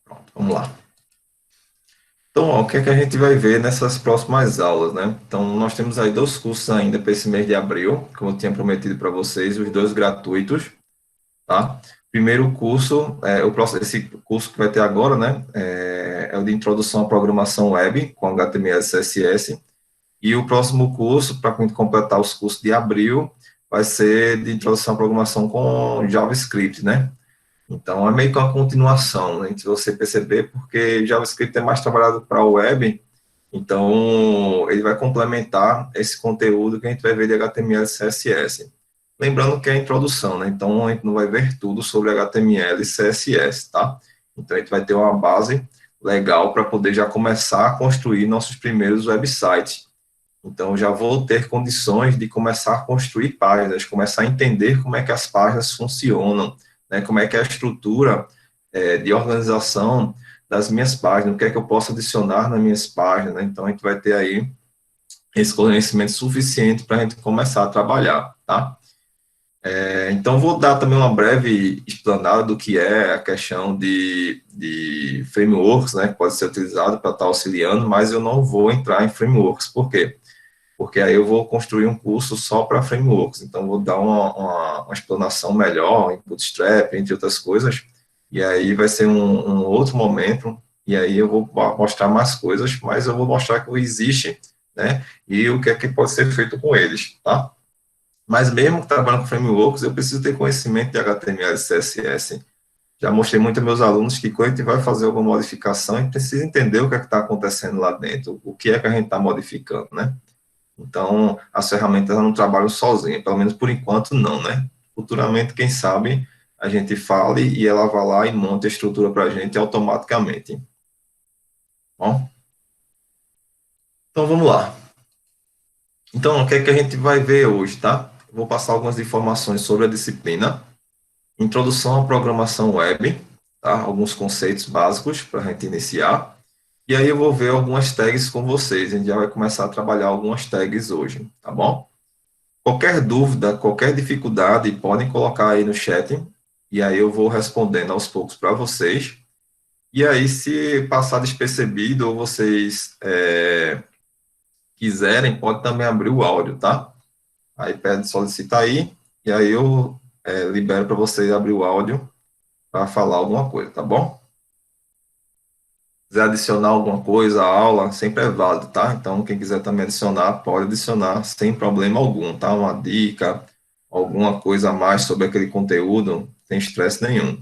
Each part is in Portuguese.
Pronto, vamos lá. Então, ó, o que é que a gente vai ver nessas próximas aulas, né? Então, nós temos aí dois cursos ainda para esse mês de abril, como eu tinha prometido para vocês, os dois gratuitos, tá? Primeiro curso, esse curso que vai ter agora, né? É o de Introdução à Programação Web, com HTML e CSS. E o próximo curso, para a gente completar os cursos de abril, vai ser de Introdução à Programação com JavaScript, né? Então, é meio que uma continuação, né, se você perceber, porque JavaScript é mais trabalhado para a web, então ele vai complementar esse conteúdo que a gente vai ver de HTML e CSS. Lembrando que é a introdução, né? Então a gente não vai ver tudo sobre HTML e CSS, tá? Então a gente vai ter uma base legal para poder já começar a construir nossos primeiros websites. Então já vou ter condições de começar a construir páginas, começar a entender como é que as páginas funcionam, né? Como é que é a estrutura de organização das minhas páginas, o que é que eu posso adicionar nas minhas páginas, né? Então a gente vai ter aí esse conhecimento suficiente para a gente começar a trabalhar, tá? Então, vou dar também uma breve explanada do que é a questão de frameworks, né, que pode ser utilizado para estar auxiliando, mas eu não vou entrar em frameworks. Por quê? Porque aí eu vou construir um curso só para frameworks. Então, vou dar uma explanação melhor em Bootstrap, entre outras coisas, e aí vai ser um outro momento, e aí eu vou mostrar mais coisas, mas eu vou mostrar que existe, né, e o que é que pode ser feito com eles, tá? Mas mesmo trabalhando com frameworks, eu preciso ter conhecimento de HTML e CSS. Já mostrei muito aos meus alunos que quando a gente vai fazer alguma modificação, a gente precisa entender o que é que está acontecendo lá dentro, o que é que a gente está modificando, né? Então, as ferramentas não trabalham sozinhas, pelo menos por enquanto não, né? Futuramente, quem sabe, a gente fale e ela vá lá e monte a estrutura para a gente automaticamente. Bom, então vamos lá. Então, o que é que a gente vai ver hoje, tá? Vou passar algumas informações sobre a disciplina. Introdução à programação web, tá? Alguns conceitos básicos para a gente iniciar. E aí eu vou ver algumas tags com vocês. A gente já vai começar a trabalhar algumas tags hoje, tá bom? Qualquer dúvida, qualquer dificuldade, podem colocar aí no chat. E aí eu vou respondendo aos poucos para vocês. E aí, se passar despercebido ou vocês quiserem, pode também abrir o áudio, tá? Aí pede solicitar aí. E aí eu libero para vocês abrir o áudio para falar alguma coisa, tá bom? Quiser adicionar alguma coisa à aula, sempre é válido, tá? Então, quem quiser também adicionar, pode adicionar sem problema algum, tá? Uma dica, alguma coisa a mais sobre aquele conteúdo, sem estresse nenhum.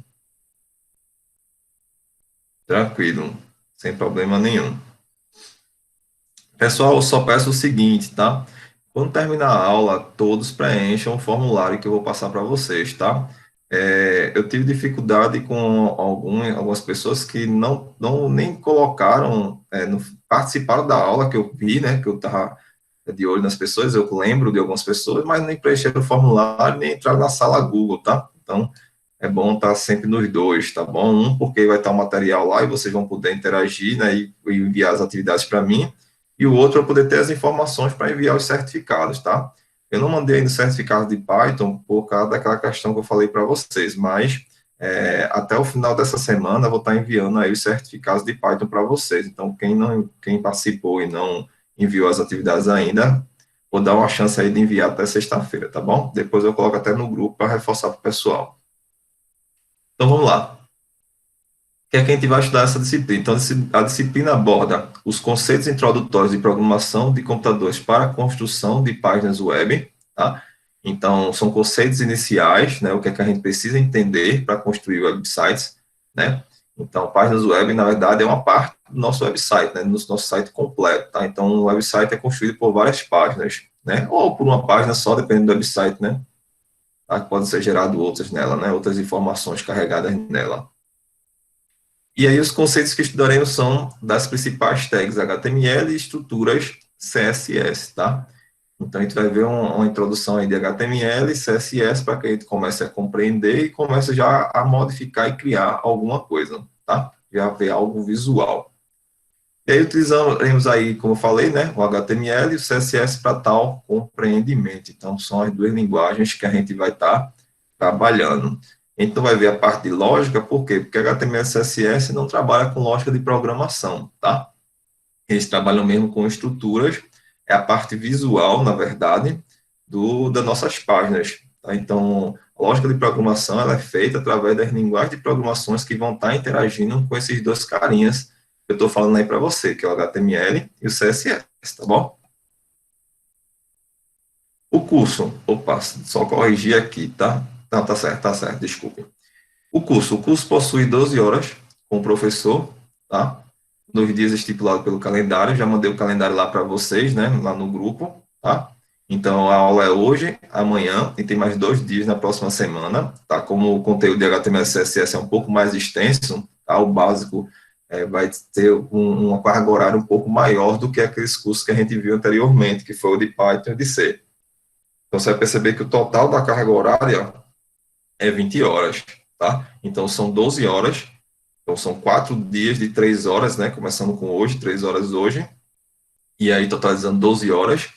Tranquilo, sem problema nenhum. Pessoal, eu só peço o seguinte, tá? Quando terminar a aula, todos preencham o formulário que eu vou passar para vocês, tá? Eu tive dificuldade com algumas pessoas que não nem colocaram, participaram da aula que eu vi, né? Que eu estava de olho nas pessoas, eu lembro de algumas pessoas, mas nem preencheram o formulário, nem entraram na sala Google, tá? Então, é bom estar sempre nos dois, tá bom? Um, porque vai estar o material lá e vocês vão poder interagir, né? E enviar as atividades para mim e o outro é poder ter as informações para enviar os certificados, tá? Eu não mandei ainda o certificado de Python por causa daquela questão que eu falei para vocês, mas até o final dessa semana eu vou estar enviando aí os certificados de Python para vocês. Então, quem participou e não enviou as atividades ainda, vou dar uma chance aí de enviar até sexta-feira, tá bom? Depois eu coloco até no grupo para reforçar para o pessoal. Então, vamos lá. Que é que a gente vai estudar essa disciplina. Então, a disciplina aborda os conceitos introdutórios de programação de computadores para a construção de páginas web, tá? Então, são conceitos iniciais, né? O que é que a gente precisa entender para construir websites, né? Então, páginas web, na verdade, é uma parte do nosso website, né? Do nosso site completo, tá? Então, o website é construído por várias páginas, né? Ou por uma página só, dependendo do website, né? Tá? Podem ser gerado outras nela, né? Outras informações carregadas nela. E aí os conceitos que estudaremos são das principais tags HTML e estruturas CSS, tá? Então a gente vai ver uma introdução aí de HTML e CSS para que a gente comece a compreender e comece já a modificar e criar alguma coisa, tá? Já ver algo visual. E aí utilizaremos aí, como eu falei, né, o HTML e o CSS para tal compreendimento. Então são as duas linguagens que a gente vai estar trabalhando. A gente não vai ver a parte de lógica, por quê? Porque HTML e CSS não trabalha com lógica de programação, tá? Eles trabalham mesmo com estruturas, é a parte visual, na verdade, das nossas páginas, tá? Então, a lógica de programação, ela é feita através das linguagens de programações que vão estar interagindo com esses dois carinhas que eu estou falando aí para você, que é o HTML e o CSS, tá bom? O curso, opa, só corrigir aqui, tá? Não, tá certo, desculpe. O curso possui 12 horas com o professor, tá? Nos dias estipulados pelo calendário, já mandei o calendário lá para vocês, né? Lá no grupo, tá? Então, a aula é hoje, amanhã, e tem mais 2 dias na próxima semana, tá? Como o conteúdo de HTML e CSS é um pouco mais extenso, tá? O básico vai ter uma carga horária um pouco maior do que aqueles cursos que a gente viu anteriormente, que foi o de Python e de C. Então, você vai perceber que o total da carga horária é 20 horas, tá? Então, são 12 horas, então são 4 dias de 3 horas, né? Começando com hoje, 3 horas hoje, e aí totalizando 12 horas.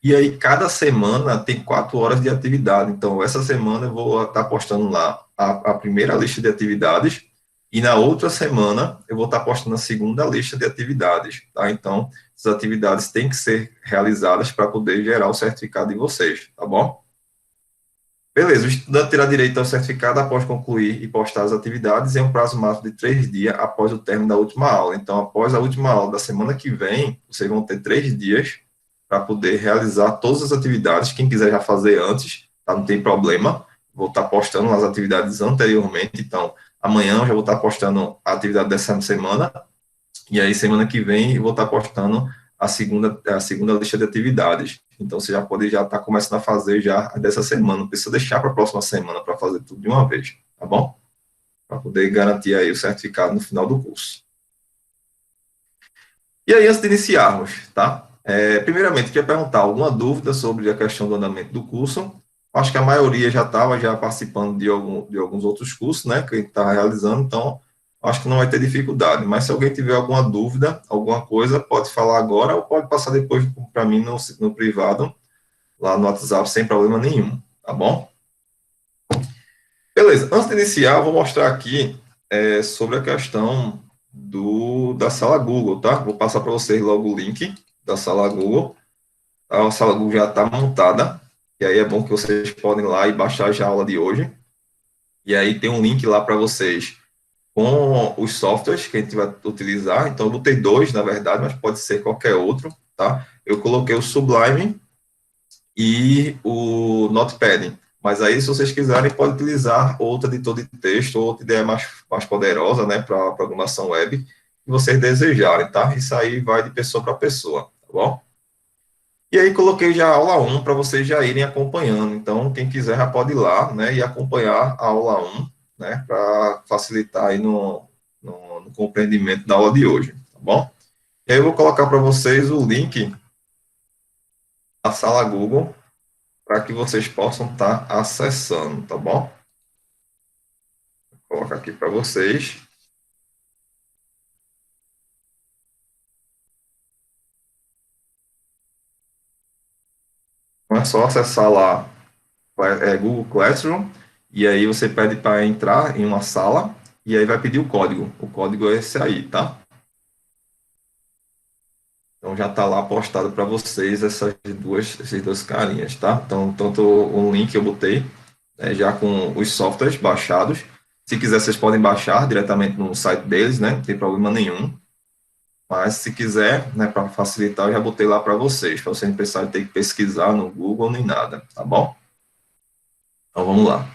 E aí, cada semana tem 4 horas de atividade. Então, essa semana eu vou estar postando lá a primeira lista de atividades, e na outra semana eu vou estar postando a segunda lista de atividades, tá? Então, essas atividades têm que ser realizadas para poder gerar o certificado de vocês, tá bom? Beleza, o estudante terá direito ao certificado após concluir e postar as atividades em um prazo máximo de 3 dias após o término da última aula. Então, após a última aula da semana que vem, vocês vão ter 3 dias para poder realizar todas as atividades. Quem quiser já fazer antes, tá? Não tem problema. Vou estar postando as atividades anteriormente. Então, amanhã eu já vou estar postando a atividade dessa semana. E aí, semana que vem, eu vou estar postando a segunda lista de atividades. Então, você já pode já estar começando a fazer já dessa semana. Não precisa deixar para a próxima semana para fazer tudo de uma vez, tá bom? Para poder garantir aí o certificado no final do curso. E aí, antes de iniciarmos, tá? Primeiramente, queria perguntar alguma dúvida sobre a questão do andamento do curso. Acho que a maioria já estava já participando de alguns outros cursos, né, que a gente está realizando, então acho que não vai ter dificuldade. Mas se alguém tiver alguma dúvida, alguma coisa, pode falar agora ou pode passar depois para mim no privado, lá no WhatsApp, sem problema nenhum, tá bom? Beleza, antes de iniciar, eu vou mostrar aqui sobre a questão da sala Google, tá? Vou passar para vocês logo o link da sala Google. A sala Google já está montada, e aí é bom que vocês podem ir lá e baixar já a aula de hoje. E aí tem um link lá para vocês com os softwares que a gente vai utilizar. Então, eu botei 2, na verdade, mas pode ser qualquer outro, tá? Eu coloquei o Sublime e o Notepad. Mas aí, se vocês quiserem, pode utilizar outro editor de texto, ou outra ideia mais poderosa, né, para programação web, que vocês desejarem, tá? Isso aí vai de pessoa para pessoa, tá bom? E aí, coloquei já a aula 1 para vocês já irem acompanhando. Então, quem quiser já pode ir lá, né, e acompanhar a aula 1, né, para facilitar aí no compreendimento da aula de hoje, tá bom? E aí, eu vou colocar para vocês o link da sala Google, para que vocês possam estar acessando, tá bom? Vou colocar aqui para vocês. Então, é só acessar lá Google Classroom, e aí você pede para entrar em uma sala, e aí vai pedir o código. O código é esse aí, tá? Então já está lá postado para vocês esses dois carinhas, tá? Então, tanto um link eu botei, já com os softwares baixados. Se quiser, vocês podem baixar diretamente no site deles, né? Não tem problema nenhum. Mas se quiser, né, para facilitar, eu já botei lá para vocês, para vocês não precisarem ter que pesquisar no Google nem nada, tá bom? Então vamos lá.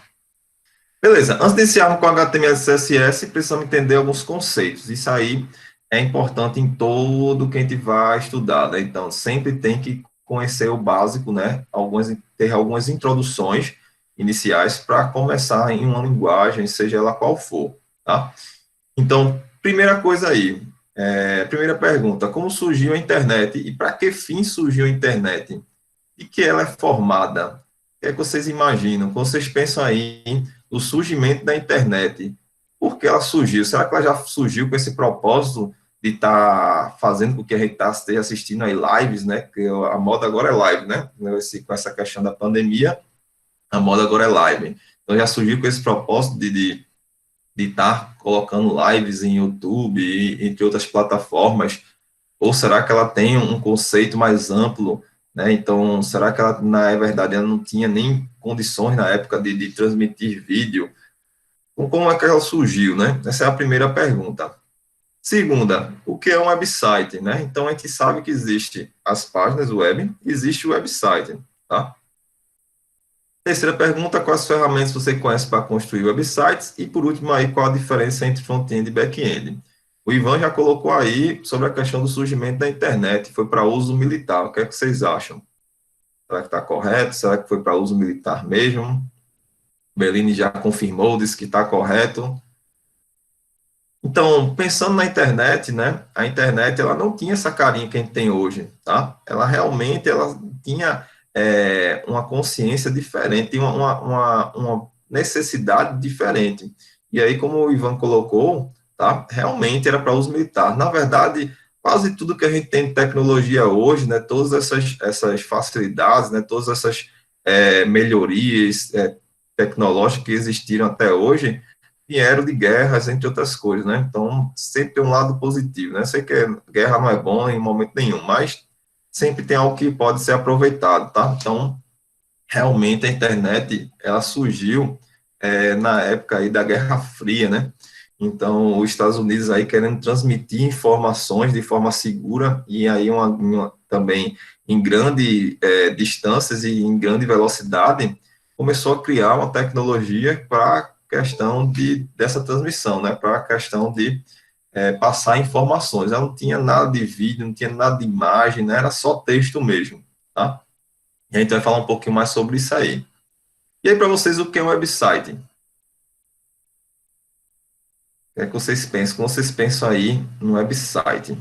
Beleza, antes de iniciarmos com HTML e CSS, precisamos entender alguns conceitos. Isso aí é importante em todo que a gente vai estudar, né? Então, sempre tem que conhecer o básico, né? Ter algumas introduções iniciais para começar em uma linguagem, seja ela qual for, tá? Então, primeira coisa aí, primeira pergunta, como surgiu a internet e para que fim surgiu a internet? E que ela é formada? O que é que vocês imaginam? Quando vocês pensam aí no surgimento da internet, por que ela surgiu? Será que ela já surgiu com esse propósito de estar fazendo com que a gente esteja assistindo aí lives, né? Porque a moda agora é live, né? Com essa questão da pandemia, a moda agora é live. Então já surgiu com esse propósito de estar colocando lives em YouTube e entre outras plataformas, ou será que ela tem um conceito mais amplo, né? Então, será que ela, na verdade, ela não tinha nem condições na época de transmitir vídeo? Como é que ela surgiu, né? Essa é a primeira pergunta. Segunda, o que é um website, né? Então, a gente sabe que existe as páginas web, existe o website, tá? Terceira pergunta, quais ferramentas você conhece para construir websites? E por último aí, qual a diferença entre front-end e back-end? O Ivan já colocou aí sobre a questão do surgimento da internet, foi para uso militar. O que é que vocês acham? Será que está correto? Será que foi para uso militar mesmo? Bellini já confirmou, disse que está correto. Então, pensando na internet, né? A internet ela não tinha essa carinha que a gente tem hoje, tá? Ela realmente ela tinha uma consciência diferente, uma necessidade diferente. E aí, como o Ivan colocou, tá? Realmente era para uso militar. Na verdade, quase tudo que a gente tem de tecnologia hoje, né? Todas essas facilidades, né? Todas essas melhorias tecnológicas que existiram até hoje vieram de guerras, entre outras coisas, né? Então, sempre tem um lado positivo, né? Sei que guerra não é bom em momento nenhum, mas sempre tem algo que pode ser aproveitado, tá? Então, realmente a internet, ela surgiu na época aí da Guerra Fria, né? Então, os Estados Unidos aí querendo transmitir informações de forma segura e aí também em grande distâncias e em grande velocidade, começou a criar uma tecnologia para questão dessa transmissão, né? Para a questão de passar informações. Ela não tinha nada de vídeo, não tinha nada de imagem, né? Era só texto mesmo, tá? E a gente vai falar um pouquinho mais sobre isso aí. E aí, para vocês, o que é um website? O que é que vocês pensam? Como vocês pensam aí no website?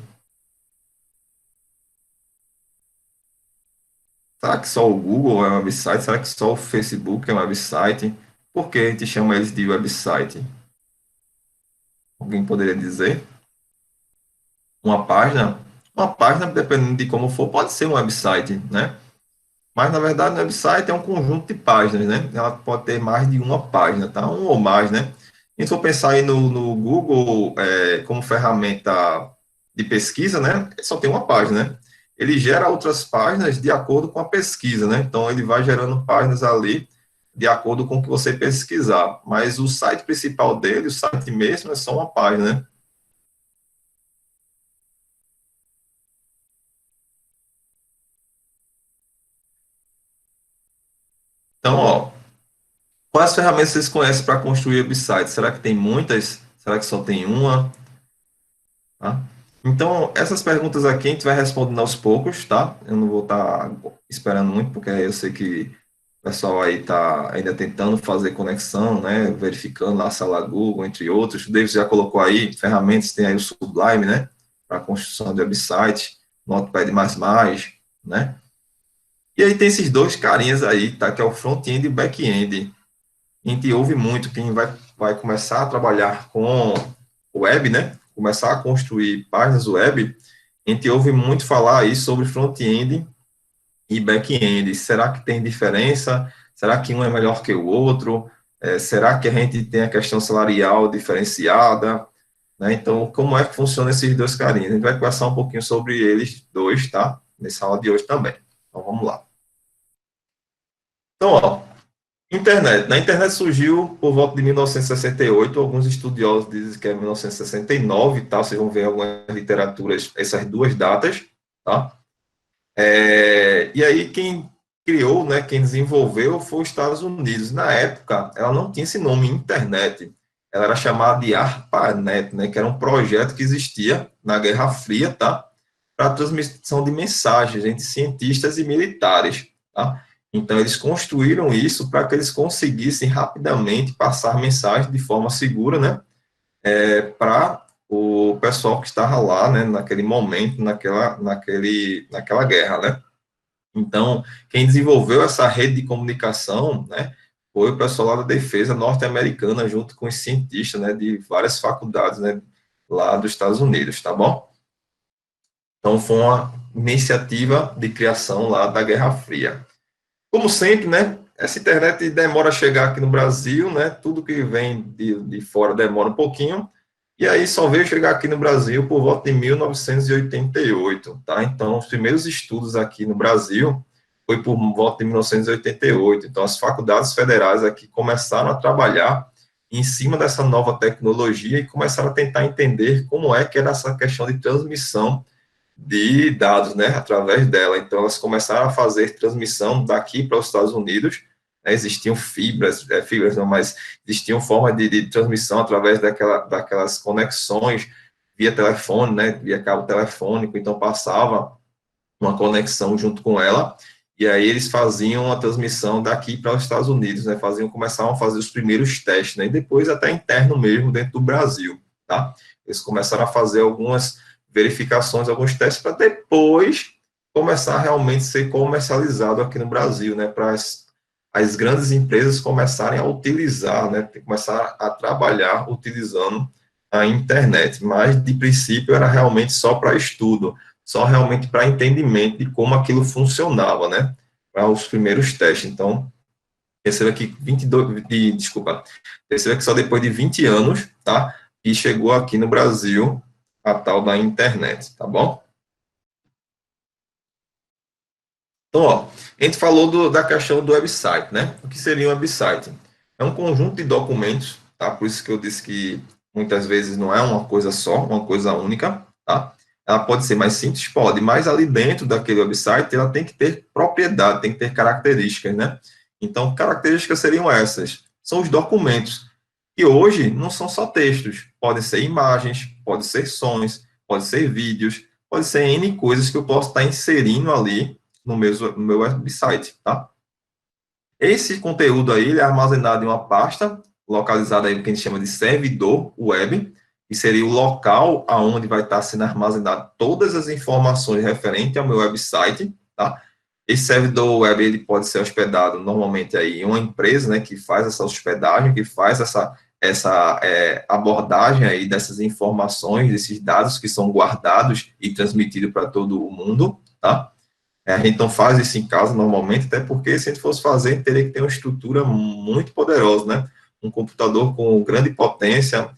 Será que só o Google é um website? Será que só o Facebook é um website? Por que a gente chama eles de website? Alguém poderia dizer? Uma página? Uma página, dependendo de como for, pode ser um website, né? Mas, na verdade, o website é um conjunto de páginas, né? Ela pode ter mais de uma página, tá? Um ou mais, né? E se for pensar aí no Google como ferramenta de pesquisa, né? Só tem uma página, né? Ele gera outras páginas de acordo com a pesquisa, né? Então, ele vai gerando páginas ali de acordo com o que você pesquisar. Mas o site principal dele, o site mesmo, é só uma página, né? Então, ó, quais ferramentas vocês conhecem para construir websites? Será que tem muitas? Será que só tem uma? Tá? Então, essas perguntas aqui a gente vai respondendo aos poucos, tá? Eu não vou estar esperando muito, porque eu sei que o pessoal aí está ainda tentando fazer conexão, né? Verificando lá a sala Google, entre outros. O David já colocou aí ferramentas, tem aí o Sublime, né? Para construção de website, Notepad++, né? E aí tem esses dois carinhas aí, tá? Que é o front-end e o back-end. A gente ouve muito quem vai começar a trabalhar com web, né? Começar a construir páginas web, a gente ouve muito falar aí sobre front-end e back-end. Será que tem diferença? Será que um é melhor que o outro? Será que a gente tem a questão salarial diferenciada? Né? Então, como é que funciona esses dois carinhos? A gente vai conversar um pouquinho sobre eles dois, tá? Nessa aula de hoje também. Então, vamos lá. Então, ó, internet. Na internet surgiu por volta de 1968. Alguns estudiosos dizem que é 1969, tá? Vocês vão ver algumas literaturas, essas duas datas, tá? E aí quem criou, né, quem desenvolveu foi os Estados Unidos. Na época, ela não tinha esse nome internet. Ela era chamada de ARPANET, né, que era um projeto que existia na Guerra Fria, tá? Para transmissão de mensagens entre cientistas e militares, tá? Então, eles construíram isso para que eles conseguissem rapidamente passar mensagens de forma segura, né, para o pessoal que estava lá, né, naquele momento, naquela guerra, né. Então, quem desenvolveu essa rede de comunicação, né, foi o pessoal lá da defesa norte-americana, junto com os cientistas, né, de várias faculdades, né, lá dos Estados Unidos, tá bom? Então, foi uma iniciativa de criação lá da Guerra Fria. Como sempre, né, essa internet demora a chegar aqui no Brasil, né? Tudo que vem de fora demora um pouquinho, e aí só veio chegar aqui no Brasil por volta de 1988, tá? Então, os primeiros estudos aqui no Brasil foi por volta de 1988. Então, as faculdades federais aqui começaram a trabalhar em cima dessa nova tecnologia e começaram a tentar entender como é que era essa questão de transmissão de dados, né, através dela. Então, elas começaram a fazer transmissão daqui para os Estados Unidos, né, existiam fibras não, mas existiam formas de transmissão através daquelas conexões via telefone, né, via cabo telefônico, então passava uma conexão junto com ela, e aí eles faziam a transmissão daqui para os Estados Unidos, né, começavam a fazer os primeiros testes, né, e depois até interno mesmo, dentro do Brasil, tá? Eles começaram a fazer algumas verificações, alguns testes, para depois começar a realmente ser comercializado aqui no Brasil, né, para as grandes empresas começarem a utilizar, né, começar a trabalhar utilizando a internet, mas de princípio era realmente só para estudo, só realmente para entendimento de como aquilo funcionava, né, para os primeiros testes. Então, perceba que 22, desculpa, perceba que só depois de 20 anos, tá, e chegou aqui no Brasil a tal da internet, tá bom? Então, ó, a gente falou da questão do website, né? O que seria um website? É um conjunto de documentos, tá? Por isso que eu disse que muitas vezes não é uma coisa só, uma coisa única, tá? Ela pode ser mais simples, pode, mas ali dentro daquele website ela tem que ter propriedade, tem que ter características, né? Então, características seriam essas. São os documentos, que hoje não são só textos, podem ser imagens, podem ser sons, podem ser vídeos, pode ser N coisas que eu posso estar inserindo ali no meu website, tá? Esse conteúdo aí, ele é armazenado em uma pasta, localizada aí no que a gente chama de servidor web, que seria o local aonde vai estar sendo armazenado todas as informações referentes ao meu website, tá? Esse servidor web, ele pode ser hospedado normalmente aí em uma empresa, né, que faz essa hospedagem, que faz essa abordagem aí dessas informações, desses dados que são guardados e transmitidos para todo o mundo, tá? A gente não faz isso em casa normalmente, até porque se a gente fosse fazer, teria que ter uma estrutura muito poderosa, né? Um computador com grande potência,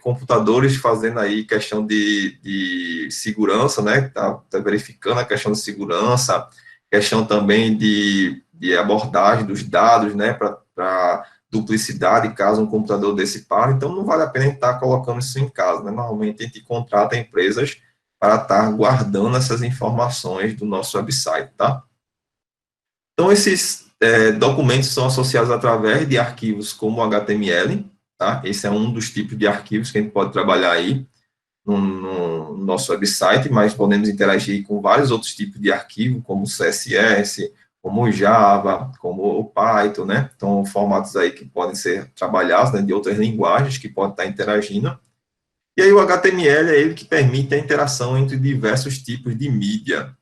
computadores fazendo aí questão de segurança, né? Tá verificando a questão de segurança, questão também de abordagem dos dados, né? Para duplicidade, caso um computador desse pare. Então, não vale a pena a gente estar colocando isso em casa, né? Normalmente, a gente contrata empresas para estar guardando essas informações do nosso website, tá? Então, esses documentos são associados através de arquivos como HTML, tá? Esse é um dos tipos de arquivos que a gente pode trabalhar aí no nosso website, mas podemos interagir com vários outros tipos de arquivo, como CSS, como o Java, como o Python, né? Então, formatos aí que podem ser trabalhados, né, de outras linguagens que podem estar interagindo. E aí o HTML é ele que permite a interação entre diversos tipos de mídia,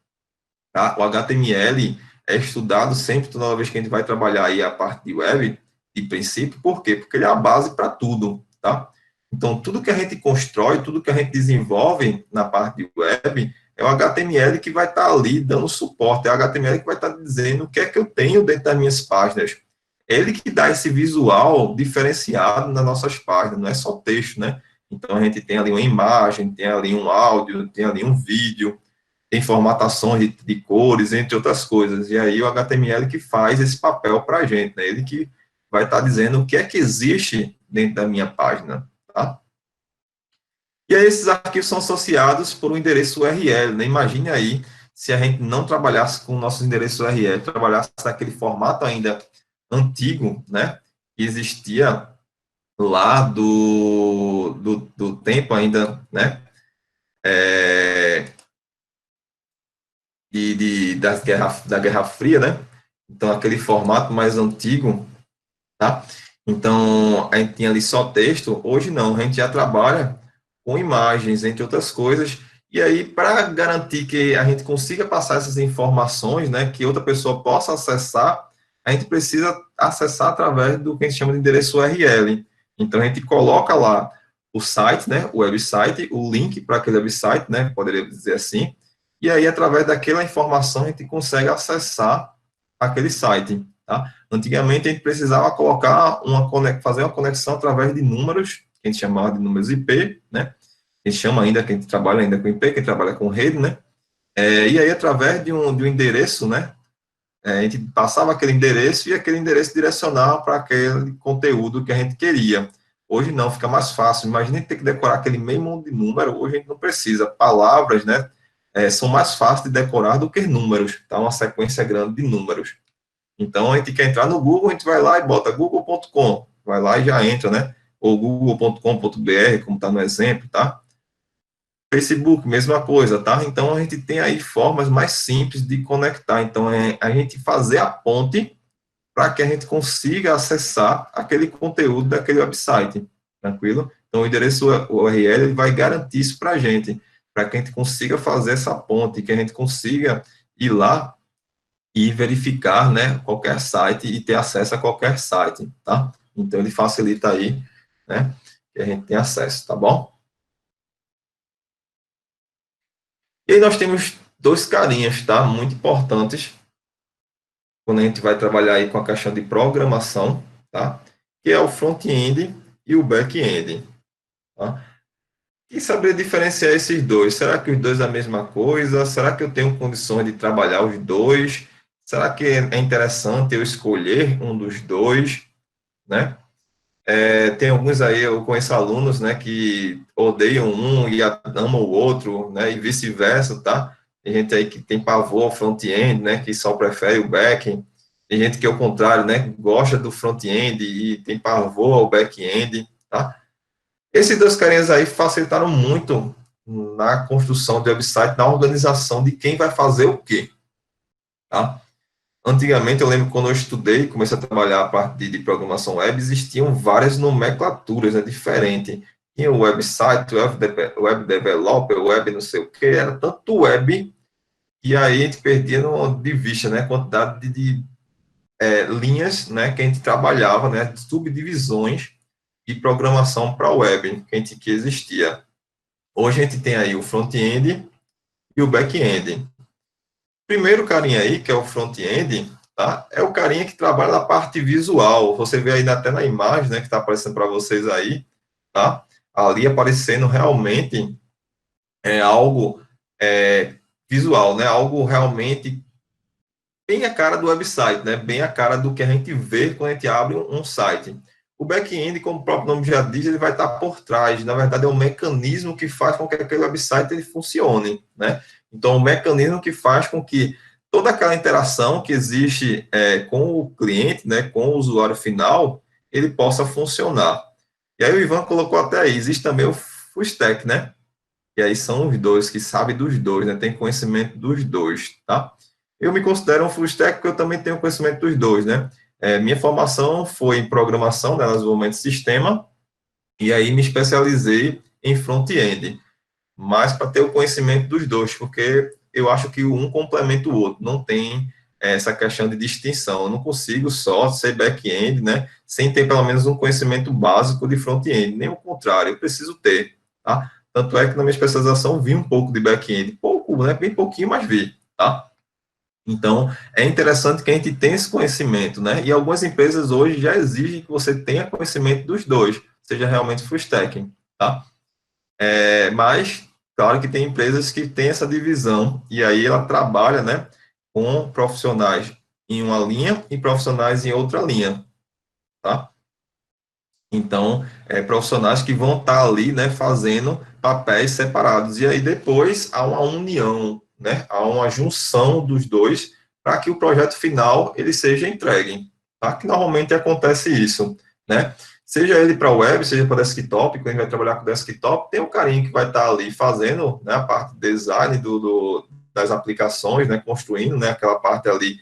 tá? O HTML é estudado sempre, toda vez que a gente vai trabalhar aí a parte de web, de princípio, por quê? Porque ele é a base para tudo, tá? Então, tudo que a gente constrói, tudo que a gente desenvolve na parte de web, é o HTML que vai estar ali dando suporte, é o HTML que vai estar dizendo o que é que eu tenho dentro das minhas páginas. É ele que dá esse visual diferenciado nas nossas páginas, não é só texto, né? Então, a gente tem ali uma imagem, tem ali um áudio, tem ali um vídeo, tem formatações de cores, entre outras coisas. E aí o HTML que faz esse papel para a gente, né? Ele que vai estar dizendo o que é que existe dentro da minha página, tá? E aí esses arquivos são associados por um endereço URL, né? Imagine aí se a gente não trabalhasse com o nosso endereço URL, trabalhasse naquele formato ainda antigo, né? Que existia lá do tempo ainda, né? Da Guerra Fria, né? Então, aquele formato mais antigo, tá? Então, a gente tinha ali só texto. Hoje não, a gente já trabalha com imagens, entre outras coisas. E aí, para garantir que a gente consiga passar essas informações, né, que outra pessoa possa acessar, a gente precisa acessar através do que a gente chama de endereço URL. Então, a gente coloca lá o site, né, o website, o link para aquele website, né, poderia dizer assim, e aí, através daquela informação, a gente consegue acessar aquele site. tá? Antigamente, a gente precisava colocar fazer uma conexão através de números, que a gente chamava de números IP, né? A gente chama ainda, quem trabalha ainda com IP, quem trabalha com rede, né? E aí, através de um endereço, né? A gente passava aquele endereço e aquele endereço direcionava para aquele conteúdo que a gente queria. Hoje não, fica mais fácil. Imagina ter que decorar aquele meio monte de número, hoje a gente não precisa. Palavras, né, são mais fáceis de decorar do que números, tá? Uma sequência grande de números. Então, a gente quer entrar no Google, a gente vai lá e bota google.com, vai lá e já entra, né? Ou google.com.br, como está no exemplo, tá? Facebook, mesma coisa, tá? Então, a gente tem aí formas mais simples de conectar. Então, é a gente fazer a ponte para que a gente consiga acessar aquele conteúdo daquele website, tranquilo? Então, o endereço URL ele vai garantir isso para a gente, para que a gente consiga fazer essa ponte, que a gente consiga ir lá e verificar, né, qualquer site e ter acesso a qualquer site, tá? Então, ele facilita aí, né, que a gente tem acesso, tá bom? E aí nós temos dois carinhas, tá? Muito importantes quando a gente vai trabalhar aí com a questão de programação, tá? Que é o front-end e o back-end, tá? E saber diferenciar esses dois. Será que os dois é a mesma coisa? Será que eu tenho condições de trabalhar os dois? Será que é interessante eu escolher um dos dois, né? Tem alguns aí, eu conheço alunos, né, que odeiam um e amam o outro, né, e vice-versa, tá? Tem gente aí que tem pavor ao front-end, né, que só prefere o back-end. Tem gente que, ao contrário, né, gosta do front-end e tem pavor ao back-end, tá? Esses dois carinhas aí facilitaram muito na construção do website, na organização de quem vai fazer o quê, tá? Antigamente, eu lembro quando eu estudei, comecei a trabalhar a parte de programação web, existiam várias nomenclaturas, né, diferentes. Tinha o website, web developer, web não sei o que, era tanto web, e aí a gente perdia de vista, né, a quantidade de linhas, né, que a gente trabalhava, né, subdivisões de programação para web que existia. Hoje a gente tem aí o front-end e o back-end. Primeiro carinha aí, que é o front-end, tá? É o carinha que trabalha na parte visual. Você vê aí até na imagem, né, que está aparecendo para vocês aí, tá? Ali aparecendo realmente algo visual, né? Algo realmente bem a cara do website, né? Bem a cara do que a gente vê quando a gente abre um site. O back-end, como o próprio nome já diz, ele vai estar por trás. Na verdade, é um mecanismo que faz com que aquele website ele funcione, né? Então, o mecanismo que faz com que toda aquela interação que existe com o cliente, né, com o usuário final, ele possa funcionar. E aí o Ivan colocou até aí, existe também o full stack, né? E aí são os dois que sabem dos dois, né? Tem conhecimento dos dois, tá? Eu me considero um full stack porque eu também tenho conhecimento dos dois, né? Minha formação foi em programação, né, desenvolvimento de sistema, e aí me especializei em front-end, mas para ter o conhecimento dos dois, porque eu acho que um complementa o outro, não tem essa questão de distinção. Eu não consigo só ser back-end, né, sem ter pelo menos um conhecimento básico de front-end, nem o contrário, eu preciso ter, tá? Tanto é que na minha especialização vi um pouco de back-end, pouco, né, bem pouquinho, mas vi, tá? Então, é interessante que a gente tenha esse conhecimento, né? E algumas empresas hoje já exigem que você tenha conhecimento dos dois, seja realmente full stack, tá? Mas, claro que tem empresas que têm essa divisão, e aí ela trabalha, né, com profissionais em uma linha e profissionais em outra linha, tá? Então, profissionais que vão estar ali, né, fazendo papéis separados. E aí depois há uma união, né, há uma junção dos dois para que o projeto final ele seja entregue, tá? Que normalmente acontece isso, né? Seja ele para web, seja para desktop, quando a gente vai trabalhar com desktop, tem um carinho que vai estar ali fazendo, né, a parte de design das aplicações, né, construindo, né, aquela parte ali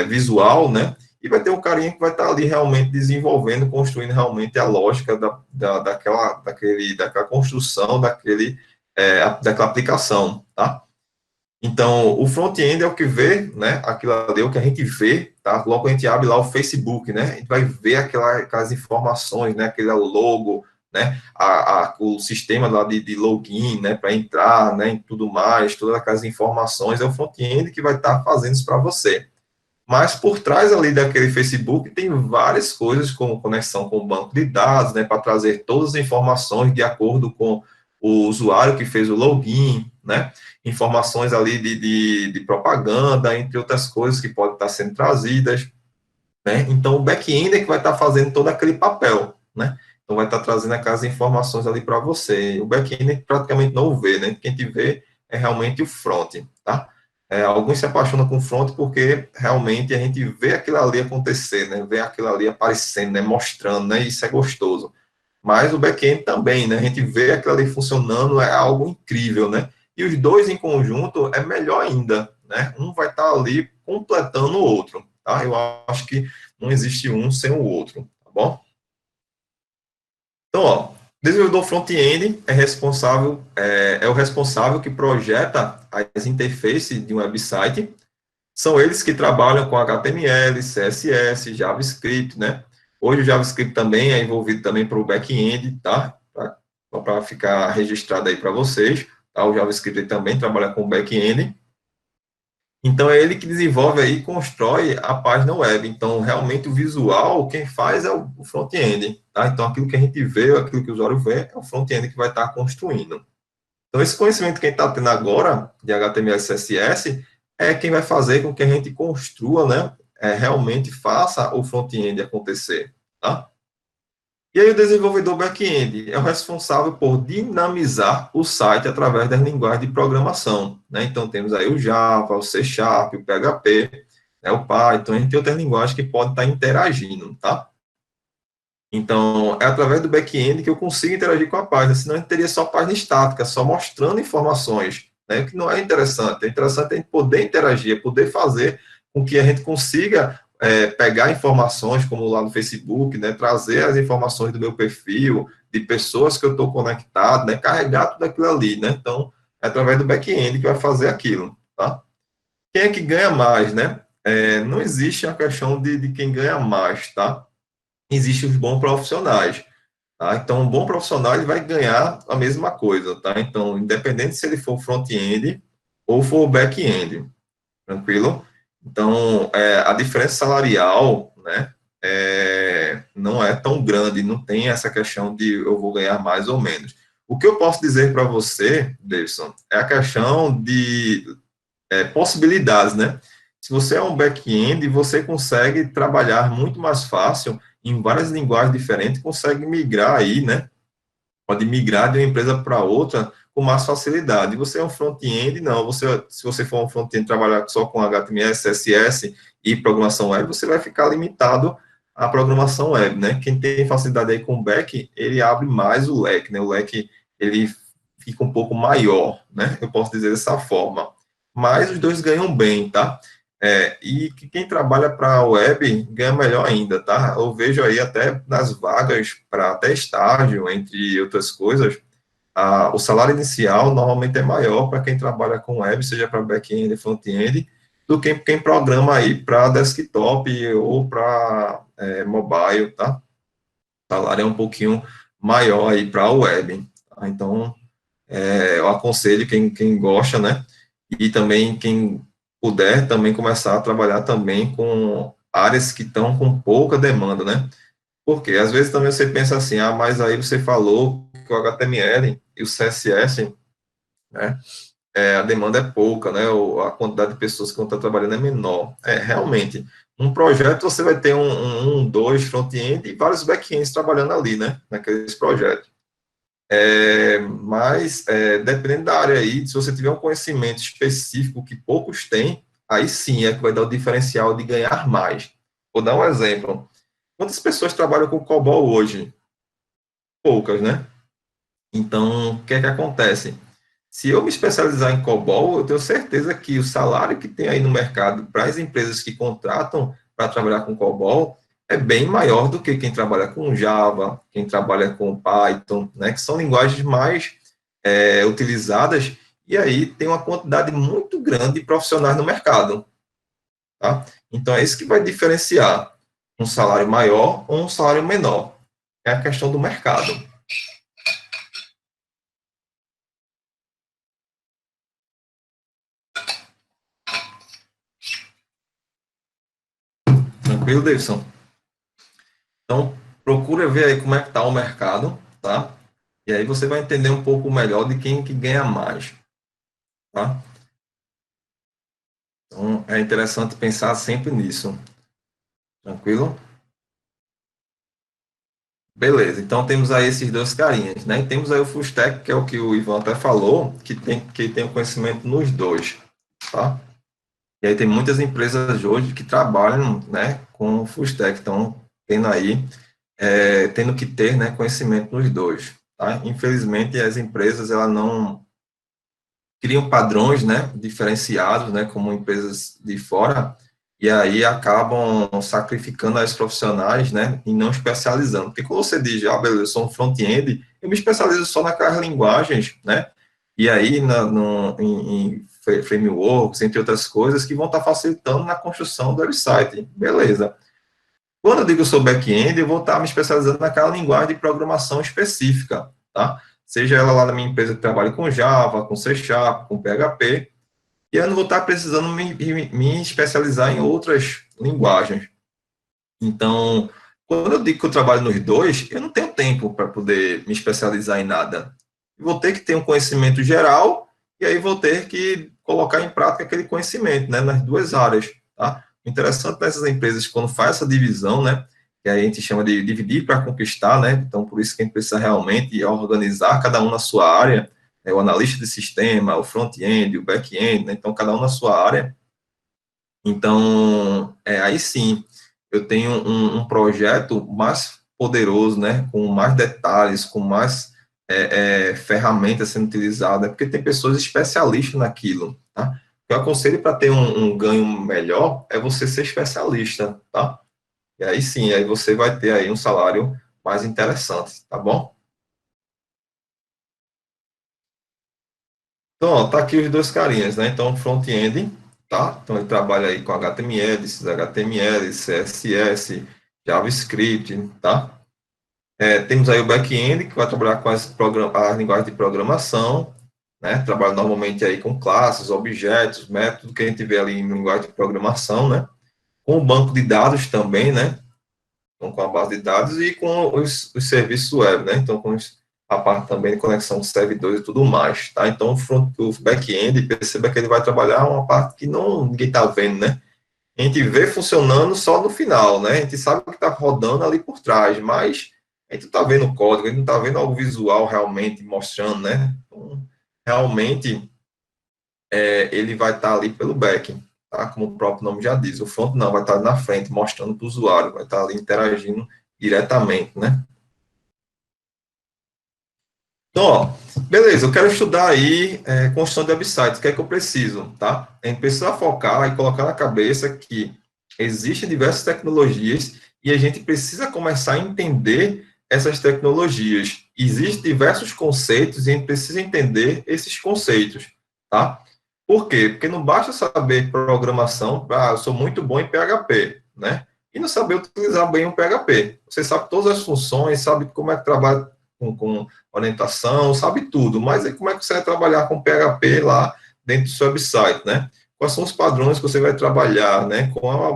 visual, né? E vai ter um carinha que vai estar ali realmente desenvolvendo, construindo realmente a lógica daquela construção, daquela aplicação, tá? Então, o front-end é o que vê, né, aquilo ali, é o que a gente vê, tá? Logo a gente abre lá o Facebook, né, a gente vai ver aquelas informações, né, aquele logo, né, o sistema lá de login, né, para entrar, né, e tudo mais, todas aquelas informações, é o front-end que vai estar fazendo isso para você. Mas por trás ali daquele Facebook tem várias coisas, como conexão com o banco de dados, né, para trazer todas as informações de acordo com o usuário que fez o login, né, informações ali de propaganda, entre outras coisas que podem estar sendo trazidas, né? Então, o back-end é que vai estar fazendo todo aquele papel, né? Então, vai estar trazendo aquelas informações ali para você. O back-end praticamente não vê, né? Quem te vê é realmente o front, tá? Alguns se apaixonam com o front porque realmente a gente vê aquilo ali acontecer, né? Vê aquilo ali aparecendo, né? Mostrando, né? Isso é gostoso. Mas o back-end também, né? A gente vê aquilo ali funcionando, é algo incrível, né? E os dois em conjunto é melhor ainda, né? Um vai estar ali completando o outro, tá? Eu acho que não existe um sem o outro, tá bom? Então, ó, desenvolvedor front-end é o responsável que projeta as interfaces de um website. São eles que trabalham com HTML, CSS, JavaScript, né? Hoje o JavaScript também é envolvido também para o back-end, tá? Só para ficar registrado aí para vocês, tá? O JavaScript também trabalha com back-end. Então, é ele que desenvolve aí, constrói a página web. Então, realmente, o visual, quem faz é o front-end, tá? Então, aquilo que a gente vê, aquilo que o usuário vê, é o front-end que vai estar construindo. Então, esse conhecimento que a gente está tendo agora, de HTML e CSS, é quem vai fazer com que a gente construa, né? Realmente faça o front-end acontecer, tá? E aí, o desenvolvedor back-end é o responsável por dinamizar o site através das linguagens de programação, né? Então, temos aí o Java, o C Sharp, o PHP, né? O Python, entre outras linguagens que podem estar interagindo, tá? Então, é através do back-end que eu consigo interagir com a página, senão a gente teria só página estática, só mostrando informações, né? O que não é interessante. É interessante a gente poder interagir, é poder fazer com que a gente consiga pegar informações, como lá no Facebook, né? Trazer as informações do meu perfil, de pessoas que eu estou conectado, né? Carregar tudo aquilo ali, né? Então, é através do back-end que vai fazer aquilo, tá? Quem é que ganha mais, né? Não existe a questão de quem ganha mais, tá? Existem os bons profissionais. Tá? Então, um bom profissional ele vai ganhar a mesma coisa, tá? Então, independente se ele for front-end ou for back-end, tranquilo? Então, a diferença salarial, né, não é tão grande, não tem essa questão de eu vou ganhar mais ou menos. O que eu posso dizer para você, Davidson, é a questão de possibilidades, né? Se você é um back-end, você consegue trabalhar muito mais fácil em várias linguagens diferentes, consegue migrar aí, né? Pode migrar de uma empresa para outra com mais facilidade. E você é um front-end, não. Se você for um front-end trabalhar só com HTML, CSS e programação web, você vai ficar limitado à programação web, né? Quem tem facilidade aí com o back, ele abre mais o leque, né? O leque, ele fica um pouco maior, né? Eu posso dizer dessa forma. Mas os dois ganham bem, tá? E que quem trabalha para a web ganha melhor ainda, tá? Eu vejo aí até nas vagas para até estágio, entre outras coisas, o salário inicial normalmente é maior para quem trabalha com web, seja para back-end, front-end, do que quem programa aí para desktop ou para mobile, tá? O salário é um pouquinho maior aí para a web, tá? Então, eu aconselho quem gosta, né? E também quem puder também começar a trabalhar também com áreas que estão com pouca demanda, né? Porque às vezes também você pensa assim, mas aí você falou que o HTML e o CSS, né? A demanda é pouca, né? A quantidade de pessoas que vão estar trabalhando é menor. Realmente, um projeto você vai ter dois front-end e vários back-ends trabalhando ali, né? Naqueles projetos. Mas, dependendo da área aí, se você tiver um conhecimento específico que poucos têm, aí sim é que vai dar o diferencial de ganhar mais. Vou dar um exemplo. Quantas pessoas trabalham com COBOL hoje? Poucas, né? Então, o que é que acontece? Se eu me especializar em COBOL, eu tenho certeza que o salário que tem aí no mercado para as empresas que contratam para trabalhar com COBOL é bem maior do que quem trabalha com Java, quem trabalha com Python, né, que são linguagens mais utilizadas, e aí tem uma quantidade muito grande de profissionais no mercado, tá? Então, é isso que vai diferenciar um salário maior ou um salário menor. É a questão do mercado. Tranquilo, Davidson? Então, procura ver aí como é que está o mercado, tá? E aí você vai entender um pouco melhor de quem que ganha mais, tá? Então, é interessante pensar sempre nisso. Tranquilo? Beleza, então temos aí esses dois carinhas, né? E temos aí o full stack, que é o que o Ivan até falou, que tem o conhecimento nos dois, tá? E aí tem muitas empresas hoje que trabalham, né, com o full stack, então tendo aí, tendo que ter, né, conhecimento nos dois, tá? Infelizmente as empresas, elas não criam padrões, né, diferenciados, né, como empresas de fora, e aí acabam sacrificando as profissionais, né, e não especializando. Porque quando você diz, beleza, eu sou um front-end, eu me especializo só naquelas linguagens, né, e aí em frameworks, entre outras coisas, que vão estar facilitando na construção do website. Beleza. Quando eu digo que eu sou back-end, eu vou estar me especializando naquela linguagem de programação específica, tá? Seja ela lá na minha empresa que trabalha com Java, com C Sharp, com PHP, e eu não vou estar precisando me especializar em outras linguagens. Então, quando eu digo que eu trabalho nos dois, eu não tenho tempo para poder me especializar em nada. Vou ter que ter um conhecimento geral, e aí vou ter que colocar em prática aquele conhecimento, né, nas duas áreas, tá? O interessante dessas empresas, quando faz essa divisão, né, que a gente chama de dividir para conquistar, né, então por isso que a gente precisa realmente organizar cada um na sua área, o analista de sistema, o front-end, o back-end, né, então cada um na sua área. Então, aí sim, eu tenho um projeto mais poderoso, né, com mais detalhes, com mais ferramentas sendo utilizadas, porque tem pessoas especialistas naquilo, tá? Eu aconselho para ter um ganho melhor é você ser especialista, tá? E aí sim, aí você vai ter aí um salário mais interessante, tá bom? Então, ó, tá aqui os dois carinhas, né? Então, front-end, tá? Então, ele trabalha aí com HTML, HTML, CSS, JavaScript, tá? Temos aí o back-end, que vai trabalhar com as linguagens de programação, né? Trabalha normalmente aí com classes, objetos, métodos que a gente vê ali em linguagem de programação, né? Com o banco de dados também, né? Então, com a base de dados e com os serviços web, né? Então, a parte também de conexão com servidores e tudo mais, tá? Então, o back-end, perceba que ele vai trabalhar uma parte que ninguém está vendo, né? A gente vê funcionando só no final, né? A gente sabe o que está rodando ali por trás, mas a gente está vendo o código, a gente não está vendo algo visual realmente mostrando, né? Então, realmente, ele vai estar ali pelo back, tá? Como o próprio nome já diz. O front não, vai estar na frente, mostrando para o usuário, vai estar ali interagindo diretamente, né? Então, ó, beleza, eu quero estudar aí construção de websites, o que é que eu preciso, tá? A gente precisa focar e colocar na cabeça que existem diversas tecnologias e a gente precisa começar a entender essas tecnologias. Existem diversos conceitos e a gente precisa entender esses conceitos, tá? Por quê? Porque não basta saber programação, eu sou muito bom em PHP, né? E não saber utilizar bem o PHP. Você sabe todas as funções, sabe como é que trabalha com orientação, sabe tudo, mas aí como é que você vai trabalhar com PHP lá dentro do seu website, né? Quais são os padrões que você vai trabalhar, né? Com uma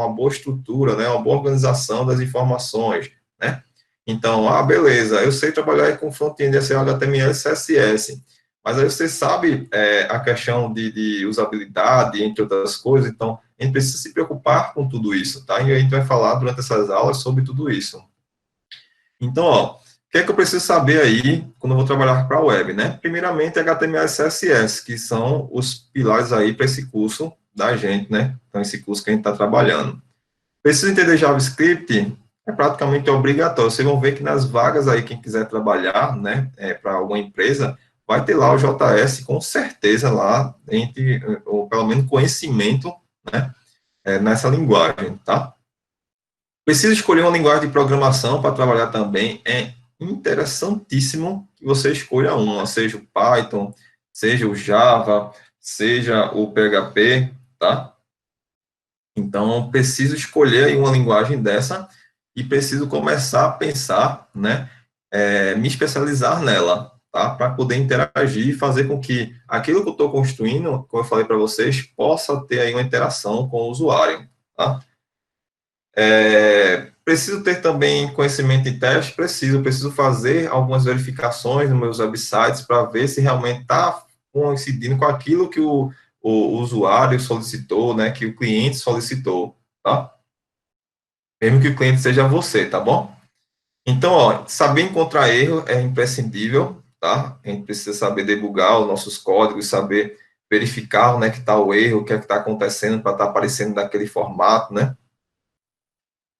boa estrutura, né? Uma boa organização das informações, né? Então, beleza, eu sei trabalhar aí com front-end, HTML, CSS, mas aí você sabe a questão de usabilidade, entre outras coisas, então a gente precisa se preocupar com tudo isso, tá? E a gente vai falar durante essas aulas sobre tudo isso. Então, ó, o que é que eu preciso saber aí quando eu vou trabalhar para a web, né? Primeiramente, HTML e CSS, que são os pilares aí para esse curso da gente, né? Então, esse curso que a gente está trabalhando. Preciso entender JavaScript? É praticamente obrigatório. Vocês vão ver que nas vagas aí, quem quiser trabalhar, né, para alguma empresa, vai ter lá o JS com certeza lá, ou pelo menos conhecimento, né, nessa linguagem, tá? Precisa escolher uma linguagem de programação para trabalhar também. É interessantíssimo que você escolha uma, seja o Python, seja o Java, seja o PHP, tá? Então, preciso escolher aí uma linguagem dessa e preciso começar a pensar, né, me especializar nela, tá? Para poder interagir e fazer com que aquilo que eu estou construindo, como eu falei para vocês, possa ter aí uma interação com o usuário, tá? Preciso ter também conhecimento em teste? Preciso fazer algumas verificações nos meus websites para ver se realmente está coincidindo com aquilo que o usuário solicitou, né, que o cliente solicitou, tá? Mesmo que o cliente seja você, tá bom? Então, ó, saber encontrar erro é imprescindível, tá? A gente precisa saber debugar os nossos códigos, saber verificar onde é que está o erro, o que é que está acontecendo para estar aparecendo daquele formato, né?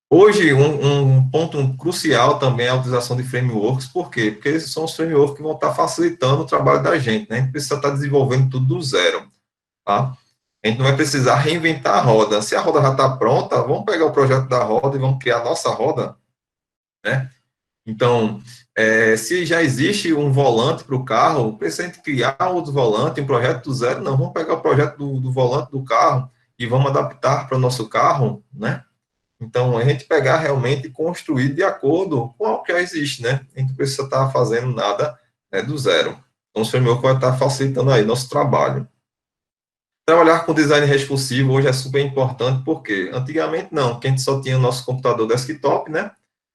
Hoje, um ponto crucial também é a utilização de frameworks, por quê? Porque esses são os frameworks que vão estar facilitando o trabalho da gente, né? A gente precisa estar desenvolvendo tudo do zero, tá? A gente não vai precisar reinventar a roda. Se a roda já está pronta, vamos pegar o projeto da roda e vamos criar a nossa roda, né? Então, se já existe um volante para o carro, precisa a gente criar outro volante, um projeto do zero, não, vamos pegar o projeto do volante do carro e vamos adaptar para o nosso carro, né? Então, a gente pegar realmente e construir de acordo com o que já existe, né? A gente não precisa estar fazendo nada, né, do zero. Então, o framework vai estar facilitando aí nosso trabalho. Trabalhar com design responsivo hoje é super importante, porque antigamente não, que a gente só tinha o nosso computador desktop, né?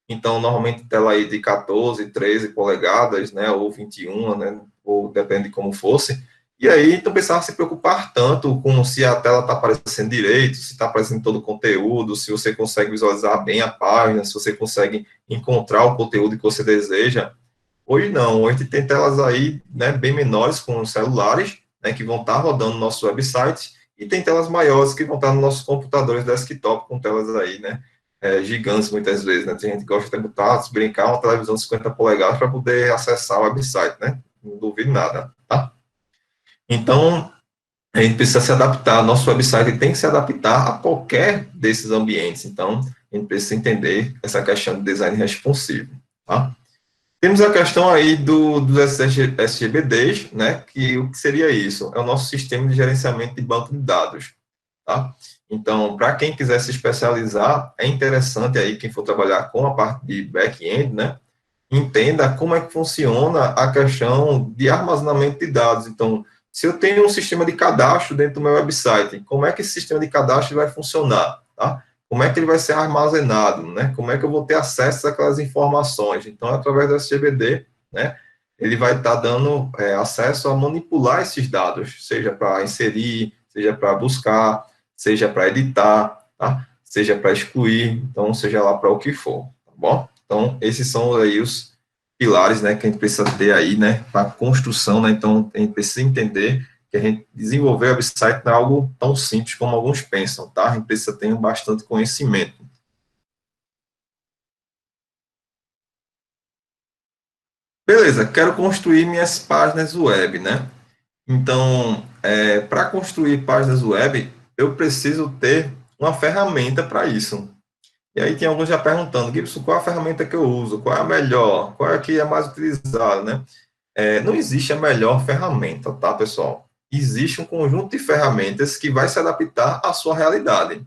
Então, normalmente tela aí de 14, 13 polegadas, né, ou 21, né, ou depende de como fosse. E aí, não precisava se preocupar tanto com se a tela está aparecendo direito, se está aparecendo todo o conteúdo, se você consegue visualizar bem a página, se você consegue encontrar o conteúdo que você deseja. Hoje não, hoje tem telas aí, né, bem menores com celulares, né, que vão estar rodando no nosso website, e tem telas maiores que vão estar nos nossos computadores desktop com telas aí, né, gigantes muitas vezes, né, tem gente que gosta de botar, se brincar, uma televisão de 50 polegadas para poder acessar o website, né, não duvido nada, tá? Então, a gente precisa se adaptar, nosso website tem que se adaptar a qualquer desses ambientes, então, a gente precisa entender essa questão de design responsivo, tá? Temos a questão aí dos SGBDs, né, que o que seria isso? É o nosso sistema de gerenciamento de banco de dados, tá? Então, para quem quiser se especializar, é interessante aí, quem for trabalhar com a parte de back-end, né, entenda como é que funciona a questão de armazenamento de dados. Então, se eu tenho um sistema de cadastro dentro do meu website, como é que esse sistema de cadastro vai funcionar, tá? Como é que ele vai ser armazenado, né? Como é que eu vou ter acesso àquelas informações? Então, através do SGBD, né, ele vai estar dando acesso a manipular esses dados, seja para inserir, seja para buscar, seja para editar, tá? Seja para excluir, então, seja lá para o que for, tá bom? Então, esses são aí os pilares, né, que a gente precisa ter aí, né, para a construção, né, então a gente precisa entender que a gente desenvolver o website não é algo tão simples como alguns pensam, tá? A gente precisa ter bastante conhecimento. Beleza, quero construir minhas páginas web, né? Então, para construir páginas web, eu preciso ter uma ferramenta para isso. E aí tem alguns já perguntando, Gibson, qual é a ferramenta que eu uso? Qual é a melhor? Qual é a que é mais utilizada, né? Não existe a melhor ferramenta, tá, pessoal? Existe um conjunto de ferramentas que vai se adaptar à sua realidade.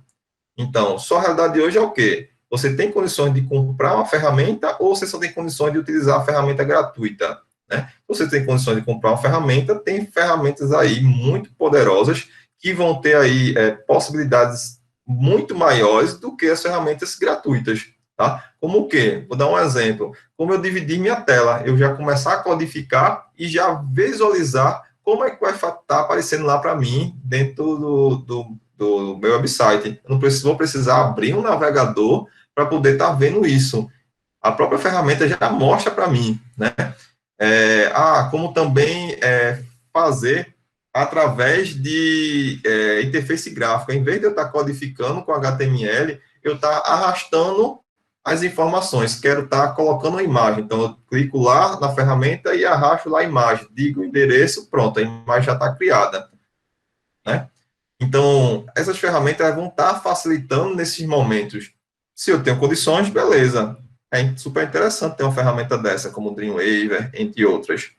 Então, sua realidade de hoje é o quê? Você tem condições de comprar uma ferramenta ou você só tem condições de utilizar a ferramenta gratuita, né? Você tem condições de comprar uma ferramenta, tem ferramentas aí muito poderosas que vão ter aí possibilidades muito maiores do que as ferramentas gratuitas, tá? Como o quê? Vou dar um exemplo. Como eu dividir minha tela, eu já começar a codificar e já visualizar como é que vai estar aparecendo lá para mim dentro do meu website. Eu não preciso, vou precisar abrir um navegador para poder estar vendo isso. A própria ferramenta já mostra para mim, né? Como também fazer através de interface gráfica. Em vez de eu estar codificando com HTML, eu estar arrastando as informações. Quero estar colocando uma imagem. Então, eu clico lá na ferramenta e arrasto lá a imagem. Digo o endereço, pronto, a imagem já está criada, né? Então, essas ferramentas vão estar facilitando nesses momentos. Se eu tenho condições, beleza. É super interessante ter uma ferramenta dessa, como o Dreamweaver, entre outras.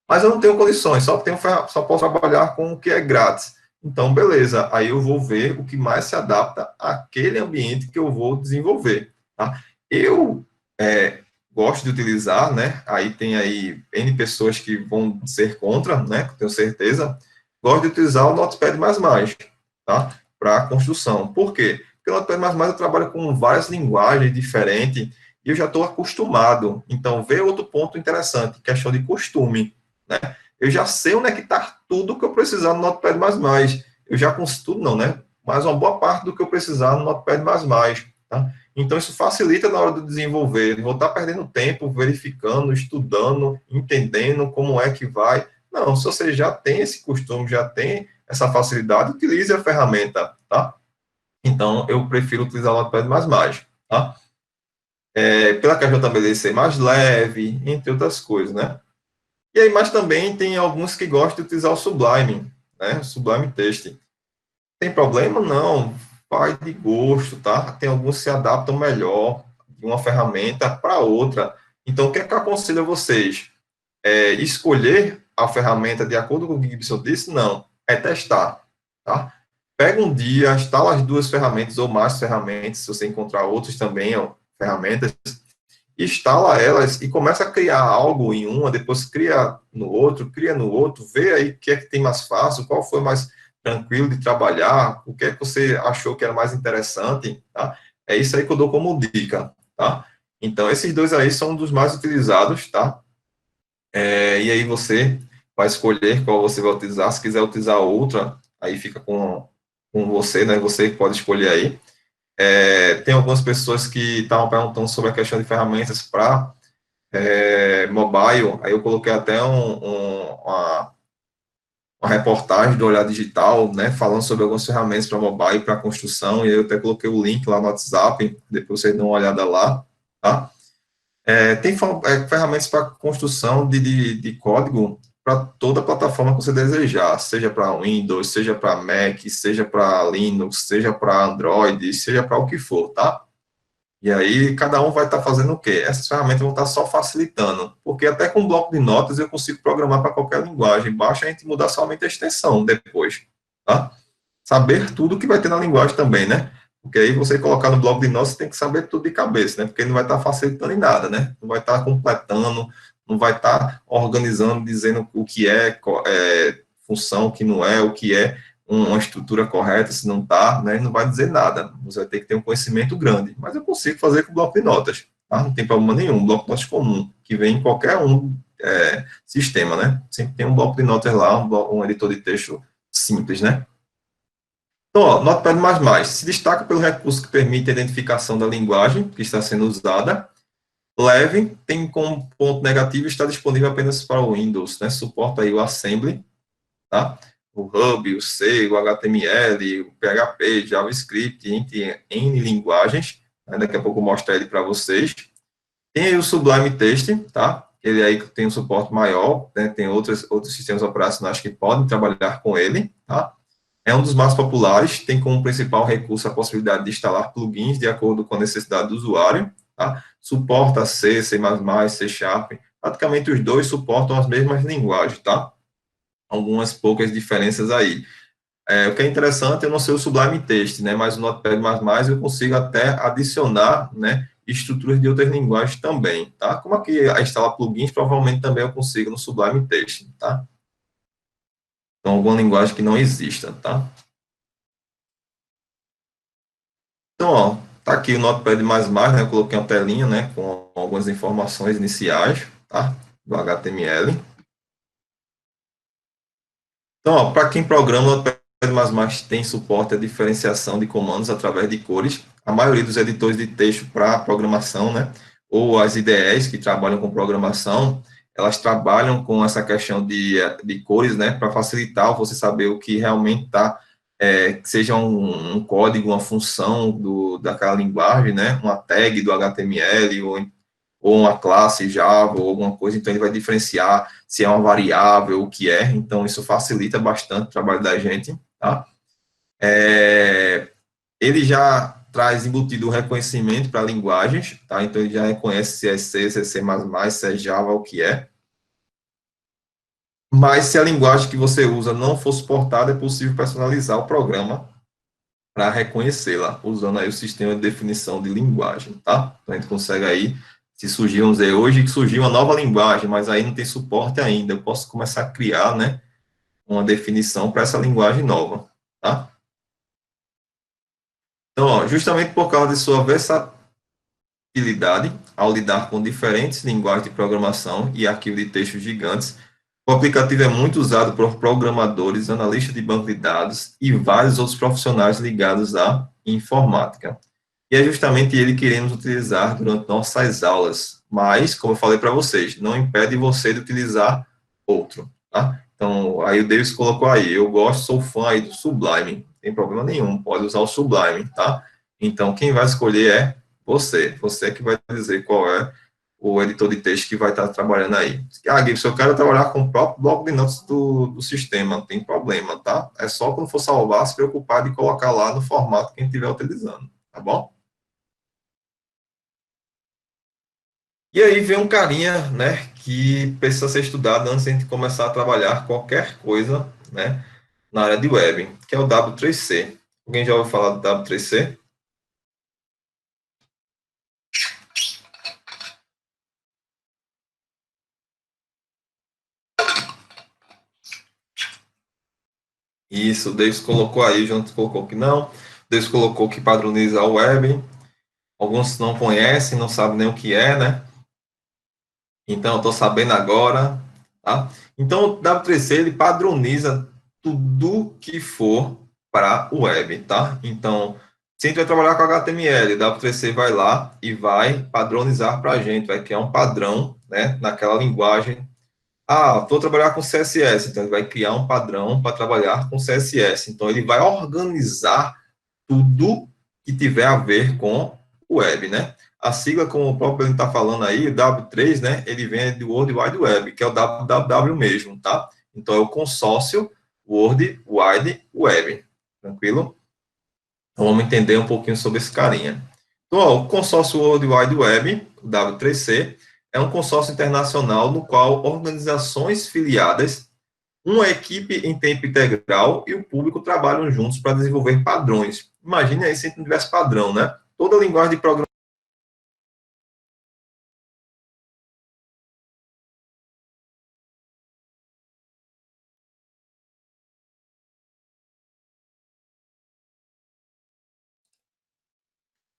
Mas eu não tenho condições, só posso trabalhar com o que é grátis. Então, beleza, aí eu vou ver o que mais se adapta àquele ambiente que eu vou desenvolver. Tá? Eu gosto de utilizar, né? Aí tem aí N pessoas que vão ser contra, né? Tenho certeza. Gosto de utilizar o Notepad++, tá? Para construção. Por quê? Porque o Notepad++ eu trabalho com várias linguagens diferentes e eu já estou acostumado. Então, vê outro ponto interessante, questão de costume, né? Eu já sei onde é que está tudo que eu precisar no Notepad++. Eu já tudo não, né? Mas uma boa parte do que eu precisar no Notepad++, tá? Então, isso facilita na hora de desenvolver. Não vou estar perdendo tempo verificando, estudando, entendendo como é que vai. Não, se você já tem esse costume, já tem essa facilidade, utilize a ferramenta, tá? Então, eu prefiro utilizar o Notepad++, tá? Pela questão também de ser mais leve, entre outras coisas, né? E aí, mas também tem alguns que gostam de utilizar o Sublime, né? O Sublime Text. Tem problema? Não. Vai de gosto, tá? Tem alguns que se adaptam melhor de uma ferramenta para outra. Então, o que é que eu aconselho a vocês? Escolher a ferramenta de acordo com o que o Gibson disse? Não. É testar, tá? Pega um dia, instala as duas ferramentas ou mais ferramentas, se você encontrar outras também, ó, ferramentas, instala elas e começa a criar algo em uma, depois cria no outro, vê aí o que é que tem mais fácil, qual foi mais tranquilo de trabalhar, o que é que você achou que era mais interessante, tá? É isso aí que eu dou como dica, tá? Então, esses dois aí são um dos mais utilizados, tá? E aí você vai escolher qual você vai utilizar, se quiser utilizar outra, aí fica com você, né? Você pode escolher aí. Tem algumas pessoas que estavam perguntando sobre a questão de ferramentas para mobile, aí eu coloquei até uma reportagem do Olhar Digital, né, falando sobre algumas ferramentas para mobile, para construção, e aí eu até coloquei o link lá no WhatsApp, depois vocês dão uma olhada lá, tá? Tem ferramentas para construção de código para toda a plataforma que você desejar, seja para Windows, seja para Mac, seja para Linux, seja para Android, seja para o que for, tá? E aí, cada um vai estar fazendo o quê? Essas ferramentas vão estar só facilitando, porque até com bloco de notas eu consigo programar para qualquer linguagem, basta a gente mudar somente a extensão depois, tá? Saber tudo que vai ter na linguagem também, né? Porque aí você colocar no bloco de notas, você tem que saber tudo de cabeça, né? Porque ele não vai estar facilitando em nada, né? Não vai estar completando, não vai estar organizando, dizendo o que função, o que não é, o que é uma estrutura correta, se não está, né? Não vai dizer nada. Você vai ter que ter um conhecimento grande. Mas eu consigo fazer com bloco de notas, tá? Não tem problema nenhum. Um bloco de notas comum, que vem em qualquer sistema, né? Sempre tem um bloco de notas lá, um editor de texto simples, né? Então, ó, Notepad++ se destaca pelo recurso que permite a identificação da linguagem que está sendo usada. Leve tem como ponto negativo está disponível apenas para o Windows, né? Suporta aí o Assembly, tá? O Hub, o C, o HTML, o PHP, JavaScript, entre N linguagens. Né? Daqui a pouco eu mostro ele para vocês. Tem aí o Sublime Text, tá? Ele aí tem um suporte maior, né? Tem outros sistemas operacionais que podem trabalhar com ele, tá? É um dos mais populares, tem como principal recurso a possibilidade de instalar plugins de acordo com a necessidade do usuário, tá? Suporta C, C++, C Sharp, praticamente os dois suportam as mesmas linguagens, tá? Algumas poucas diferenças aí. O que é interessante, eu não sei o Sublime Text, né, mas o Notepad++ eu consigo até adicionar, né, estruturas de outras linguagens também, tá? Como aqui a instalar plugins, provavelmente também eu consigo no Sublime Text, tá? Então, alguma linguagem que não exista, tá? Então, ó, tá aqui o Notepad++, né, eu coloquei uma telinha, né, com algumas informações iniciais, tá? Do HTML. Então, ó, para quem programa, o Notepad++ tem suporte à diferenciação de comandos através de cores. A maioria dos editores de texto para programação, né, ou as IDEs que trabalham com programação, elas trabalham com essa questão de cores, né, para facilitar você saber o que realmente está, que seja um código, uma função daquela linguagem, né, uma tag do HTML, ou uma classe Java ou alguma coisa, então ele vai diferenciar se é uma variável, o que é, então isso facilita bastante o trabalho da gente, tá? Ele já traz embutido o reconhecimento para linguagens, tá? Então ele já reconhece se é C, se é C++, se é Java, o que é. Mas se a linguagem que você usa não for suportada, é possível personalizar o programa para reconhecê-la, usando aí o sistema de definição de linguagem, tá? Então a gente consegue aí, se surgir, vamos dizer, hoje que surgiu uma nova linguagem, mas aí não tem suporte ainda, eu posso começar a criar, né, uma definição para essa linguagem nova, tá? Então, ó, justamente por causa de sua versatilidade ao lidar com diferentes linguagens de programação e arquivos de texto gigantes, o aplicativo é muito usado por programadores, analistas de banco de dados e vários outros profissionais ligados à informática. E é justamente ele que iremos utilizar durante nossas aulas. Mas, como eu falei para vocês, não impede você de utilizar outro, tá? Então, aí o Davis colocou aí, eu gosto, sou fã aí do Sublime, não tem problema nenhum, pode usar o Sublime, tá? Então, quem vai escolher é você é que vai dizer qual é o editor de texto que vai estar trabalhando aí. Ah, Gibson, eu quero trabalhar com o próprio bloco de notas do sistema, não tem problema, tá? É só quando for salvar, se preocupar de colocar lá no formato que a gente estiver utilizando, tá bom? E aí vem um carinha, né, que precisa ser estudado antes de a gente começar a trabalhar qualquer coisa, né, na área de web, que é o W3C. Alguém já ouviu falar do W3C? Isso, o Davis colocou aí, o Jonathan colocou que não. O Davis colocou que padroniza a web. Alguns não conhecem, não sabem nem o que é, né? Então, eu estou sabendo agora, tá? Então, o W3C, ele padroniza tudo que for para o web, tá? Então, se a gente vai trabalhar com HTML, o W3C vai lá e vai padronizar para a gente, vai criar um padrão, né, naquela linguagem. Ah, vou trabalhar com CSS, então ele vai criar um padrão para trabalhar com CSS. Então, ele vai organizar tudo que tiver a ver com o web, né? A sigla, como o próprio ele está falando aí, o W3, né? Ele vem do World Wide Web, que é o www mesmo, tá? Então, é o consórcio World Wide Web. Tranquilo? Então, vamos entender um pouquinho sobre esse carinha. Então, ó, o consórcio World Wide Web, o W3C, é um consórcio internacional no qual organizações filiadas, uma equipe em tempo integral e o público trabalham juntos para desenvolver padrões. Imagine aí se a gente não tivesse padrão, né? Toda linguagem de programação.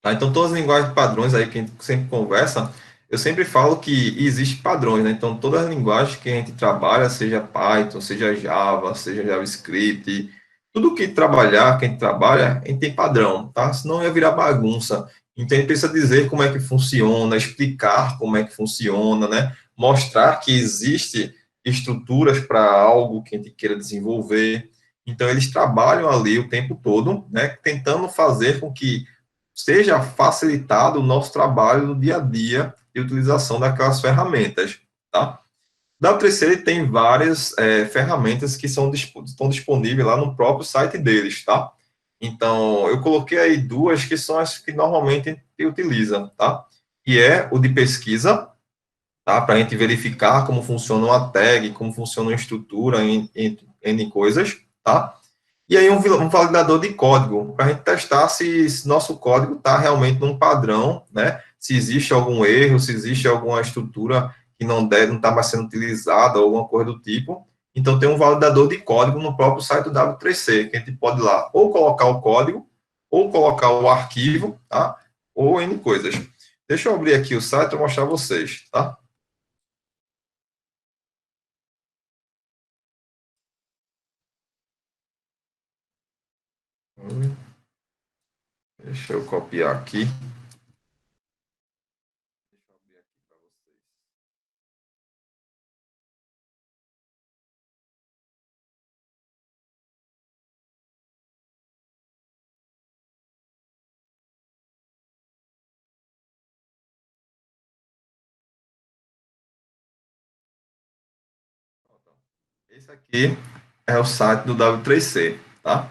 Tá? Então, todas as linguagens de padrões aí que a gente sempre conversa, eu sempre falo que existe padrões, né? Então, todas as linguagens que a gente trabalha, seja Python, seja Java, seja JavaScript, tudo que trabalhar, que a gente trabalha, a gente tem padrão, tá? Senão ia virar bagunça. Então, a gente precisa dizer como é que funciona, explicar como é que funciona, né? Mostrar que existe estruturas para algo que a gente queira desenvolver. Então, eles trabalham ali o tempo todo, né? Tentando fazer com que seja facilitado o nosso trabalho no dia a dia de utilização daquelas ferramentas, tá? Da terceira ele tem várias ferramentas que estão disponíveis lá no próprio site deles, tá? Então, eu coloquei aí duas que são as que normalmente a gente utiliza, tá? Que é o de pesquisa, tá? Para a gente verificar como funciona uma tag, como funciona uma estrutura em coisas, tá? E aí um validador de código, para a gente testar se nosso código está realmente num padrão, né? Se existe algum erro, se existe alguma estrutura que não está mais sendo utilizada, ou alguma coisa do tipo. Então, tem um validador de código no próprio site do W3C, que a gente pode ir lá ou colocar o código, ou colocar o arquivo, tá? Ou N coisas. Deixa eu abrir aqui o site para mostrar a vocês, tá? Deixa eu copiar aqui. Esse aqui é o site do W3C, tá?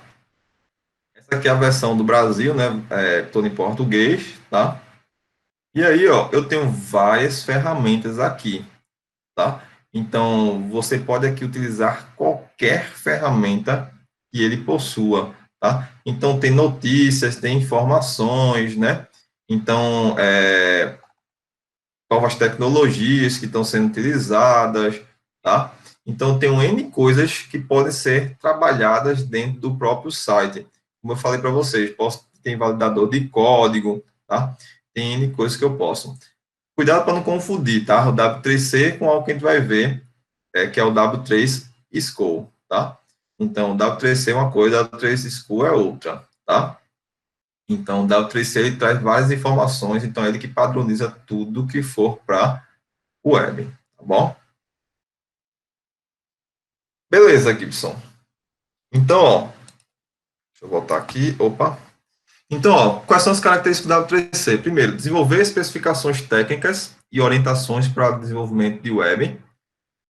Essa aqui é a versão do Brasil, né? Toda em português, tá? E aí, ó, eu tenho várias ferramentas aqui, tá? Então, você pode aqui utilizar qualquer ferramenta que ele possua, tá? Então, tem notícias, tem informações, né? Então, novas tecnologias que estão sendo utilizadas, tá? Então, tem um N coisas que podem ser trabalhadas dentro do próprio site. Como eu falei para vocês, posso tem validador de código, tá? Tem N coisas que eu posso. Cuidado para não confundir, tá? O W3C com algo que a gente vai ver, que é o W3 School, tá? Então, o W3C é uma coisa, o W3 School é outra, tá? Então, o W3C ele traz várias informações, então é ele que padroniza tudo que for para o web, tá bom? Beleza, Gibson. Então, ó, deixa eu voltar aqui, opa. Então, ó, quais são as características do W3C? Primeiro, desenvolver especificações técnicas e orientações para o desenvolvimento de web,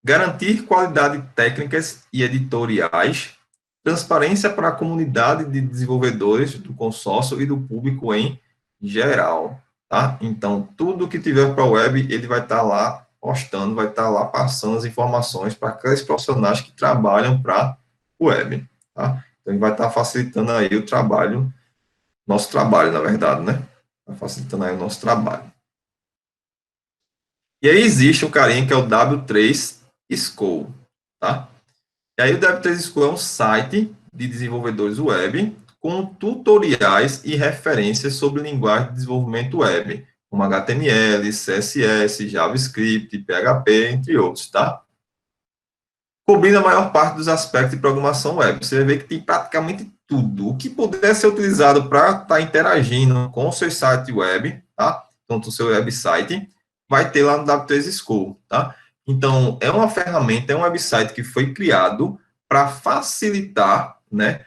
garantir qualidade técnicas e editoriais, transparência para a comunidade de desenvolvedores do consórcio e do público em geral, tá? Então, tudo que tiver para a web, ele vai estar lá postando, vai estar lá passando as informações para aqueles profissionais que trabalham para o web, tá? Então, ele vai estar facilitando aí o trabalho, nosso trabalho, na verdade, né? Está facilitando aí o nosso trabalho. E aí existe um carinha que é o W3 School, tá? E aí o W3 School é um site de desenvolvedores web com tutoriais e referências sobre linguagem de desenvolvimento web, como HTML, CSS, JavaScript, PHP, entre outros, tá? Cobrindo a maior parte dos aspectos de programação web. Você vai ver que tem praticamente tudo. O que puder ser utilizado para estar interagindo com o seu site web, tá? Tanto o seu website, vai ter lá no W3 School, tá? Então, é uma ferramenta, é um website que foi criado para facilitar, né,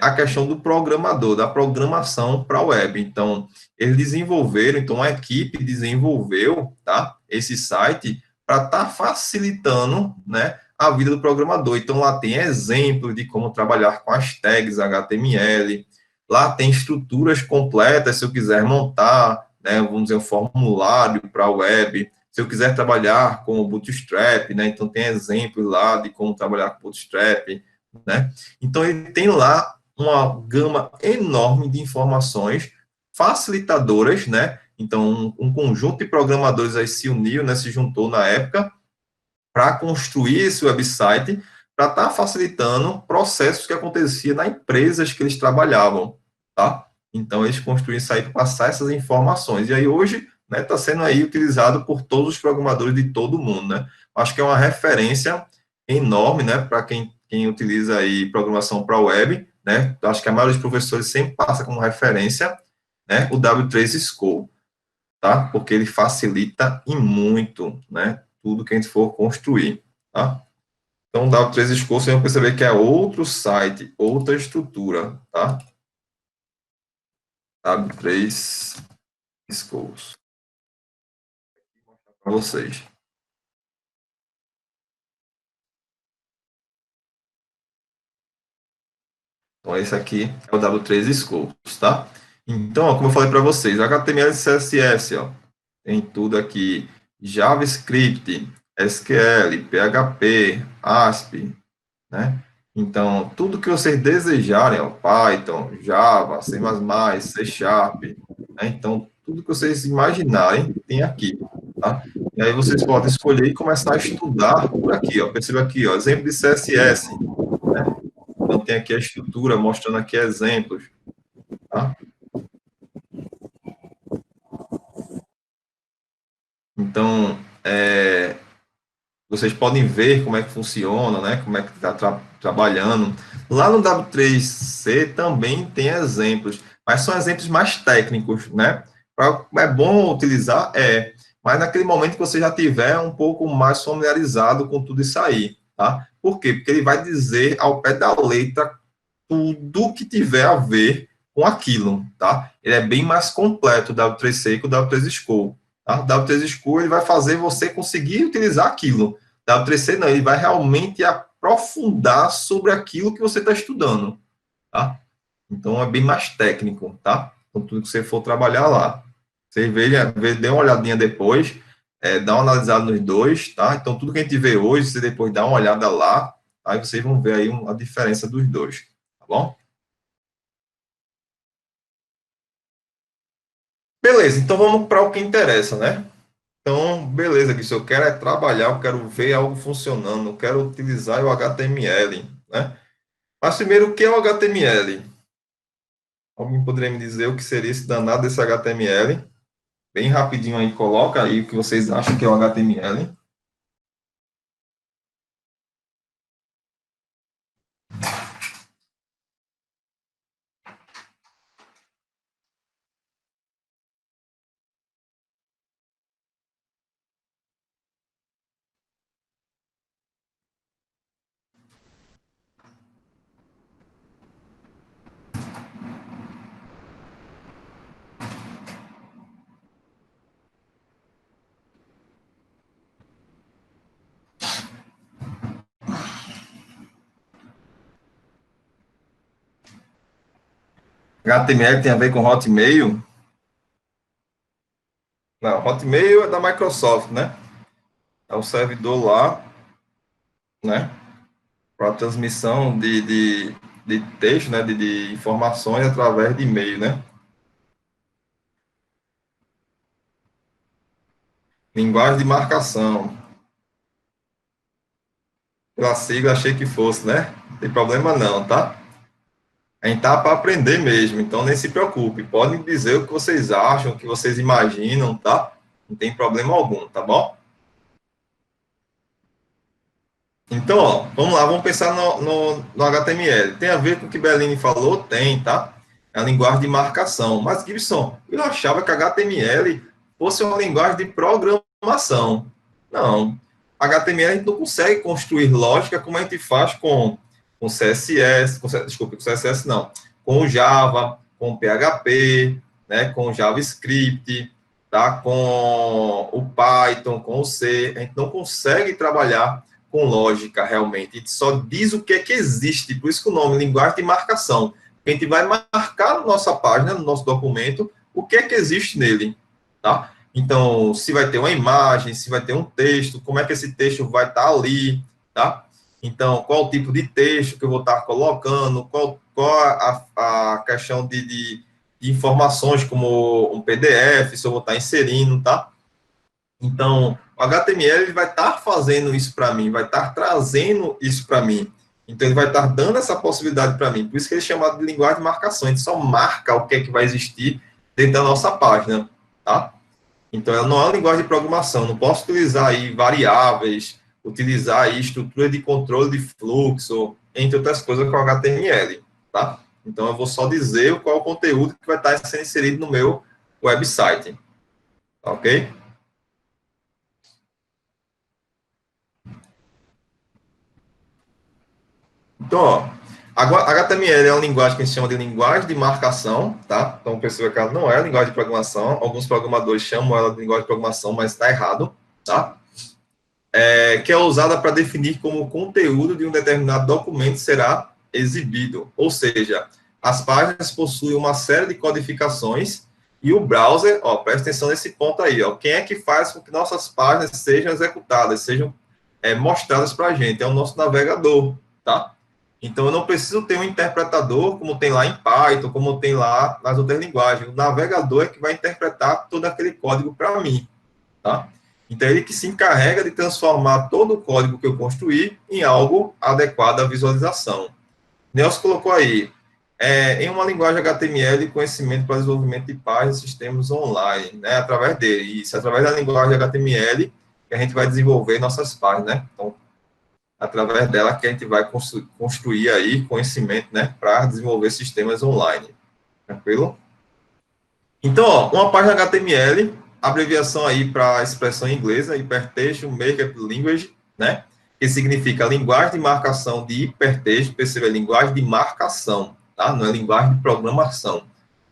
a questão do programador, da programação para a web. Então, eles desenvolveram, então a equipe desenvolveu, tá, esse site para estar facilitando, né, a vida do programador. Então, lá tem exemplos de como trabalhar com as tags HTML, lá tem estruturas completas, se eu quiser montar, né, vamos dizer, um formulário para a web, se eu quiser trabalhar com o Bootstrap, né, então tem exemplos lá de como trabalhar com Bootstrap, né, então ele tem lá uma gama enorme de informações facilitadoras, né, então um conjunto de programadores aí se uniu, né, se juntou na época, para construir esse website, para estar facilitando processos que aconteciam nas empresas que eles trabalhavam, tá? Então, eles construíram isso aí para passar essas informações. E aí, hoje, né, está sendo aí utilizado por todos os programadores de todo o mundo, né? Acho que é uma referência enorme, né, para quem utiliza aí programação para web, né? Acho que a maioria dos professores sempre passa como referência, né, o W3 School, tá? Porque ele facilita e muito, né? Tudo que a gente for construir, tá? Então, o W3 Schools, você vai perceber que é outro site, outra estrutura, tá? W3 Schools. Para vocês. Então, esse aqui é o W3 Schools, tá? Então, ó, como eu falei para vocês, HTML e CSS, ó, tem tudo aqui. JavaScript, SQL, PHP, ASP, né? Então, tudo que vocês desejarem, ó, Python, Java, C++, C Sharp, né? Então, tudo que vocês imaginarem tem aqui, tá? E aí vocês podem escolher e começar a estudar por aqui, ó. Perceba aqui, ó, exemplo de CSS, né? Então, tem aqui a estrutura, mostrando aqui exemplos, tá? Então, vocês podem ver como é que funciona, né? Como é que está trabalhando. Lá no W3C também tem exemplos, mas são exemplos mais técnicos, né? É bom utilizar, mas naquele momento que você já tiver um pouco mais familiarizado com tudo isso aí, tá? Por quê? Porque ele vai dizer ao pé da letra tudo que tiver a ver com aquilo, tá? Ele é bem mais completo o W3C que o W3 School, tá? O W3 School ele vai fazer você conseguir utilizar aquilo. W3C não, ele vai realmente aprofundar sobre aquilo que você está estudando, tá? Então é bem mais técnico, tá? Então tudo que você for trabalhar lá. Você dê uma olhadinha depois, dá uma analisada nos dois, tá? Então tudo que a gente vê hoje, você depois dá uma olhada lá, aí vocês vão ver aí a diferença dos dois, tá bom? Beleza, então vamos para o que interessa, né? Então, beleza, que se eu quero é trabalhar, eu quero ver algo funcionando, eu quero utilizar o HTML, né? Mas primeiro, o que é o HTML? Alguém poderia me dizer o que seria esse danado desse HTML? Bem rapidinho aí, coloca aí o que vocês acham que é o HTML. HTML tem a ver com Hotmail? Não, Hotmail é da Microsoft, né? É o servidor lá, né? Para transmissão de texto, né? De informações através de e-mail, né? Linguagem de marcação. Pela sigla, achei que fosse, né? Não tem problema não, tá? A gente tá para aprender mesmo, então nem se preocupe. Podem dizer o que vocês acham, o que vocês imaginam, tá? Não tem problema algum, tá bom? Então, ó, vamos lá, vamos pensar no HTML. Tem a ver com o que Beline falou? Tem, tá? É a linguagem de marcação. Mas, Gibson, eu achava que HTML fosse uma linguagem de programação. Não. HTML a gente não consegue construir lógica como a gente faz com CSS, desculpe, com CSS não, com Java, com PHP, né, com JavaScript, tá? Com o Python, com o C. A gente não consegue trabalhar com lógica, realmente. A gente só diz o que é que existe, por isso que o nome, linguagem de marcação. A gente vai marcar na nossa página, no nosso documento, o que é que existe nele, tá? Então, se vai ter uma imagem, se vai ter um texto, como é que esse texto vai estar ali, tá? Então, qual o tipo de texto que eu vou estar colocando, qual a questão de informações, como um PDF, se eu vou estar inserindo, tá? Então, o HTML ele vai estar fazendo isso para mim, vai estar trazendo isso para mim. Então, ele vai estar dando essa possibilidade para mim. Por isso que ele é chamado de linguagem de marcação. A gente só marca o que é que vai existir dentro da nossa página, tá? Então, ela não é uma linguagem de programação. Não posso utilizar aí variáveis, utilizar aí estrutura de controle de fluxo, entre outras coisas com o HTML, tá? Então, eu vou só dizer qual é o conteúdo que vai estar sendo inserido no meu website, ok? Então, ó, HTML é uma linguagem que a gente chama de linguagem de marcação, tá? Então, perceba que ela não é linguagem de programação. Alguns programadores chamam ela de linguagem de programação, mas está errado, tá? Que é usada para definir como o conteúdo de um determinado documento será exibido. Ou seja, as páginas possuem uma série de codificações e o browser, ó, presta atenção nesse ponto aí, ó, quem é que faz com que nossas páginas sejam executadas, sejam mostradas para a gente? É o nosso navegador, tá? Então, eu não preciso ter um interpretador, como tem lá em Python, como tem lá nas outras linguagens. O navegador é que vai interpretar todo aquele código para mim, tá? Então, ele que se encarrega de transformar todo o código que eu construí em algo adequado à visualização. Nelson colocou aí, em uma linguagem HTML, conhecimento para desenvolvimento de páginas e sistemas online, né, através dele. Isso, através da linguagem HTML, que a gente vai desenvolver nossas páginas, né? Então, através dela que a gente vai construir aí conhecimento, né, para desenvolver sistemas online. Tranquilo? Então, ó, uma página HTML, abreviação aí para a expressão inglesa, Hypertext Markup Language, né? Que significa linguagem de marcação de hipertexto, perceba, é linguagem de marcação, tá? Não é linguagem de programação,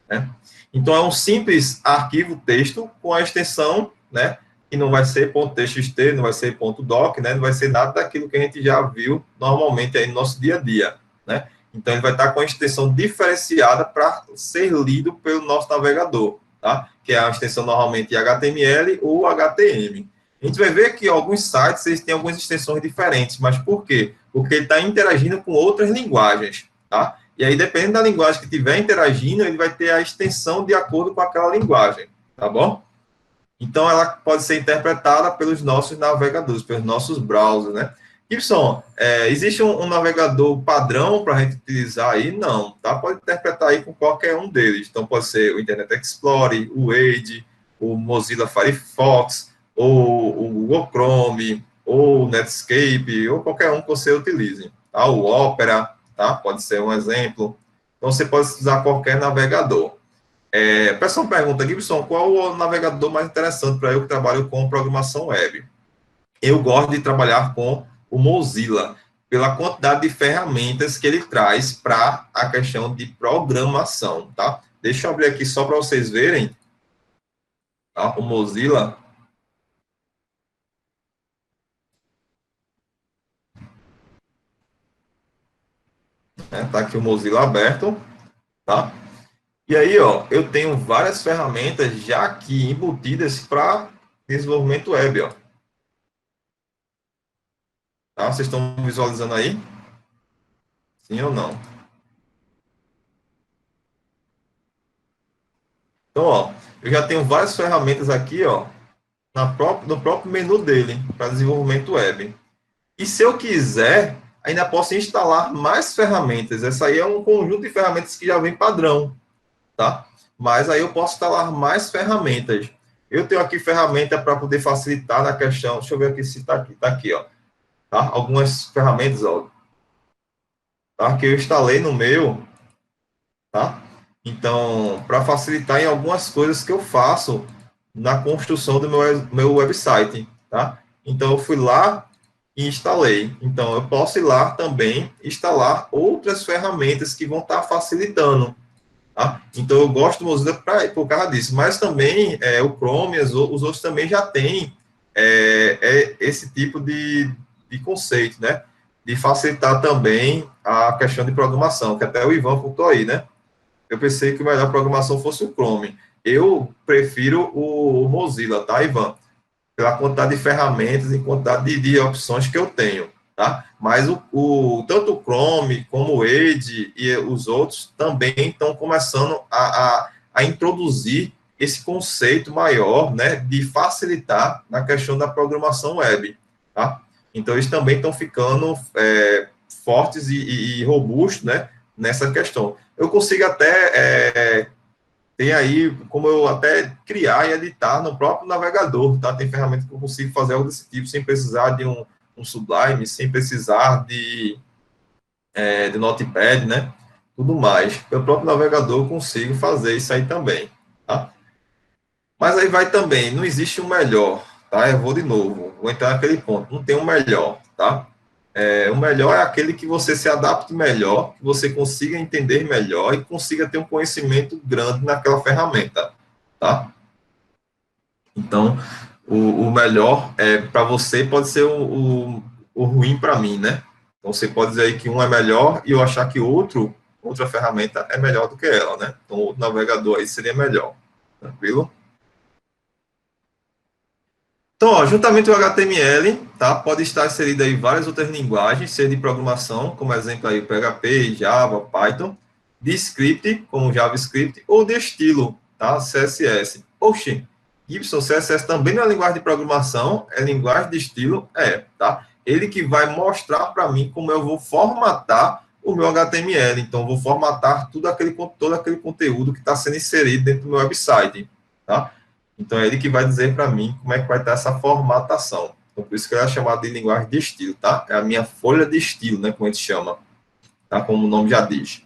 né? Então, é um simples arquivo texto com a extensão, né? Que não vai ser .txt, não vai ser .doc, né? Não vai ser nada daquilo que a gente já viu normalmente aí no nosso dia a dia, né? Então, ele vai estar com a extensão diferenciada para ser lido pelo nosso navegador, tá? Que é a extensão normalmente HTML ou HTM. A gente vai ver que alguns sites eles têm algumas extensões diferentes, mas por quê? Porque ele está interagindo com outras linguagens, tá? E aí, dependendo da linguagem que estiver interagindo, ele vai ter a extensão de acordo com aquela linguagem, tá bom? Então, ela pode ser interpretada pelos nossos navegadores, pelos nossos browsers, né? Gibson, existe um navegador padrão para a gente utilizar aí? Não, tá? Pode interpretar aí com qualquer um deles. Então, pode ser o Internet Explorer, o Edge, o Mozilla Firefox, ou o Google Chrome, ou o Netscape, ou qualquer um que você utilize. Tá? O Opera, tá? Pode ser um exemplo. Então, você pode usar qualquer navegador. Pessoal pergunta, Gibson, qual o navegador mais interessante para eu que trabalho com programação web? Eu gosto de trabalhar com o Mozilla, pela quantidade de ferramentas que ele traz para a questão de programação, tá? Deixa eu abrir aqui só para vocês verem, tá? O Mozilla, né? Tá aqui o Mozilla aberto, tá? E aí, ó, eu tenho várias ferramentas já aqui embutidas para desenvolvimento web, ó, tá? Vocês estão visualizando aí? Sim ou não? Então, ó, eu já tenho várias ferramentas aqui, ó, no próprio menu dele, para desenvolvimento web. E se eu quiser, ainda posso instalar mais ferramentas. Essa aí é um conjunto de ferramentas que já vem padrão, tá? Mas aí eu posso instalar mais ferramentas. Eu tenho aqui ferramenta para poder facilitar na questão. Deixa eu ver aqui se está aqui, ó. Tá? Algumas ferramentas, ó, tá? Que eu instalei no meu, tá? Então, para facilitar em algumas coisas que eu faço na construção do meu website, tá? Então, eu fui lá e instalei. Então, eu posso ir lá também instalar outras ferramentas que vão estar facilitando, tá? Então, eu gosto do Mozilla por causa disso, mas também o Chrome, os outros também já têm esse tipo de conceito, né? De facilitar também a questão de programação, que até o Ivan contou aí, né? Eu pensei que o melhor programação fosse o Chrome. Eu prefiro o Mozilla, tá, Ivan? Pela quantidade de ferramentas e quantidade de opções que eu tenho, tá? Mas tanto o Chrome como o Edge e os outros também estão começando a introduzir esse conceito maior, né, de facilitar na questão da programação web, tá? Então, eles também estão ficando fortes e robustos, né, nessa questão. Eu consigo até tem aí como eu até criar e editar no próprio navegador, tá? Tem ferramentas que eu consigo fazer algo desse tipo sem precisar de um Sublime, sem precisar de Notepad, né? Tudo mais. Pelo próprio navegador eu consigo fazer isso aí também, tá? Mas aí vai também, não existe um melhor, tá? Eu vou de novo, vou entrar naquele ponto, não tem um melhor, tá? O melhor é aquele que você se adapte melhor, que você consiga entender melhor e consiga ter um conhecimento grande naquela ferramenta, tá? Então, o melhor para você pode ser o ruim para mim, né? Então, você pode dizer aí que um é melhor e eu achar que outra ferramenta é melhor do que ela, né? Então, o navegador aí seria melhor, tranquilo? Então, ó, juntamente o HTML, tá? Pode estar inserido aí várias outras linguagens, seja de programação, como exemplo aí o PHP, Java, Python, de script, como JavaScript, ou de estilo, tá? CSS. Oxi, Gibson, CSS também não é linguagem de programação, é linguagem de estilo, tá? Ele que vai mostrar para mim como eu vou formatar o meu HTML. Então, eu vou formatar todo aquele conteúdo que está sendo inserido dentro do meu website, tá? Então, é ele que vai dizer para mim como é que vai estar essa formatação. Então, por isso que ela é chamada de linguagem de estilo, tá? É a minha folha de estilo, né? Como a gente chama, tá? Como o nome já diz.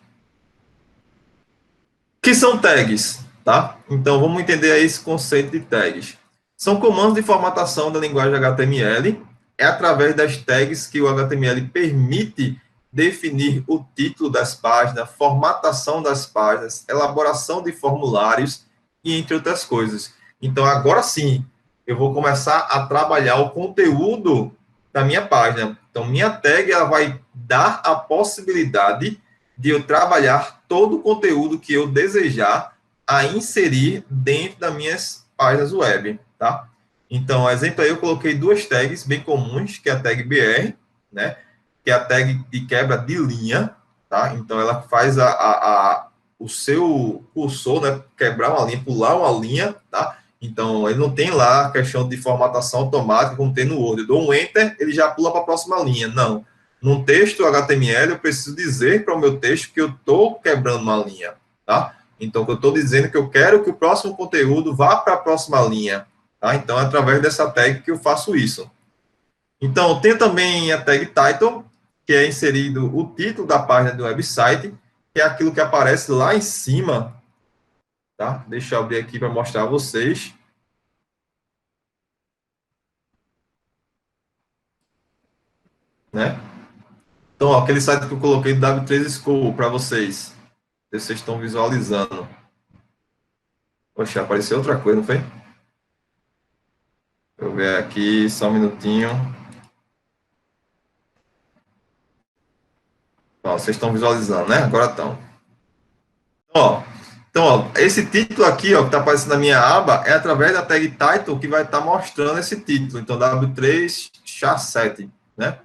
Que são tags, tá? Então, vamos entender aí esse conceito de tags. São comandos de formatação da linguagem HTML. É através das tags que o HTML permite definir o título das páginas, formatação das páginas, elaboração de formulários e entre outras coisas. Então, agora sim, eu vou começar a trabalhar o conteúdo da minha página. Então, minha tag ela vai dar a possibilidade de eu trabalhar todo o conteúdo que eu desejar a inserir dentro das minhas páginas web, tá? Então, exemplo aí, eu coloquei duas tags bem comuns, que é a tag BR, né? Que é a tag de quebra de linha, tá? Então, ela faz o seu cursor, né? Quebrar uma linha, pular uma linha, tá? Então, ele não tem lá a questão de formatação automática, como tem no Word. Eu dou um Enter, ele já pula para a próxima linha. Não. Num texto HTML, eu preciso dizer para o meu texto que eu estou quebrando uma linha, tá? Então, que eu estou dizendo que eu quero que o próximo conteúdo vá para a próxima linha, tá? Então, é através dessa tag que eu faço isso. Então, tem também a tag title, que é inserido o título da página do website, que é aquilo que aparece lá em cima, tá? Deixa eu abrir aqui para mostrar a vocês, né? Então, ó, aquele site que eu coloquei do W3 School para vocês, vocês estão visualizando. Poxa, apareceu outra coisa, não foi? Deixa eu ver aqui, só um minutinho. Ó, vocês estão visualizando, né? Agora estão. Ó, então, ó, esse título aqui, ó, que está aparecendo na minha aba, é através da tag title que vai estar mostrando esse título. Então, W3 char7, né?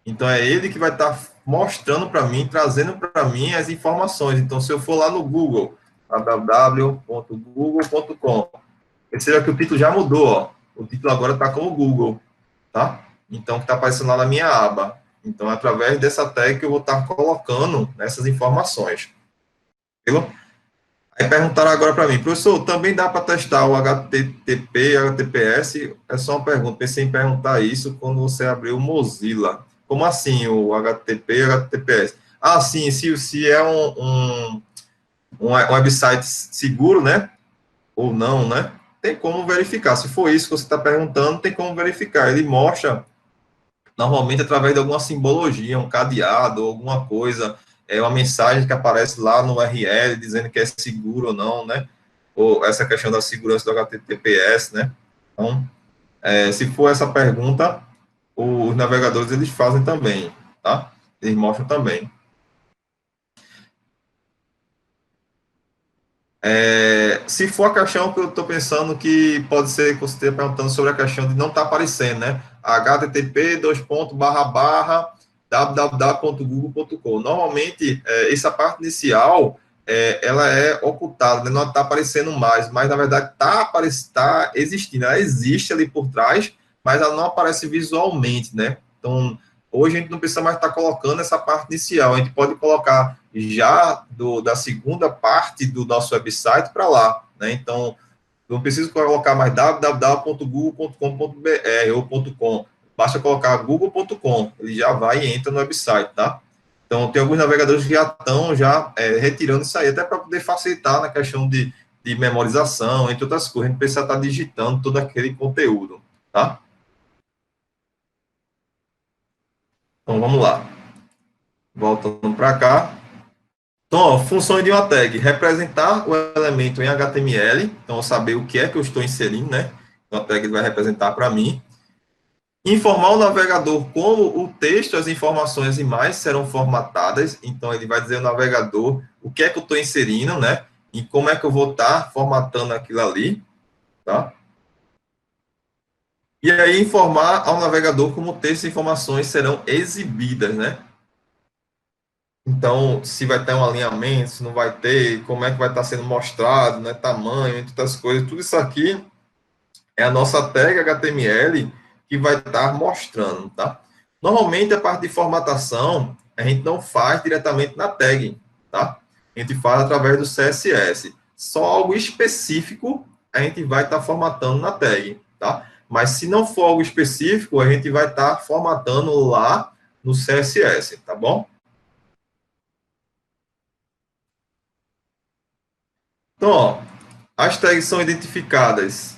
Então, é ele que vai estar mostrando para mim, trazendo para mim as informações. Então, se eu for lá no Google, www.google.com, perceba que o título já mudou, ó. O título agora está como Google, tá? Então, que está aparecendo lá na minha aba. Então, é através dessa tag que eu vou estar colocando essas informações. Entendeu? Aí perguntaram agora para mim, professor, também dá para testar o HTTP, HTTPS? É só uma pergunta, pensei em perguntar isso quando você abriu o Mozilla. Como assim o HTTP e HTTPS? Ah, sim, se é um website seguro, né? Ou não, né? Tem como verificar. Se for isso que você está perguntando, tem como verificar. Ele mostra normalmente através de alguma simbologia, um cadeado, alguma coisa, uma mensagem que aparece lá no URL dizendo que é seguro ou não, né? Ou essa questão da segurança do HTTPS, né? Então, se for essa pergunta, os navegadores eles fazem também, tá? Eles mostram também. Se for a questão que eu estou pensando que pode ser que você esteja perguntando sobre a questão de não estar aparecendo, né? http www.google.com. Normalmente, essa parte inicial, ela é ocultada, né? Não está aparecendo mais, mas na verdade está existindo, ela existe ali por trás, mas ela não aparece visualmente, né? Então, hoje a gente não precisa mais estar colocando essa parte inicial, a gente pode colocar já da segunda parte do nosso website para lá, né? Então, não preciso colocar mais www.google.com.br ou .com, basta colocar google.com, ele já vai e entra no website, tá? Então, tem alguns navegadores que já estão retirando isso aí, até para poder facilitar na questão de memorização, entre outras coisas, a gente precisa estar digitando todo aquele conteúdo, tá? Então, vamos lá. Voltando para cá. Então, ó, funções de uma tag: representar o elemento em HTML, então eu saber o que é que eu estou inserindo, né? Então, a tag vai representar para mim. Informar o navegador como o texto, as informações, as imagens serão formatadas, então ele vai dizer ao navegador o que é que eu estou inserindo, né? E como é que eu vou estar formatando aquilo ali, tá? E aí informar ao navegador como o texto e informações serão exibidas, né? Então, se vai ter um alinhamento, se não vai ter, como é que vai estar sendo mostrado, né, tamanho, entre outras coisas, tudo isso aqui é a nossa tag HTML que vai estar mostrando, tá? Normalmente, a parte de formatação, a gente não faz diretamente na tag, tá? A gente faz através do CSS. Só algo específico a gente vai estar formatando na tag, tá? Mas se não for algo específico, a gente vai estar formatando lá no CSS, tá bom? Então, ó, as tags são identificadas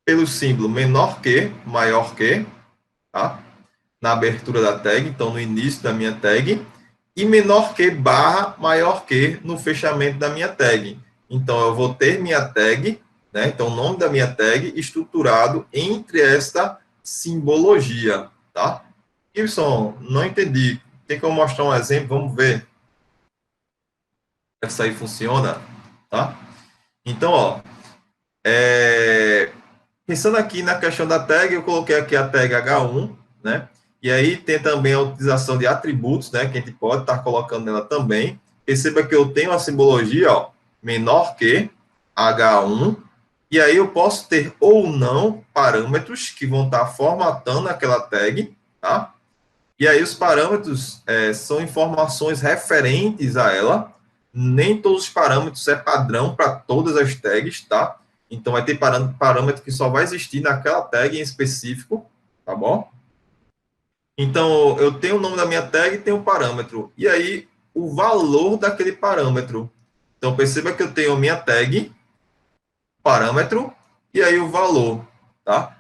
pelo símbolo menor que, maior que, tá? Na abertura da tag, então no início da minha tag, e menor que barra maior que no fechamento da minha tag. Então eu vou ter minha tag, né? Então o nome da minha tag estruturado entre esta simbologia, tá? Gibson, não entendi. Tem como mostrar um exemplo? Vamos ver se essa aí funciona, tá? Então, ó, pensando aqui na questão da tag, eu coloquei aqui a tag H1, né? E aí tem também a utilização de atributos, né? Que a gente pode estar colocando nela também. Perceba que eu tenho a simbologia, ó, menor que H1, E aí eu posso ter ou não parâmetros que vão estar formatando aquela tag, tá? E aí os parâmetros são informações referentes a ela. Nem todos os parâmetros é padrão para todas as tags, tá? Então vai ter parâmetro que só vai existir naquela tag em específico, tá bom? Então eu tenho o nome da minha tag e tenho o parâmetro. E aí o valor daquele parâmetro. Então perceba que eu tenho a minha tag, parâmetro e aí o valor, tá?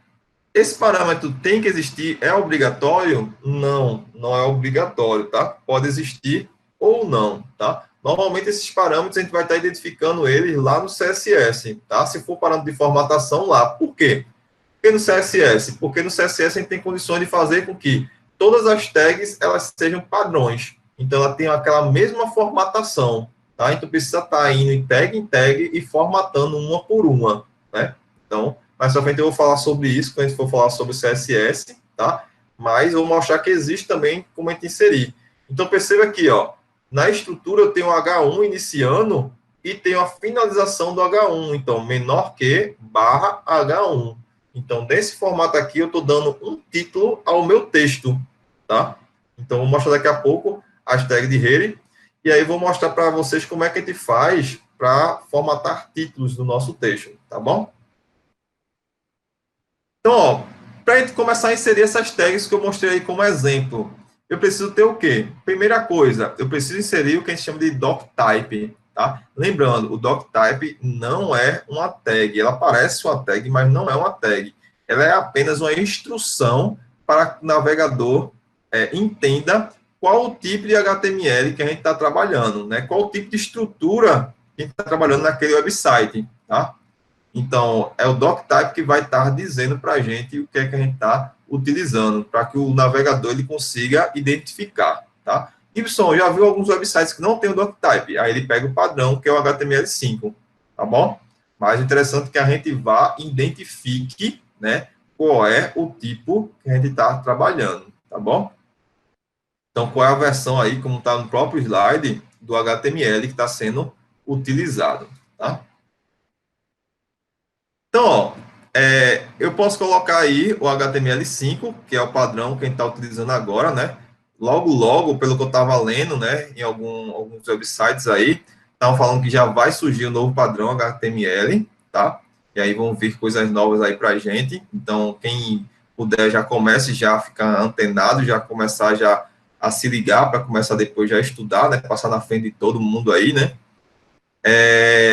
Esse parâmetro tem que existir? É obrigatório? Não, não é obrigatório, tá? Pode existir ou não, tá? Normalmente esses parâmetros a gente vai estar identificando eles lá no CSS, tá? Se for parâmetro de formatação lá. Por quê? Porque no CSS? Porque no CSS a gente tem condições de fazer com que todas as tags elas sejam padrões. Então ela tem aquela mesma formatação, tá? Então precisa estar indo em tag e formatando uma por uma, né? Então, mais pra frente eu vou falar sobre isso quando a gente for falar sobre o CSS, tá? Mas eu vou mostrar que existe também como a gente inserir. Então perceba aqui, ó, na estrutura eu tenho o H1 iniciando e tenho a finalização do H1, então menor que barra H1. Então, nesse formato aqui, eu estou dando um título ao meu texto, tá? Então, vou mostrar daqui a pouco as tags de rede, e aí vou mostrar para vocês como é que a gente faz para formatar títulos do nosso texto, tá bom? Então, ó, para a gente começar a inserir essas tags que eu mostrei aí como exemplo, eu preciso ter o quê? Primeira coisa, eu preciso inserir o que a gente chama de doctype, tá? Lembrando, o doctype não é uma tag, ela parece uma tag, mas não é uma tag. Ela é apenas uma instrução para que o navegador entenda qual o tipo de HTML que a gente está trabalhando, né? Qual o tipo de estrutura que a gente está trabalhando naquele website, tá? Então, é o doctype que vai estar dizendo para a gente o que é que a gente está utilizando, para que o navegador ele consiga identificar, tá? Gibson, já viu alguns websites que não tem o doctype, aí ele pega o padrão, que é o HTML5, tá bom? Mas o interessante é que a gente vá identifique, né, qual é o tipo que a gente está trabalhando, tá bom? Então, qual é a versão aí, como está no próprio slide, do HTML que está sendo utilizado, tá? Então, ó, eu posso colocar aí o HTML5, que é o padrão que a gente está utilizando agora, né? Logo, logo, pelo que eu estava lendo, né, em alguns websites aí, estavam falando que já vai surgir o novo padrão HTML, tá? E aí vão vir coisas novas aí para a gente. Então, quem puder já comece já a ficar antenado, já começar já a se ligar para começar depois já a estudar, né? Passar na frente de todo mundo aí, né?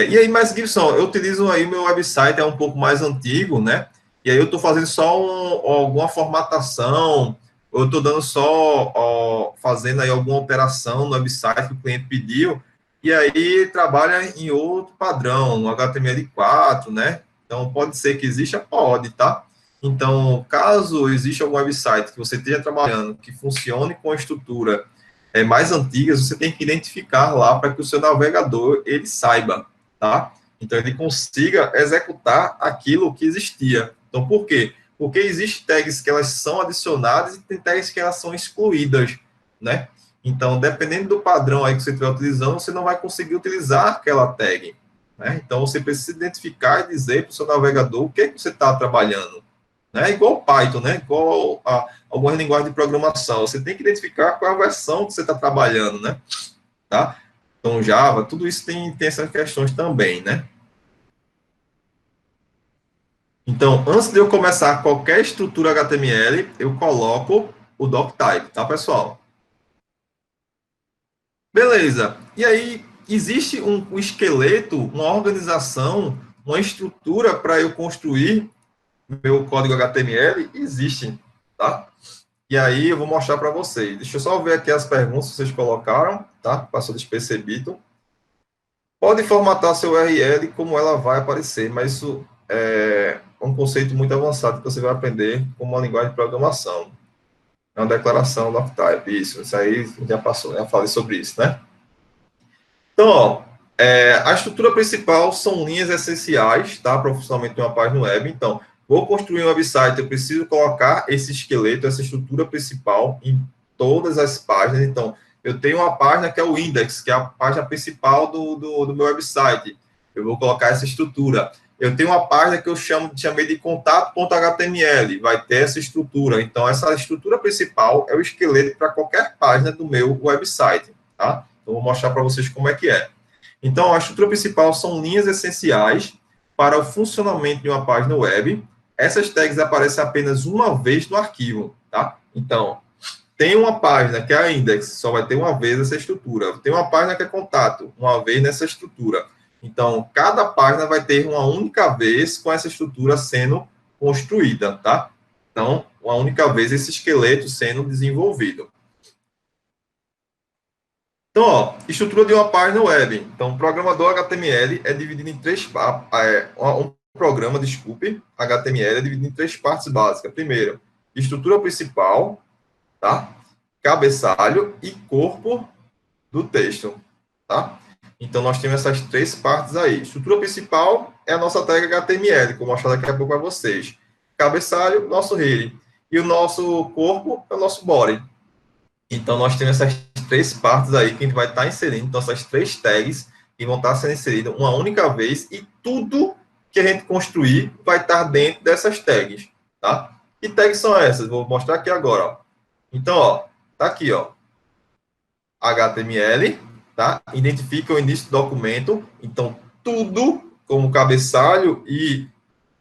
E aí, mas Gibson, eu utilizo aí meu website, é um pouco mais antigo, né? E aí eu estou fazendo só alguma formatação, eu estou dando só, fazendo aí alguma operação no website que o cliente pediu, e aí trabalha em outro padrão, no HTML4, né? Então, pode ser que exista, pode, tá? Então, caso exista algum website que você esteja trabalhando, que funcione com a estrutura mais antigas, você tem que identificar lá para que o seu navegador ele saiba, tá? Então ele consiga executar aquilo que existia. Então por quê? Porque existem tags que elas são adicionadas e tem tags que elas são excluídas, né? Então, dependendo do padrão aí que você estiver utilizando, você não vai conseguir utilizar aquela tag, né? Então você precisa identificar e dizer para o seu navegador o que, é que você está trabalhando, né? Igual o Python, né? Igual algumas linguagens de programação. Você tem que identificar qual é a versão que você está trabalhando, né? Tá? Então, Java, tudo isso tem essas questões também, né? Então, antes de eu começar qualquer estrutura HTML, eu coloco o doctype, tá, pessoal? Beleza. E aí, existe um esqueleto, uma organização, uma estrutura para eu construir meu código HTML? Existe, tá? E aí eu vou mostrar para vocês. Deixa eu só ver aqui as perguntas que vocês colocaram, tá? Passou despercebido. Pode formatar seu URL como ela vai aparecer, mas isso é um conceito muito avançado que você vai aprender como uma linguagem de programação. É uma declaração doctype, isso aí já passou, já falei sobre isso, né? Então, ó, a estrutura principal são linhas essenciais, tá? Para o funcionamento de uma página web. Então, vou construir um website, eu preciso colocar esse esqueleto, essa estrutura principal em todas as páginas. Então, eu tenho uma página que é o index, que é a página principal do meu website. Eu vou colocar essa estrutura. eu tenho uma página que eu chamei de contato.html, vai ter essa estrutura. Então, essa estrutura principal é o esqueleto para qualquer página do meu website, tá? Então, vou mostrar para vocês como é que é. Então, a estrutura principal são linhas essenciais para o funcionamento de uma página web. Essas tags aparecem apenas uma vez no arquivo, tá? Então, tem uma página que é a index, só vai ter uma vez essa estrutura. Tem uma página que é contato, uma vez nessa estrutura. Então, cada página vai ter uma única vez com essa estrutura sendo construída, tá? Então, uma única vez esse esqueleto sendo desenvolvido. Então, ó, estrutura de uma página web. Então, o programador HTML é dividido em três partes. Um programa, desculpe, HTML é dividido em três partes básicas. Primeiro, estrutura principal, tá? Cabeçalho e corpo do texto, tá? Então, nós temos essas três partes aí. Estrutura principal é a nossa tag HTML, que eu vou mostrar daqui a pouco para vocês. Cabeçalho, nosso header. E o nosso corpo é o nosso body. Então, nós temos essas três partes aí que a gente vai estar inserindo. Então, essas três tags que vão estar sendo inseridas uma única vez e tudo que a gente construir vai estar dentro dessas tags, tá? Que tags são essas? Vou mostrar aqui agora, ó. Então, ó, tá aqui, ó. HTML, tá? Identifica o início do documento. Então, tudo, como cabeçalho e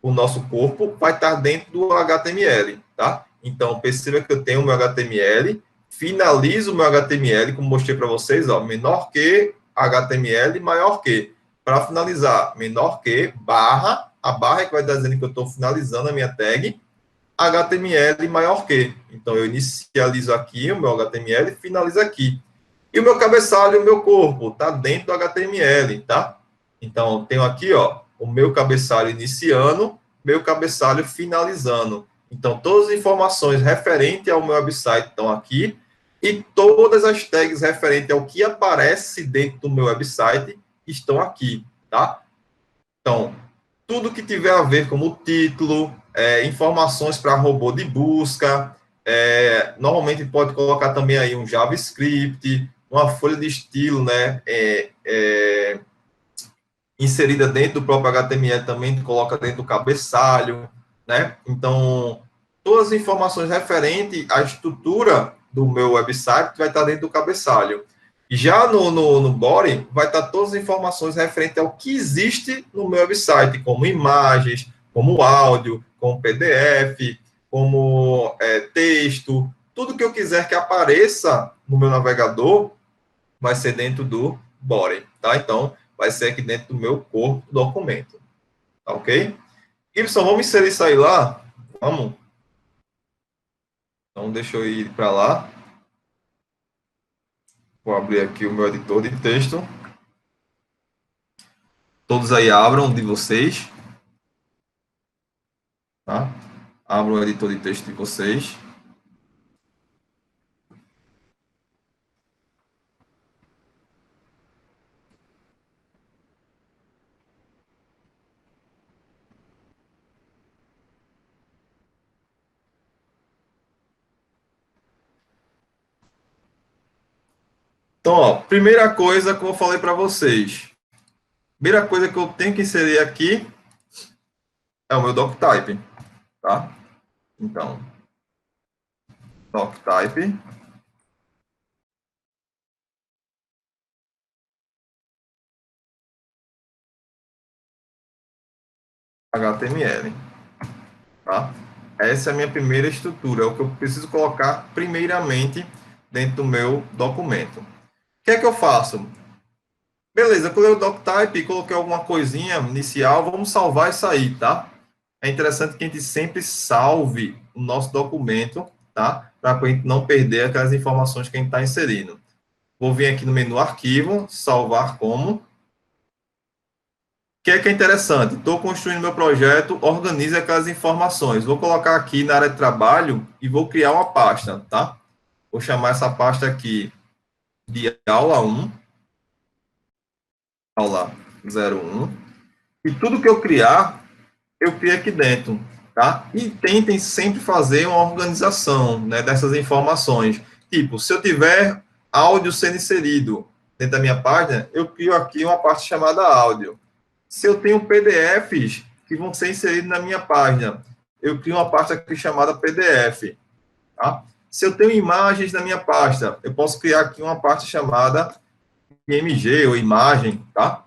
o nosso corpo, vai estar dentro do HTML, tá? Então, perceba que eu tenho o meu HTML, finalizo o meu HTML, como mostrei para vocês, ó, menor que HTML, maior que. Para finalizar, menor que, barra, a barra é que vai estar dizendo que eu estou finalizando a minha tag, HTML maior que. Então, eu inicializo aqui o meu HTML e finalizo aqui. E o meu cabeçalho, o meu corpo, está dentro do HTML, tá? Então, tenho aqui, ó, o meu cabeçalho iniciando, meu cabeçalho finalizando. Então, todas as informações referentes ao meu website estão aqui e todas as tags referentes ao que aparece dentro do meu website estão aqui, tá? Então, tudo que tiver a ver como título, informações para robô de busca, normalmente pode colocar também aí um JavaScript, uma folha de estilo, né, inserida dentro do próprio HTML também, coloca dentro do cabeçalho, né, então, todas as informações referentes à estrutura do meu website vai estar dentro do cabeçalho. Já no body, vai estar todas as informações referentes ao que existe no meu website, como imagens, como áudio, como PDF, como texto, tudo que eu quiser que apareça no meu navegador vai ser dentro do body, tá? Então, vai ser aqui dentro do meu corpo do documento, tá ok? Gibson, vamos inserir isso aí lá? Vamos? Então, deixa eu ir para lá. Vou abrir aqui o meu editor de texto. Todos aí abram de vocês. Tá? Abram o editor de texto de vocês. Então, ó, primeira coisa que eu falei para vocês. Primeira coisa que eu tenho que inserir aqui é o meu doctype, tá? Então, doctype. HTML, tá? Essa é a minha primeira estrutura, é o que eu preciso colocar primeiramente dentro do meu documento. O que é que eu faço? Beleza, eu coloquei o doctype, coloquei alguma coisinha inicial, vamos salvar isso aí, tá? É interessante que a gente sempre salve o nosso documento, tá? Para a gente não perder aquelas informações que a gente está inserindo. Vou vir aqui no menu arquivo, salvar como. O que é interessante? Estou construindo meu projeto, organize aquelas informações. Vou colocar aqui na área de trabalho e vou criar uma pasta, tá? Vou chamar essa pasta aqui de aula 1, aula 01. E tudo que eu criar, eu crio aqui dentro, tá? E tentem sempre fazer uma organização, né, dessas informações. Tipo, se eu tiver áudio sendo inserido dentro da minha página, eu crio aqui uma parte chamada áudio. Se eu tenho PDFs que vão ser inseridos na minha página, eu crio uma pasta aqui chamada PDF. Tá? Se eu tenho imagens na minha pasta, eu posso criar aqui uma pasta chamada IMG ou imagem, tá?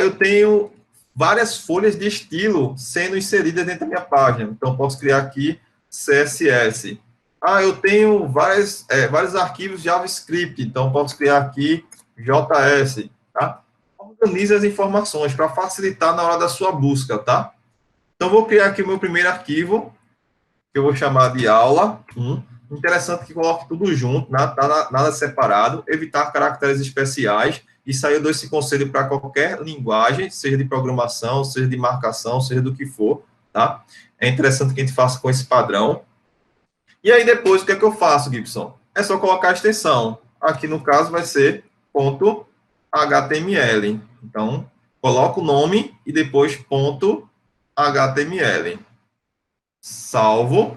Eu tenho várias folhas de estilo sendo inseridas dentro da minha página. Então, eu posso criar aqui CSS. Eu tenho vários arquivos JavaScript. Então, eu posso criar aqui JS, tá? Organize as informações para facilitar na hora da sua busca, tá? Então, vou criar aqui o meu primeiro arquivo, que eu vou chamar de aula 1. Interessante que coloque tudo junto, nada separado, evitar caracteres especiais. Isso aí eu dou esse conselho para qualquer linguagem, seja de programação, seja de marcação, seja do que for, tá? É interessante que a gente faça com esse padrão. E aí depois, o que é que eu faço, Gibson? É só colocar a extensão. Aqui no caso vai ser ponto .html. Então, coloco o nome e depois ponto .html. Salvo.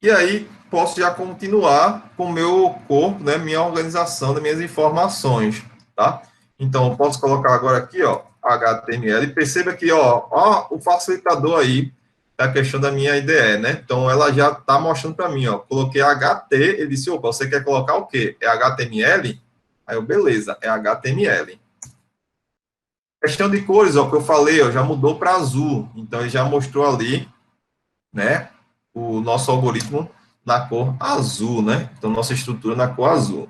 E aí posso já continuar com o meu corpo, né, minha organização das minhas informações, tá? Então, eu posso colocar agora aqui, ó, HTML. Perceba que, ó, o facilitador aí da questão da minha IDE, né? Então, ela já está mostrando para mim, ó, coloquei HT, ele disse, opa, você quer colocar o quê? É HTML? Aí eu, beleza, é HTML. Questão de cores, ó, que eu falei, ó, já mudou para azul. Então, ele já mostrou ali, né, o nosso algoritmo na cor azul, né? Então, nossa estrutura na cor azul.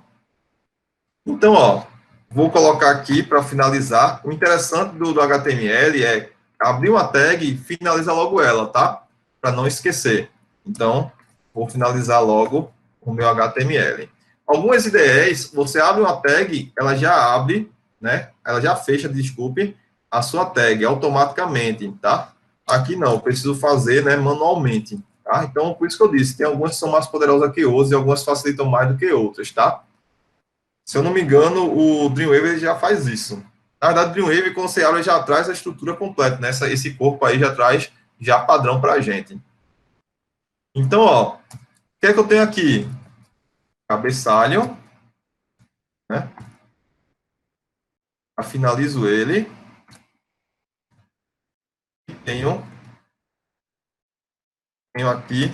Então, ó, vou colocar aqui para finalizar. O interessante do HTML é abrir uma tag e finalizar logo ela, tá? Para não esquecer. Então, vou finalizar logo o meu HTML. Algumas IDEs, você abre uma tag, ela já abre, né? Ela já fecha, desculpe, a sua tag automaticamente, tá? Aqui não, eu preciso fazer, né, manualmente, tá? Então, por isso que eu disse, tem algumas que são mais poderosas que outras e algumas facilitam mais do que outras, tá? Se eu não me engano, o Dreamweaver ele já faz isso. Na verdade, o Dreamweaver, quando você abre, já traz a estrutura completa, né? Esse corpo aí já traz já padrão para a gente. Então, ó, o que é que eu tenho aqui? Cabeçalho, né? Eu finalizo ele. E tenho aqui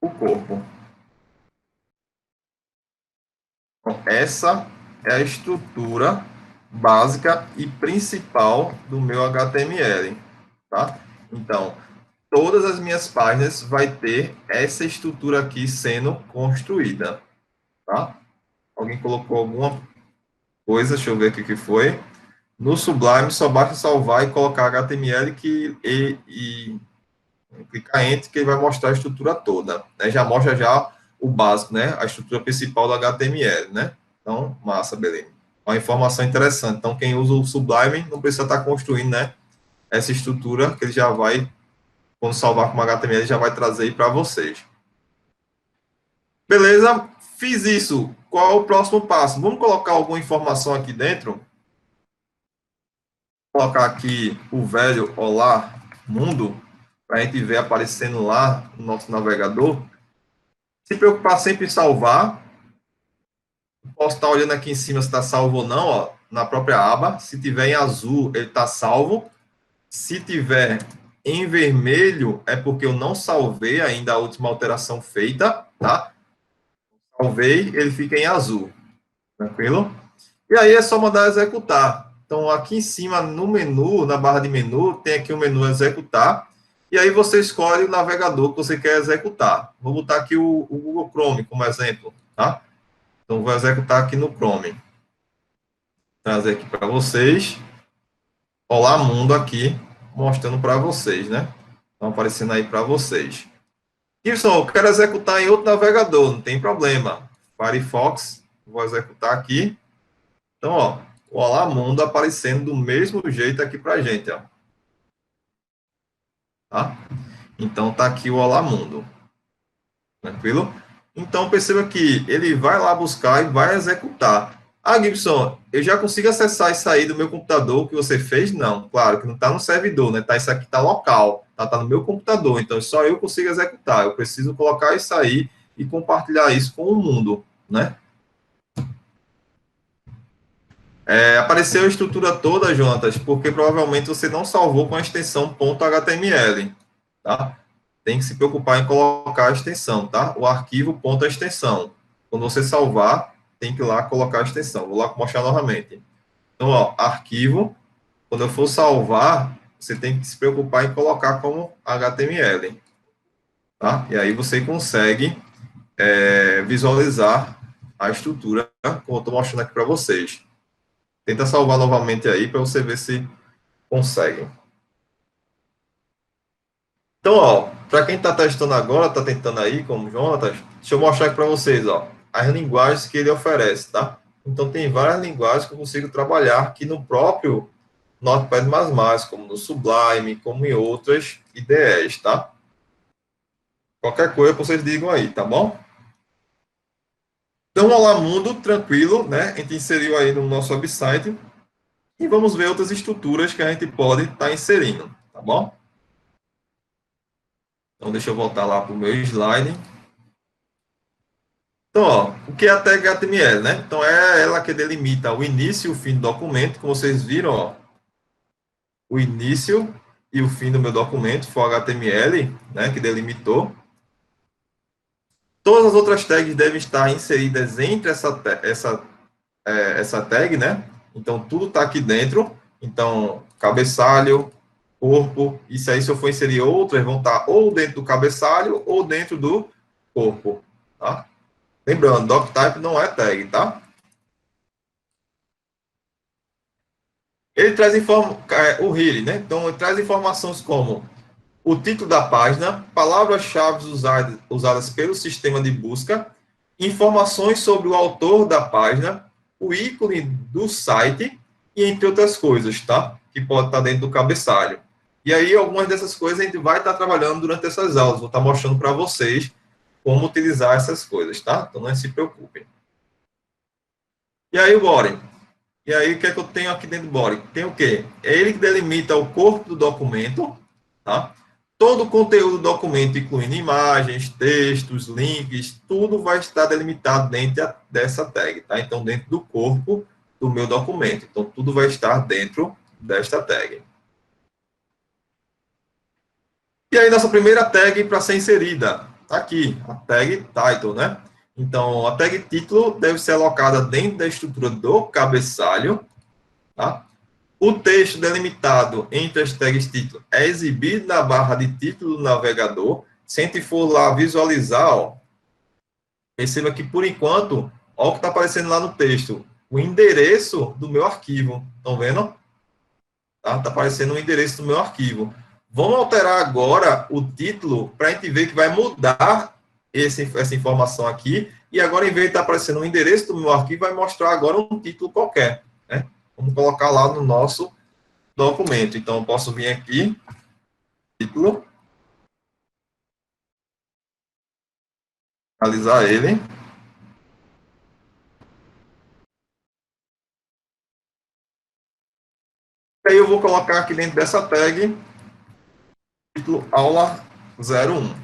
o corpo. Então, essa é a estrutura básica e principal do meu HTML, tá? Então, todas as minhas páginas vai ter essa estrutura aqui sendo construída, tá? Alguém colocou alguma coisa, deixa eu ver o que foi. No Sublime, só basta salvar e colocar HTML e clicar Enter, que ele vai mostrar a estrutura toda, né? Já mostra já o básico, né? A estrutura principal do HTML, né? Então, massa, beleza. Uma informação interessante. Então, quem usa o Sublime não precisa estar construindo, né? Essa estrutura que ele já vai, quando salvar como HTML, já vai trazer aí para vocês. Beleza? Fiz isso. Qual é o próximo passo? Vamos colocar alguma informação aqui dentro? Vou colocar aqui o velho Olá Mundo, para a gente ver aparecendo lá no nosso navegador. Se preocupar sempre em salvar. Posso estar olhando aqui em cima se está salvo ou não, ó, na própria aba. Se tiver em azul, ele está salvo. Se tiver em vermelho, é porque eu não salvei ainda a última alteração feita, tá? Salvei, ele fica em azul. Tranquilo? E aí é só mandar executar. Então, aqui em cima, no menu, na barra de menu, tem aqui o menu executar. E aí você escolhe o navegador que você quer executar. Vou botar aqui o Google Chrome como exemplo, tá? Então, vou executar aqui no Chrome. Trazer aqui para vocês. Olá, mundo aqui, mostrando para vocês, né? Estão aparecendo aí para vocês. Gibson, eu quero executar em outro navegador, não tem problema. Firefox, vou executar aqui. Então, ó, o Olá Mundo aparecendo do mesmo jeito aqui para a gente, ó. Tá? Então, tá aqui o Olá Mundo. Tranquilo? Então, perceba que ele vai lá buscar e vai executar. Gibson, eu já consigo acessar isso aí do meu computador que você fez? Não, claro que não está no servidor, né? Tá, isso aqui está local, tá no meu computador, então só eu consigo executar. Eu preciso colocar isso aí e compartilhar isso com o mundo, né? Apareceu a estrutura toda, Jonatas, porque provavelmente você não salvou com a extensão .html, tá? Tem que se preocupar em colocar a extensão, tá? O arquivo .extensão. Quando você salvar, tem que ir lá colocar a extensão. Vou lá mostrar novamente. Então, ó, arquivo, quando eu for salvar, você tem que se preocupar em colocar como HTML, tá? E aí você consegue visualizar a estrutura, como eu estou mostrando aqui para vocês. Tenta salvar novamente aí para você ver se consegue. Então, ó, para quem está testando agora, está tentando aí, como o Jonatas, deixa eu mostrar aqui para vocês, ó, as linguagens que ele oferece, tá? Então, tem várias linguagens que eu consigo trabalhar aqui no próprio Notepad++, como no Sublime, como em outras IDEs, tá? Qualquer coisa vocês digam aí, tá bom? Então, olá mundo, tranquilo, né? A gente inseriu aí no nosso website e vamos ver outras estruturas que a gente pode estar inserindo, tá bom? Então, deixa eu voltar lá para o meu slide. Então, ó, o que é a tag HTML, né? Então, é ela que delimita o início e o fim do documento, como vocês viram, ó, o início e o fim do meu documento foi o HTML, né, que delimitou. Todas as outras tags devem estar inseridas entre essa tag, né? Então, tudo está aqui dentro. Então, cabeçalho, corpo, isso aí, se eu for inserir outras, vão estar ou dentro do cabeçalho ou dentro do corpo, tá? Lembrando, doctype não é tag, tá? Ele traz o HIRI, né? Então, ele traz informações como o título da página, palavras-chave usadas pelo sistema de busca, informações sobre o autor da página, o ícone do site e entre outras coisas, tá? Que pode estar dentro do cabeçalho. E aí, algumas dessas coisas a gente vai estar trabalhando durante essas aulas. Vou estar mostrando para vocês como utilizar essas coisas, tá? Então, não se preocupem. E aí, o body. E aí, o que é que eu tenho aqui dentro do body? Tem o quê? É ele que delimita o corpo do documento, tá? Todo o conteúdo do documento, incluindo imagens, textos, links, tudo vai estar delimitado dentro dessa tag, tá? Então, dentro do corpo do meu documento. Então, tudo vai estar dentro desta tag. E aí, nossa primeira tag para ser inserida, tá aqui, a tag title, né? Então, a tag título deve ser alocada dentro da estrutura do cabeçalho, tá? O texto delimitado entre as tags título é exibido na barra de título do navegador. Se a gente for lá visualizar, ó, perceba que, por enquanto, ó, o que está aparecendo lá no texto, o endereço do meu arquivo. Estão vendo? Tá aparecendo o endereço do meu arquivo. Vamos alterar agora o título para a gente ver que vai mudar essa informação aqui. E agora, em vez de estar aparecendo o endereço do meu arquivo, vai mostrar agora um título qualquer, né? Vamos colocar lá no nosso documento. Então, eu posso vir aqui, título, analisar ele. E aí eu vou colocar aqui dentro dessa tag, título aula 01.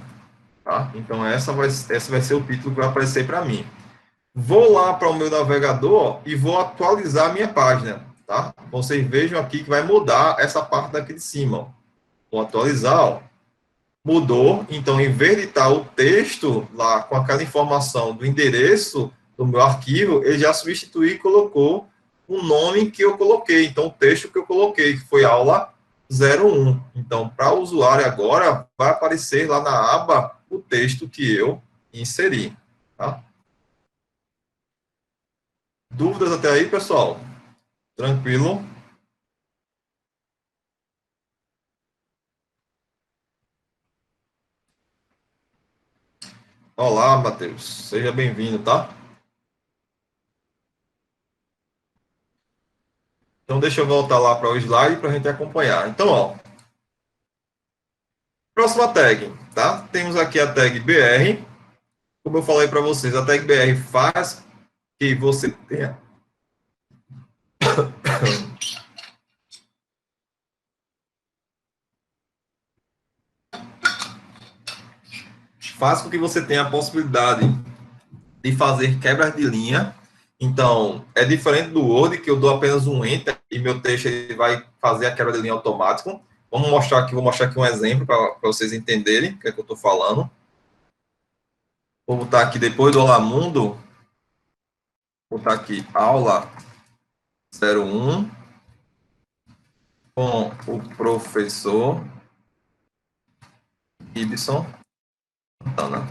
Tá? Então, essa vai ser o título que vai aparecer para mim. Vou lá para o meu navegador e vou atualizar a minha página. Tá? Vocês vejam aqui que vai mudar essa parte daqui de cima. Ó. Vou atualizar, ó. Mudou. Então, em vez de estar o texto lá com aquela informação do endereço do meu arquivo, ele já substituiu e colocou o nome que eu coloquei. Então, o texto que eu coloquei, que foi aula 01. Então, para o usuário agora, vai aparecer lá na aba o texto que eu inseri. Tá? Dúvidas até aí, pessoal? Tranquilo? Olá, Matheus. Seja bem-vindo, tá? Então, deixa eu voltar lá para o slide para a gente acompanhar. Então, ó, próxima tag, tá? Temos aqui a tag BR. Como eu falei para vocês, a tag BR faz que você tenha, faz com que você tenha a possibilidade de fazer quebras de linha Então, é diferente do Word, que eu dou apenas um Enter e meu texto ele vai fazer a quebra de linha automático. Vamos mostrar aqui, vou mostrar aqui um exemplo para vocês entenderem o que é que eu estou falando. Vou botar aqui depois do Olá Mundo, vou botar aqui aula 01 com o professor Ibson Santana.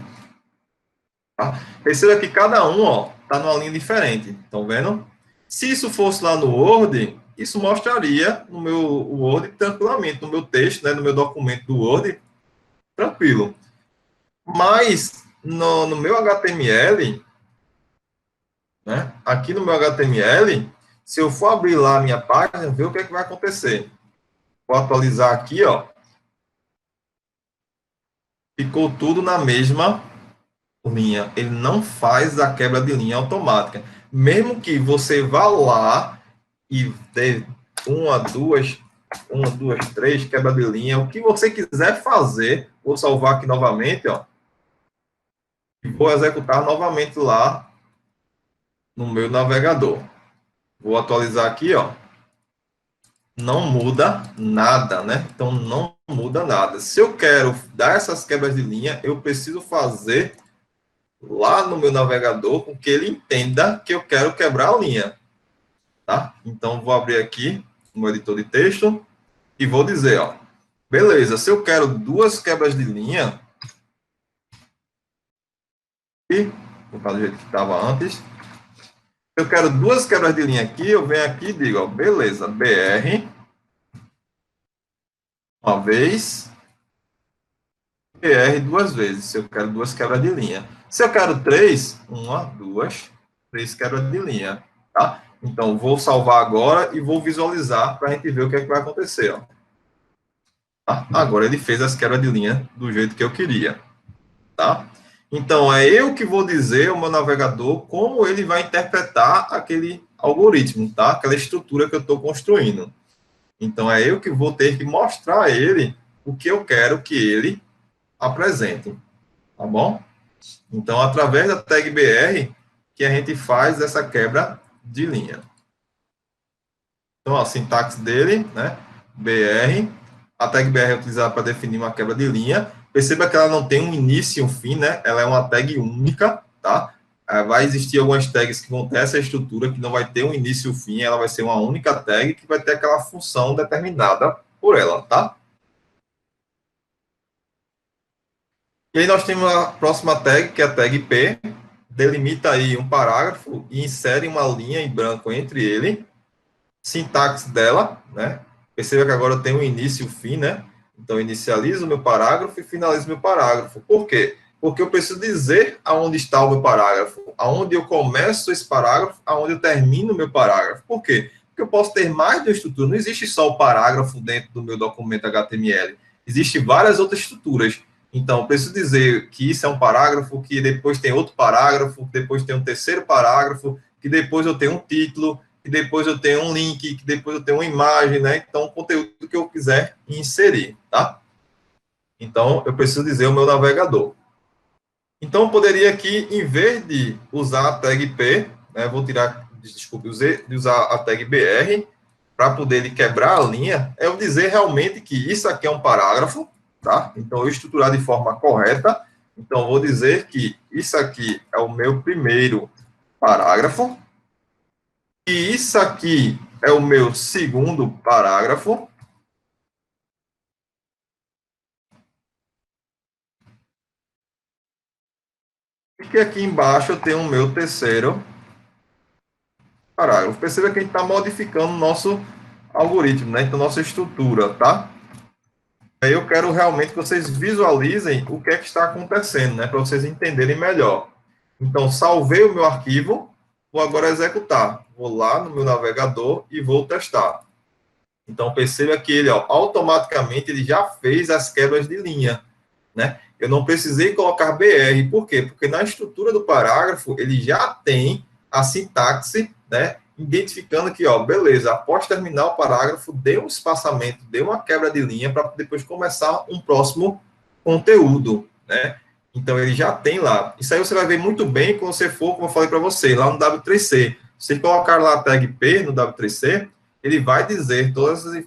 Tá? Perceba que cada um está numa linha diferente. Estão vendo? Se isso fosse lá no Word, isso mostraria no meu Word tranquilamente, no meu texto, né, no meu documento do Word, tranquilo. Mas no meu HTML, né, aqui no meu HTML, se eu for abrir lá a minha página, ver o que é que vai acontecer. Vou atualizar aqui, ó. Ficou tudo na mesma linha. Ele não faz a quebra de linha automática. Mesmo que você vá lá e dê uma, duas, três, quebra de linha, o que você quiser fazer, vou salvar aqui novamente, ó, e vou executar novamente lá no meu navegador. Vou atualizar aqui, ó. Não muda nada, né? Então não muda nada. Se eu quero dar essas quebras de linha, eu preciso fazer lá no meu navegador com que ele entenda que eu quero quebrar a linha, tá? Então vou abrir aqui no editor de texto e vou dizer, ó, beleza, se eu quero duas quebras de linha, e vou fazer do jeito que estava antes, se eu quero duas quebras de linha aqui, eu venho aqui e digo, ó, beleza, BR, uma vez, BR duas vezes, se eu quero duas quebras de linha. Se eu quero três, uma, duas, três quebras de linha, tá? Então, vou salvar agora e vou visualizar para a gente ver o que é que vai acontecer, ó. Tá? Agora ele fez as quebras de linha do jeito que eu queria, tá? Então, é eu que vou dizer ao meu navegador como ele vai interpretar aquele algoritmo, tá? Aquela estrutura que eu estou construindo. Então, é eu que vou ter que mostrar a ele o que eu quero que ele apresente, tá bom? Então, através da tag BR, que a gente faz essa quebra de linha. Então, a sintaxe dele, né? BR. A tag BR é utilizada para definir uma quebra de linha. Perceba que ela não tem um início e um fim, né? Ela é uma tag única, tá? Vai existir algumas tags que vão ter essa estrutura, que não vai ter um início e um fim, ela vai ser uma única tag que vai ter aquela função determinada por ela, tá? E aí nós temos a próxima tag, que é a tag P, delimita aí um parágrafo e insere uma linha em branco entre ele, sintaxe dela, né? Perceba que agora tem um início e um fim, né? Então, inicializo o meu parágrafo e finalizo o meu parágrafo. Por quê? Porque eu preciso dizer aonde está o meu parágrafo, aonde eu começo esse parágrafo, aonde eu termino o meu parágrafo. Por quê? Porque eu posso ter mais de uma estrutura. Não existe só o parágrafo dentro do meu documento HTML. Existem várias outras estruturas. Então, eu preciso dizer que isso é um parágrafo, que depois tem outro parágrafo, que depois tem um terceiro parágrafo, que depois eu tenho um título, que depois eu tenho um link, que depois eu tenho uma imagem, né? Então, o conteúdo que eu quiser inserir, tá? Então, eu preciso dizer o meu navegador. Então, eu poderia aqui, em vez de usar a tag P, né, vou tirar, desculpe, de usar a tag BR, para poder ele quebrar a linha, é eu dizer realmente que isso aqui é um parágrafo, tá? Então, eu estruturar de forma correta. Então, eu vou dizer que isso aqui é o meu primeiro parágrafo, e isso aqui é o meu segundo parágrafo. E que aqui embaixo eu tenho o meu terceiro parágrafo. Perceba que a gente está modificando o nosso algoritmo, né? Então, nossa estrutura, tá? Aí eu quero realmente que vocês visualizem o que é que está acontecendo, né? Para vocês entenderem melhor. Então, salvei o meu arquivo, vou agora executar. Vou lá no meu navegador e vou testar. Então, perceba que ele, ó, automaticamente, ele já fez as quebras de linha, né? Eu não precisei colocar BR. Por quê? Porque na estrutura do parágrafo, ele já tem a sintaxe, né? Identificando que, ó, beleza, após terminar o parágrafo, dê um espaçamento, dê uma quebra de linha para depois começar um próximo conteúdo, né? Então, ele já tem lá. Isso aí você vai ver muito bem quando você for, como eu falei para você, lá no W3C. Se você colocar lá a tag P no W3C, ele vai dizer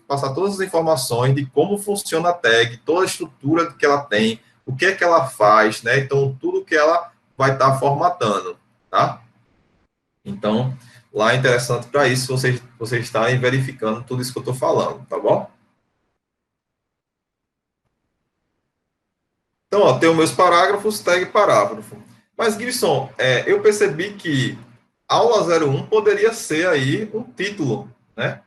passar todas as informações de como funciona a tag, toda a estrutura que ela tem, o que é que ela faz, né? Então, tudo que ela vai estar formatando, tá? Então, lá é interessante para isso, vocês estarem verificando tudo isso que eu estou falando, tá bom? Então, ó, tem os meus parágrafos, tag parágrafo. Mas, Gibson, eu percebi que aula 01 poderia ser aí um título, né?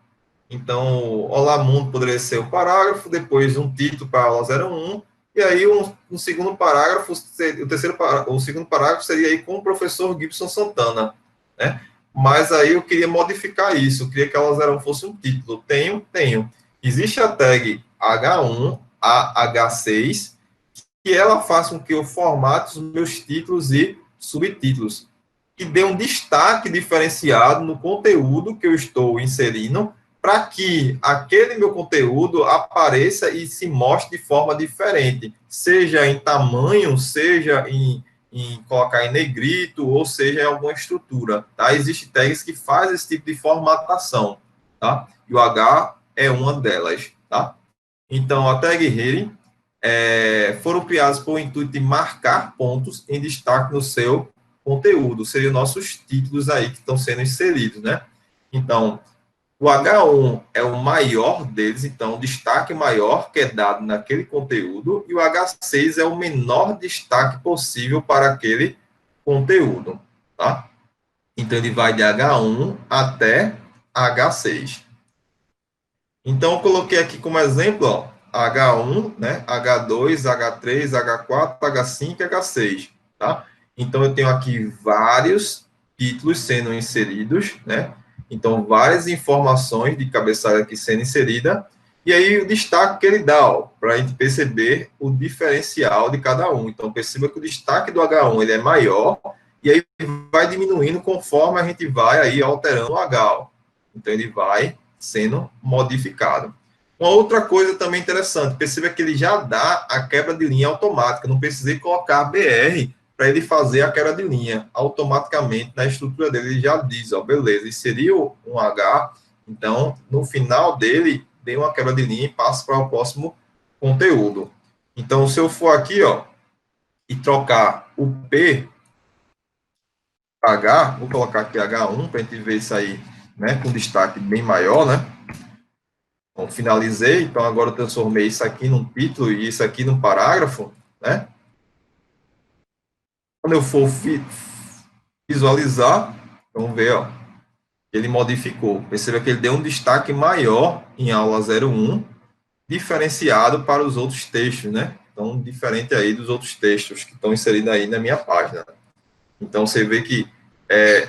Então, Olá Mundo poderia ser o parágrafo, depois um título para a aula 01, e aí um segundo parágrafo, o segundo parágrafo seria aí com o professor Gibson Santana, né? Mas aí eu queria modificar isso, eu queria que a aula 01 fosse um título. Tenho. Existe a tag H1 a H6, que ela faça com que eu formate os meus títulos e subtítulos, que dê um destaque diferenciado no conteúdo que eu estou inserindo, para que aquele meu conteúdo apareça e se mostre de forma diferente, seja em tamanho, seja em colocar em negrito, ou seja em alguma estrutura, tá? Existem tags que fazem esse tipo de formatação, tá? E o H é uma delas, tá? Então, a tag heading foram criados com o intuito de marcar pontos em destaque no seu conteúdo, seriam nossos títulos aí que estão sendo inseridos, né? Então, o H1 é o maior deles, então, o destaque maior que é dado naquele conteúdo, e o H6 é o menor destaque possível para aquele conteúdo, tá? Então, ele vai de H1 até H6. Então, eu coloquei aqui como exemplo, ó, H1, né, H2, H3, H4, H5 e H6, tá? Então, eu tenho aqui vários títulos sendo inseridos, né? Então, várias informações de cabeçalho aqui sendo inserida, e aí o destaque que ele dá, para a gente perceber o diferencial de cada um. Então, perceba que o destaque do H1 ele é maior, e aí vai diminuindo conforme a gente vai aí alterando o H. Ó. Então, ele vai sendo modificado. Uma outra coisa também interessante, perceba que ele já dá a quebra de linha automática, não precisei colocar BR para ele fazer a quebra de linha. Automaticamente, na estrutura dele, ele já diz, ó, beleza, inseriu um H, então, no final dele, dê uma quebra de linha e passa para o próximo conteúdo. Então, se eu for aqui, ó, e trocar o P H, vou colocar aqui H1 para a gente ver isso aí, né, com destaque bem maior, né? Então, finalizei, então agora eu transformei isso aqui num título e isso aqui num parágrafo, né? Quando eu for visualizar, vamos ver, ó, ele modificou. Perceba que ele deu um destaque maior em aula 01, diferenciado para os outros textos, né? Então, diferente aí dos outros textos que estão inseridos aí na minha página. Então, você vê que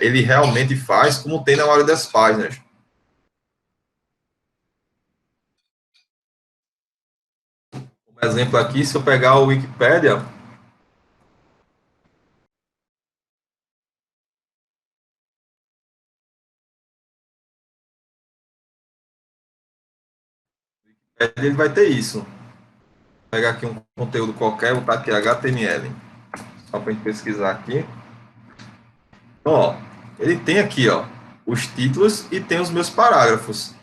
ele realmente faz como tem na maioria das páginas. Por exemplo, aqui, se eu pegar o Wikipédia, ele vai ter isso. Vou pegar aqui um conteúdo qualquer, vou botar aqui HTML, só para a gente pesquisar aqui. Então, ó, ele tem aqui, ó, os títulos e tem os meus parágrafos.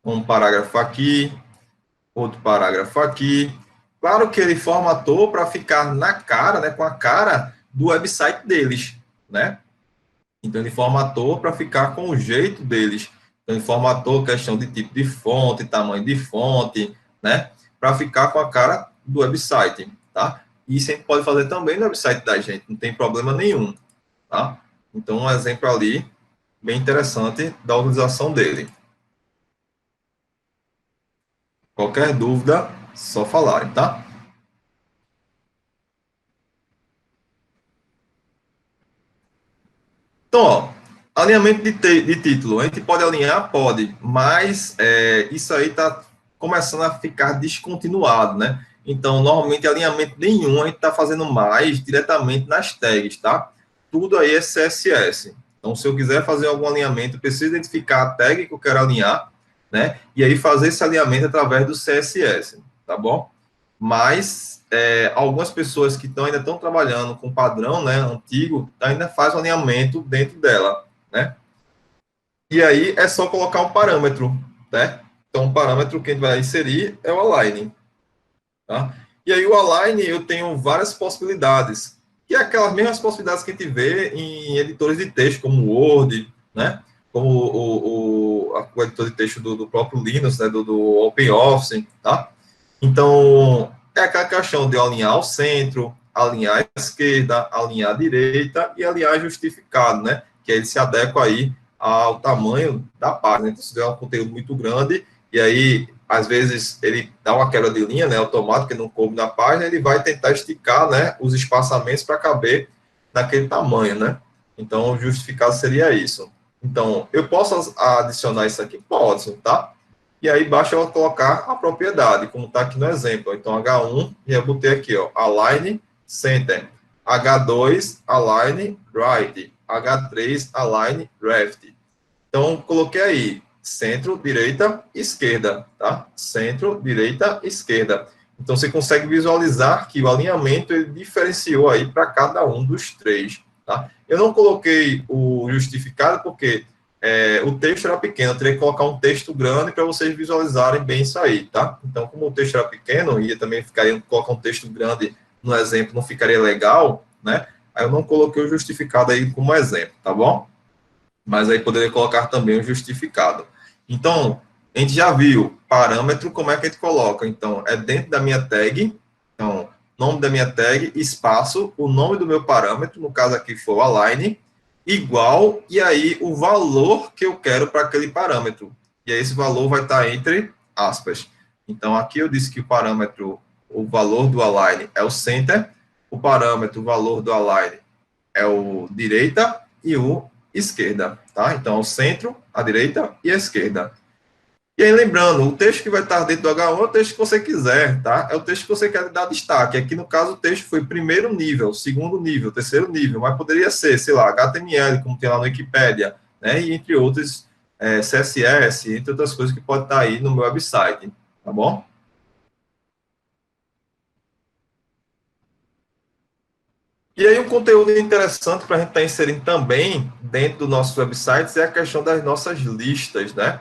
Um parágrafo aqui, outro parágrafo aqui. Claro que ele formatou para ficar na cara, né, com a cara do website deles, né? Então, ele formatou para ficar com o jeito deles. Então, ele formatou questão de tipo de fonte, tamanho de fonte, né? Para ficar com a cara do website, tá? E isso a gente pode fazer também no website da gente, não tem problema nenhum, tá? Então, um exemplo ali, bem interessante, da utilização dele. Qualquer dúvida, só falarem, tá? Então, ó, alinhamento de título, a gente pode alinhar? Pode, mas isso aí está começando a ficar descontinuado, né? Então, normalmente, alinhamento nenhum, a gente está fazendo mais diretamente nas tags, tá? Tudo aí é CSS. Então, se eu quiser fazer algum alinhamento, eu preciso identificar a tag que eu quero alinhar, né? E aí fazer esse alinhamento através do CSS, tá bom? mas algumas pessoas que ainda estão trabalhando com padrão, né, antigo, ainda faz o alinhamento dentro dela, né? E aí é só colocar um parâmetro, né? Então, o parâmetro que a gente vai inserir é o align, tá? E aí o align eu tenho várias possibilidades, que é aquelas mesmas possibilidades que a gente vê em editores de texto, como o Word, né? Como o editor de texto do próprio Linux, né? Do OpenOffice, tá? Então, é aquela questão de alinhar ao centro, alinhar à esquerda, alinhar à direita e alinhar justificado, né? Que ele se adequa aí ao tamanho da página. Então, se tiver um conteúdo muito grande, e aí, às vezes, ele dá uma quebra de linha, né? Automático, que não coube na página, ele vai tentar esticar, né? Os espaçamentos para caber naquele tamanho, né? Então, o justificado seria isso. Então, eu posso adicionar isso aqui? Posso, tá? E aí basta eu colocar a propriedade, como está aqui no exemplo. Então, H1, e eu botei aqui, ó, align center. H2, align right. H3, align left. Então, coloquei aí, centro, direita, esquerda, tá? Centro, direita, esquerda. Então, você consegue visualizar que o alinhamento ele diferenciou aí para cada um dos três, tá? Eu não coloquei o justificado porque o texto era pequeno, eu teria que colocar um texto grande para vocês visualizarem bem isso aí, tá? Então, como o texto era pequeno, e também ficaria colocar um texto grande no exemplo, não ficaria legal, né? Aí eu não coloquei o justificado aí como exemplo, tá bom? Mas aí poderia colocar também o justificado. Então, a gente já viu parâmetro, como é que a gente coloca? Então, é dentro da minha tag, então, nome da minha tag, espaço, o nome do meu parâmetro, no caso aqui foi o align, igual, e aí o valor que eu quero para aquele parâmetro. E aí esse valor vai estar entre aspas. Então, aqui eu disse que o parâmetro, o valor do align é o center, o parâmetro, o valor do align é o direita e o esquerda, tá? Então, o centro, a direita e a esquerda. E aí, lembrando, o texto que vai estar dentro do H1 é o texto que você quiser, tá? É o texto que você quer dar destaque. Aqui, no caso, o texto foi primeiro nível, segundo nível, terceiro nível, mas poderia ser, sei lá, HTML, como tem lá no Wikipedia, né? E entre outros, CSS, entre outras coisas que pode estar aí no meu website, tá bom? E aí, um conteúdo interessante para a gente estar inserindo também dentro dos nossos websites é a questão das nossas listas, né?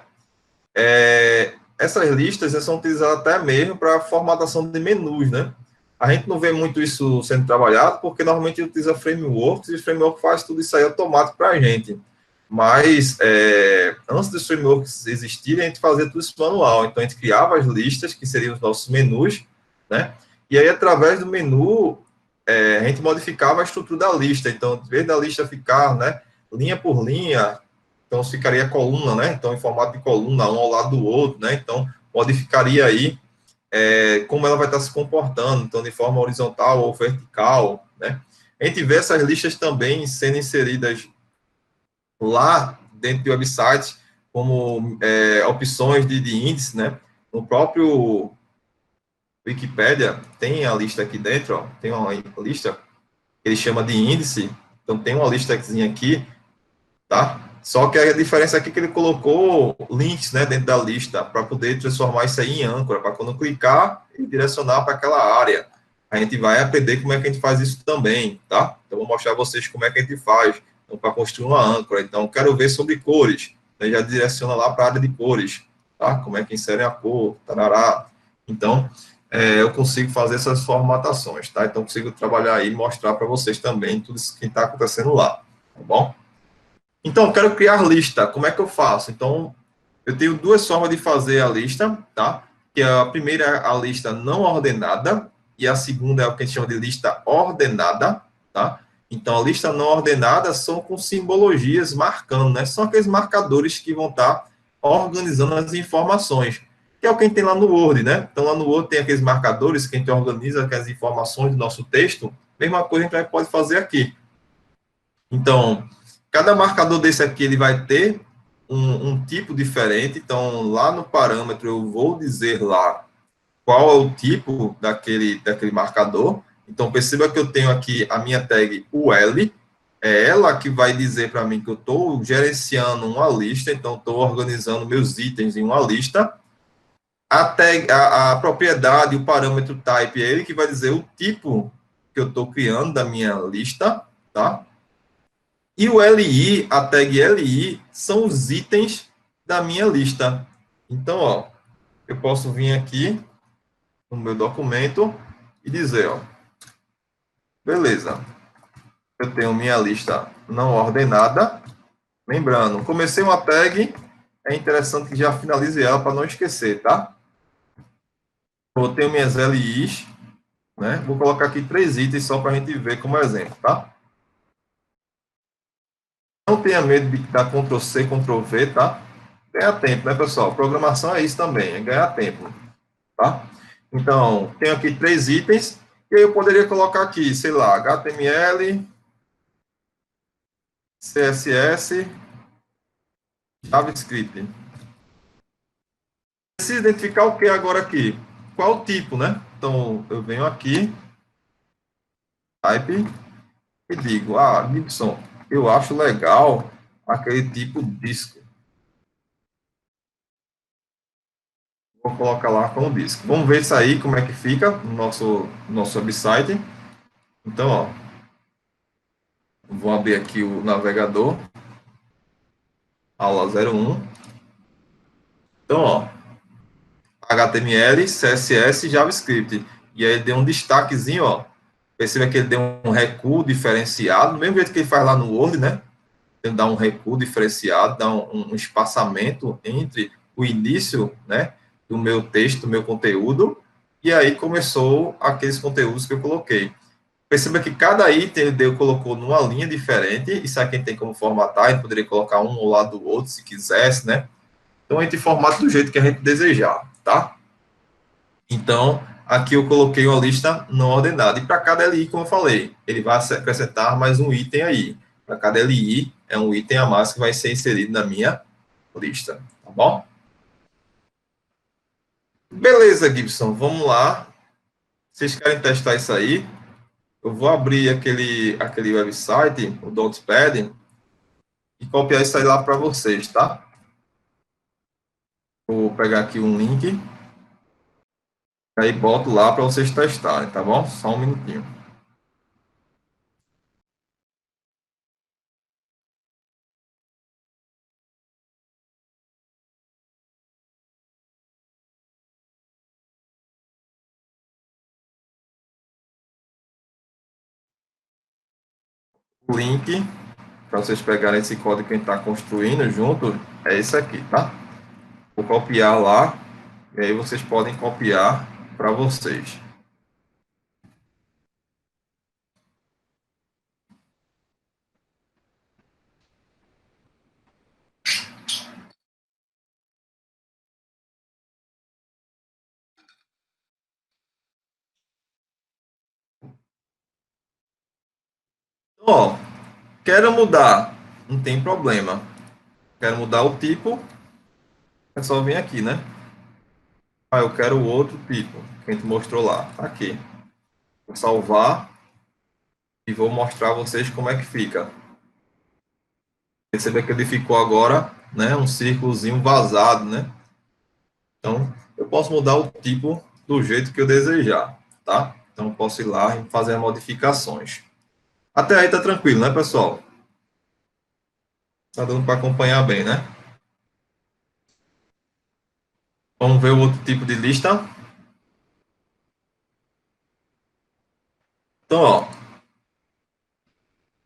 Essas listas são utilizadas até mesmo para formatação de menus, né? A gente não vê muito isso sendo trabalhado, porque normalmente utiliza frameworks, e o framework faz tudo isso aí automático para a gente. Mas, antes dos frameworks existirem, a gente fazia tudo isso manual. Então, a gente criava as listas, que seriam os nossos menus, né? E aí, através do menu, a gente modificava a estrutura da lista. Então, em vez da lista ficar, né, linha por linha, então ficaria coluna, né? Então, em formato de coluna, um ao lado do outro, né? Então, modificaria aí como ela vai estar se comportando, então, de forma horizontal ou vertical, né? A gente vê essas listas também sendo inseridas lá dentro do website, como opções de índice, né? No próprio Wikipedia tem a lista aqui dentro, ó, tem uma lista que ele chama de índice, então tem uma listazinha aqui, tá? Só que a diferença aqui é que ele colocou links, né, dentro da lista para poder transformar isso aí em âncora, para quando clicar e direcionar para aquela área. A gente vai aprender como é que a gente faz isso também, tá? Então, vou mostrar a vocês como é que a gente faz então, para construir uma âncora. Então, quero ver sobre cores. Então, já direciona lá para a área de cores, tá? Como é que insere a cor, tarará. Então, eu consigo fazer essas formatações, tá? Então, consigo trabalhar aí e mostrar para vocês também tudo isso que está acontecendo lá, tá bom? Então, eu quero criar lista. Como é que eu faço? Então, eu tenho duas formas de fazer a lista, tá? Que a primeira é a lista não ordenada e a segunda é o que a gente chama de lista ordenada, tá? Então, a lista não ordenada são com simbologias marcando, né? São aqueles marcadores que vão estar organizando as informações, que é o que a gente tem lá no Word, né? Então, lá no Word tem aqueles marcadores que a gente organiza aquelas informações do nosso texto. Mesma coisa a gente pode fazer aqui. Então, cada marcador desse aqui ele vai ter um tipo diferente. Então, lá no parâmetro eu vou dizer lá qual é o tipo daquele marcador. Então, perceba que eu tenho aqui a minha tag UL, é ela que vai dizer para mim que eu estou gerenciando uma lista, então estou organizando meus itens em uma lista. a propriedade, o parâmetro type, é ele que vai dizer o tipo que eu estou criando da minha lista, tá? E o LI, a tag LI, são os itens da minha lista. Então, ó, eu posso vir aqui no meu documento e dizer, ó, beleza, eu tenho minha lista não ordenada. Lembrando, comecei uma tag, é interessante que já finalize ela para não esquecer, tá? Eu tenho minhas LIs, né? Vou colocar aqui 3 itens só para a gente ver como exemplo, tá? Não tenha medo de dar Ctrl C, Ctrl V, tá? Ganhar tempo, né, pessoal? Programação é isso também, é ganhar tempo, tá? Então, tenho aqui 3 itens, e aí eu poderia colocar aqui, sei lá, HTML, CSS, JavaScript. Preciso identificar o que agora aqui? Qual o tipo, né? Então, eu venho aqui, type, e digo, Gibson, eu acho legal aquele tipo disco. Vou colocar lá como disco. Vamos ver isso aí, como é que fica no nosso website. Então, ó, vou abrir aqui o navegador, aula 01. Então, ó, HTML, CSS e JavaScript. E aí ele deu um destaquezinho, ó. Perceba que ele deu um recuo diferenciado, do mesmo jeito que ele faz lá no Word, né? Ele dá um recuo diferenciado, dá um espaçamento entre o início, né, do meu texto, do meu conteúdo, e aí começou aqueles conteúdos que eu coloquei. Perceba que cada item ele colocou numa linha diferente, isso aqui tem como formatar, a gente poderia colocar um ao lado do outro, se quisesse, né? Então, a gente formata do jeito que a gente desejar, tá? Então, aqui eu coloquei uma lista não ordenada. E para cada LI, como eu falei, ele vai acrescentar mais um item aí. Para cada LI, é um item a mais que vai ser inserido na minha lista, tá bom? Beleza, Gibson, vamos lá. Vocês querem testar isso aí? Eu vou abrir aquele website, o Notepad, e copiar isso aí lá para vocês, tá? Vou pegar aqui um link, aí boto lá para vocês testarem, tá bom? Só um minutinho. O link, para vocês pegarem esse código que a gente está construindo junto, é esse aqui, tá? Vou copiar lá, e aí vocês podem copiar para vocês. Então, ó, quero mudar, não tem problema. Quero mudar o tipo, é só vir aqui, né? Eu quero o outro tipo que a gente mostrou lá, tá aqui. Vou salvar e vou mostrar a vocês como é que fica. Perceba que ele ficou agora, né, um círculozinho vazado, né? Então, eu posso mudar o tipo do jeito que eu desejar, tá? Então, eu posso ir lá e fazer as modificações. Até aí tá tranquilo, né, pessoal? Tá dando para acompanhar bem, né? Vamos ver o outro tipo de lista. Então, ó,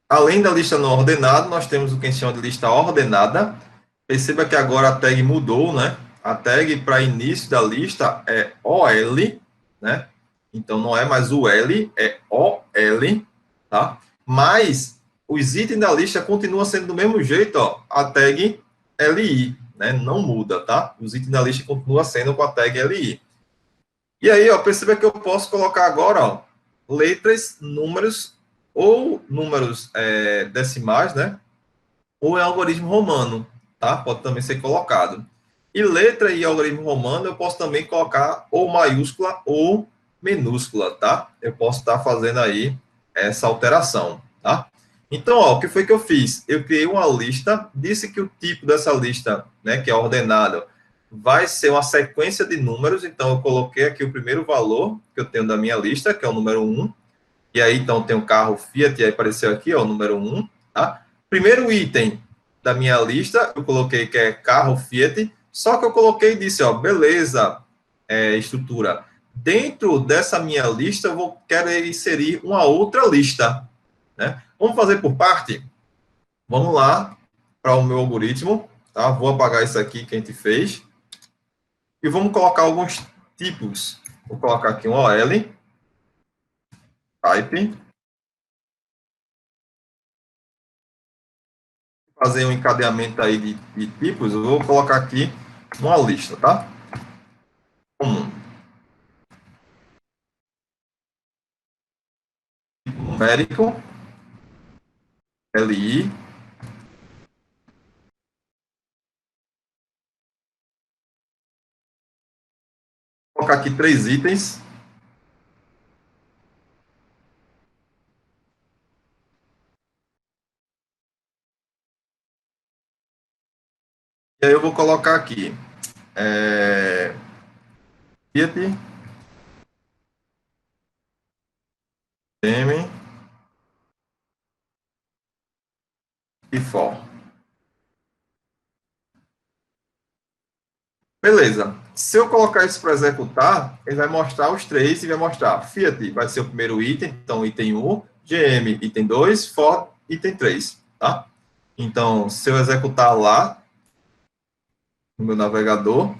além da lista não ordenada, nós temos o que a gente chama de lista ordenada. Perceba que agora a tag mudou, né? A tag para início da lista é OL, né? Então não é mais o L, é OL, tá? Mas os itens da lista continuam sendo do mesmo jeito, ó, a tag LI, né? Não muda, tá? Os itens da lista continuam sendo com a tag LI. E aí, ó, perceba que eu posso colocar agora, ó, letras, números ou números decimais, né? Ou é algoritmo romano, tá? Pode também ser colocado. E letra e algoritmo romano eu posso também colocar ou maiúscula ou minúscula, tá? Eu posso estar fazendo aí essa alteração, tá? Então, ó, o que foi que eu fiz? Eu criei uma lista, disse que o tipo dessa lista, né, que é ordenada, vai ser uma sequência de números, então eu coloquei aqui o primeiro valor que eu tenho da minha lista, que é o número 1, e aí então tem o carro Fiat, e aí apareceu aqui, ó, o número 1, tá? Primeiro item da minha lista, eu coloquei que é carro Fiat, só que eu coloquei e disse, ó, beleza, estrutura. Dentro dessa minha lista, eu vou querer inserir uma outra lista, né? Vamos fazer por parte? Vamos lá para o meu algoritmo, tá? Vou apagar isso aqui que a gente fez e vamos colocar alguns tipos. Vou colocar aqui um OL, type, fazer um encadeamento aí de tipos. Eu vou colocar aqui uma lista, tá? Comum, numérico, LI, vou colocar aqui 3 itens. E aí eu vou colocar aqui Fiat, M e for. Beleza. Se eu colocar isso para executar, ele vai mostrar os três e vai mostrar Fiat vai ser o primeiro item, então item 1, GM item 2, Ford item 3, tá? Então, se eu executar lá no meu navegador,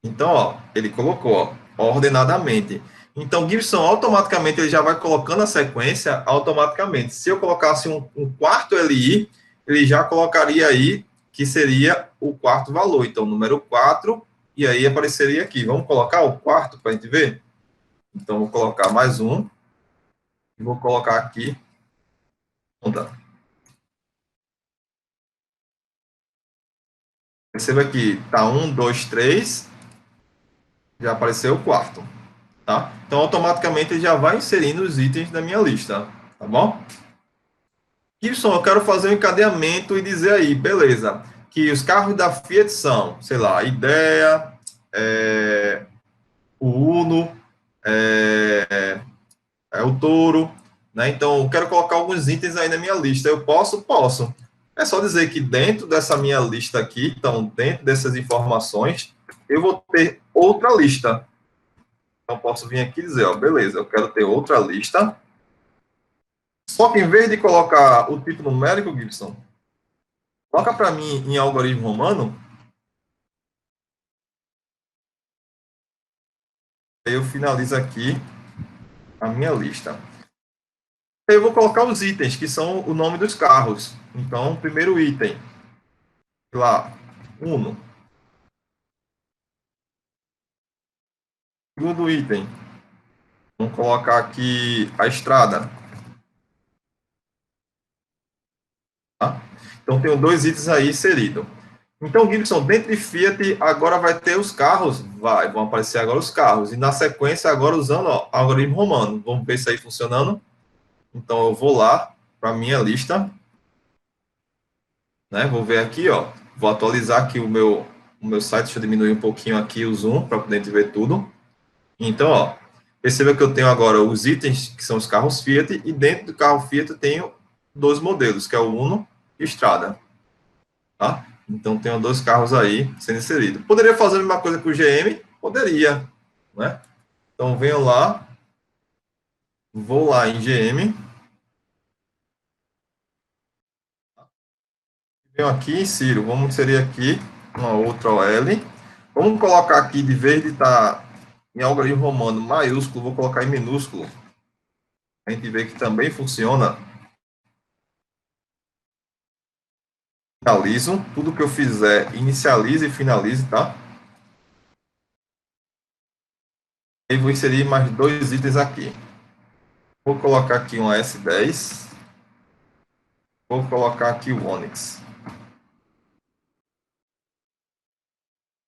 então, ó, ele colocou, ó, ordenadamente. Então, Gibson automaticamente ele já vai colocando a sequência automaticamente. Se eu colocasse um quarto LI, ele já colocaria aí que seria o quarto valor. Então, número 4, e aí apareceria aqui. Vamos colocar o quarto para a gente ver? Então, vou colocar mais um. E vou colocar aqui. Perceba que tá 1, 2, 3. Já apareceu o quarto. Tá? Então, automaticamente ele já vai inserindo os itens da minha lista. Tá bom? Gibson, eu quero fazer um encadeamento e dizer aí, beleza, que os carros da Fiat são, sei lá, a Idea, o Uno, o Toro, né? Então, eu quero colocar alguns itens aí na minha lista. Eu posso? Posso. É só dizer que dentro dessa minha lista aqui, então, dentro dessas informações, eu vou ter outra lista. Então, posso vir aqui e dizer, ó, beleza, eu quero ter outra lista. Só que em vez de colocar o tipo numérico, Gibson, coloca para mim em algoritmo romano. Aí eu finalizo aqui a minha lista. Eu vou colocar os itens, que são o nome dos carros. Então, primeiro item, lá, Uno. Segundo item, vamos colocar aqui a estrada. Tá? Então, tenho 2 itens aí inseridos. Então, Gibson, dentro de Fiat, agora vai ter os carros? Vão aparecer agora os carros. E na sequência, agora usando ó, algoritmo romano. Vamos ver isso aí funcionando. Então, eu vou lá para a minha lista. Né? Vou ver aqui, ó. Vou atualizar aqui o meu site. Deixa eu diminuir um pouquinho aqui o zoom para poder ver tudo. Então, ó, perceba que eu tenho agora os itens que são os carros Fiat e dentro do carro Fiat eu tenho 2 modelos, que é o Uno e o Strada. Tá? Então, tenho 2 carros aí sendo inseridos. Poderia fazer a mesma coisa com o GM? Poderia, né? Então, venho lá, vou lá em GM, venho aqui e insiro. Vamos inserir aqui uma outra OL. Vamos colocar aqui, de vez de estar em algoritmo romano maiúsculo, vou colocar em minúsculo. A gente vê que também funciona. Finalizo. Tudo que eu fizer, inicialize e finalize, tá? E vou inserir mais 2 itens aqui. Vou colocar aqui um S10. Vou colocar aqui o Onix.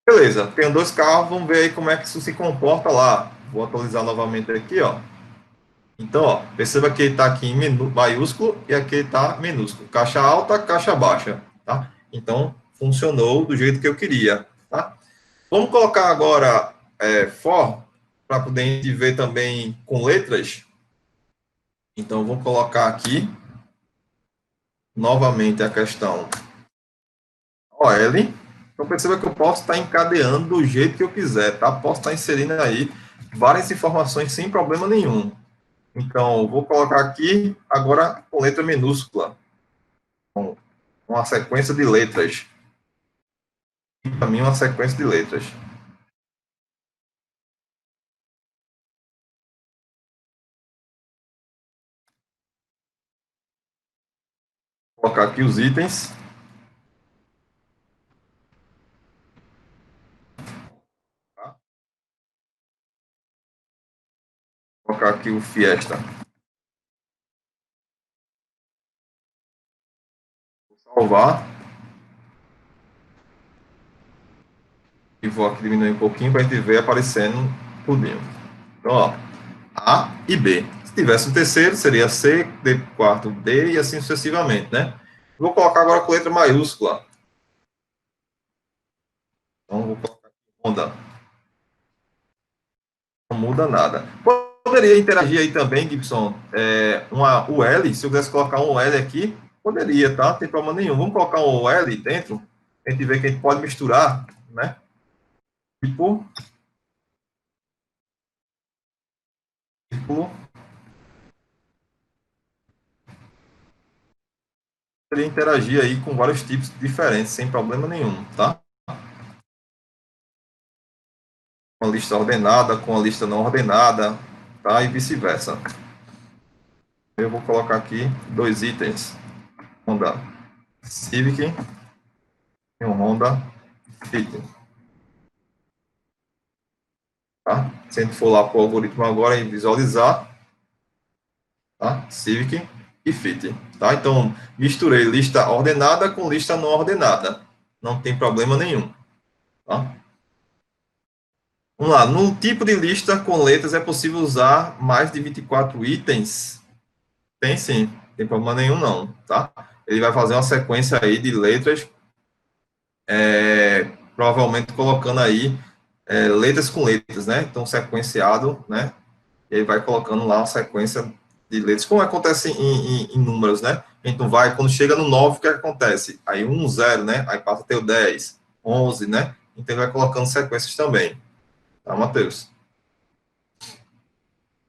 Beleza, tenho 2 carros, vamos ver aí como é que isso se comporta lá. Vou atualizar novamente aqui, ó. Então, ó, perceba que ele está aqui em maiúsculo e aqui está minúsculo. Caixa alta, caixa baixa, tá? Então, funcionou do jeito que eu queria, tá? Vamos colocar agora for, para poder a gente ver também com letras. Então, vou colocar aqui novamente a questão OL. Então, perceba que eu posso estar encadeando do jeito que eu quiser, tá? Posso estar inserindo aí várias informações sem problema nenhum. Então, vou colocar aqui agora com letra minúscula, com uma sequência de letras. Para mim, uma sequência de letras. Vou colocar aqui os itens. Tá? Vou colocar aqui o Fiesta. Vou salvar. E vou aqui diminuir um pouquinho para a gente ver aparecendo tudinho. Então, ó, A e B. Se tivesse um terceiro, seria C, D quarto, D e assim sucessivamente, né? Vou colocar agora com letra maiúscula. Então, vou colocar aqui Honda. Não muda nada. Poderia interagir aí também, Gibson, o L, se eu quisesse colocar um L aqui, poderia, tá? Não tem problema nenhum. Vamos colocar um L dentro, a gente vê que a gente pode misturar, né? Tipo, tipo, poderia interagir aí com vários tipos diferentes, sem problema nenhum, tá? Com a lista ordenada, com a lista não ordenada, tá? E vice-versa. Eu vou colocar aqui dois itens. Honda Civic e um Honda Fit. Tá? Se a gente for lá para o algoritmo agora e visualizar, tá? Civic e Fit. Tá? Então, misturei lista ordenada com lista não ordenada. Não tem problema nenhum. Tá? Vamos lá. No tipo de lista com letras é possível usar mais de 24 itens? Tem sim. Não tem problema nenhum não. Tá? Ele vai fazer uma sequência aí de letras, provavelmente colocando aí letras com letras, né? Então, sequenciado, né? E aí vai colocando lá uma sequência de letras, como acontece em números, né? Então vai, quando chega no 9, o que acontece? Aí 1, 0, né? Aí passa a ter o 10, 11, né? Então ele vai colocando sequências também. Tá, Matheus?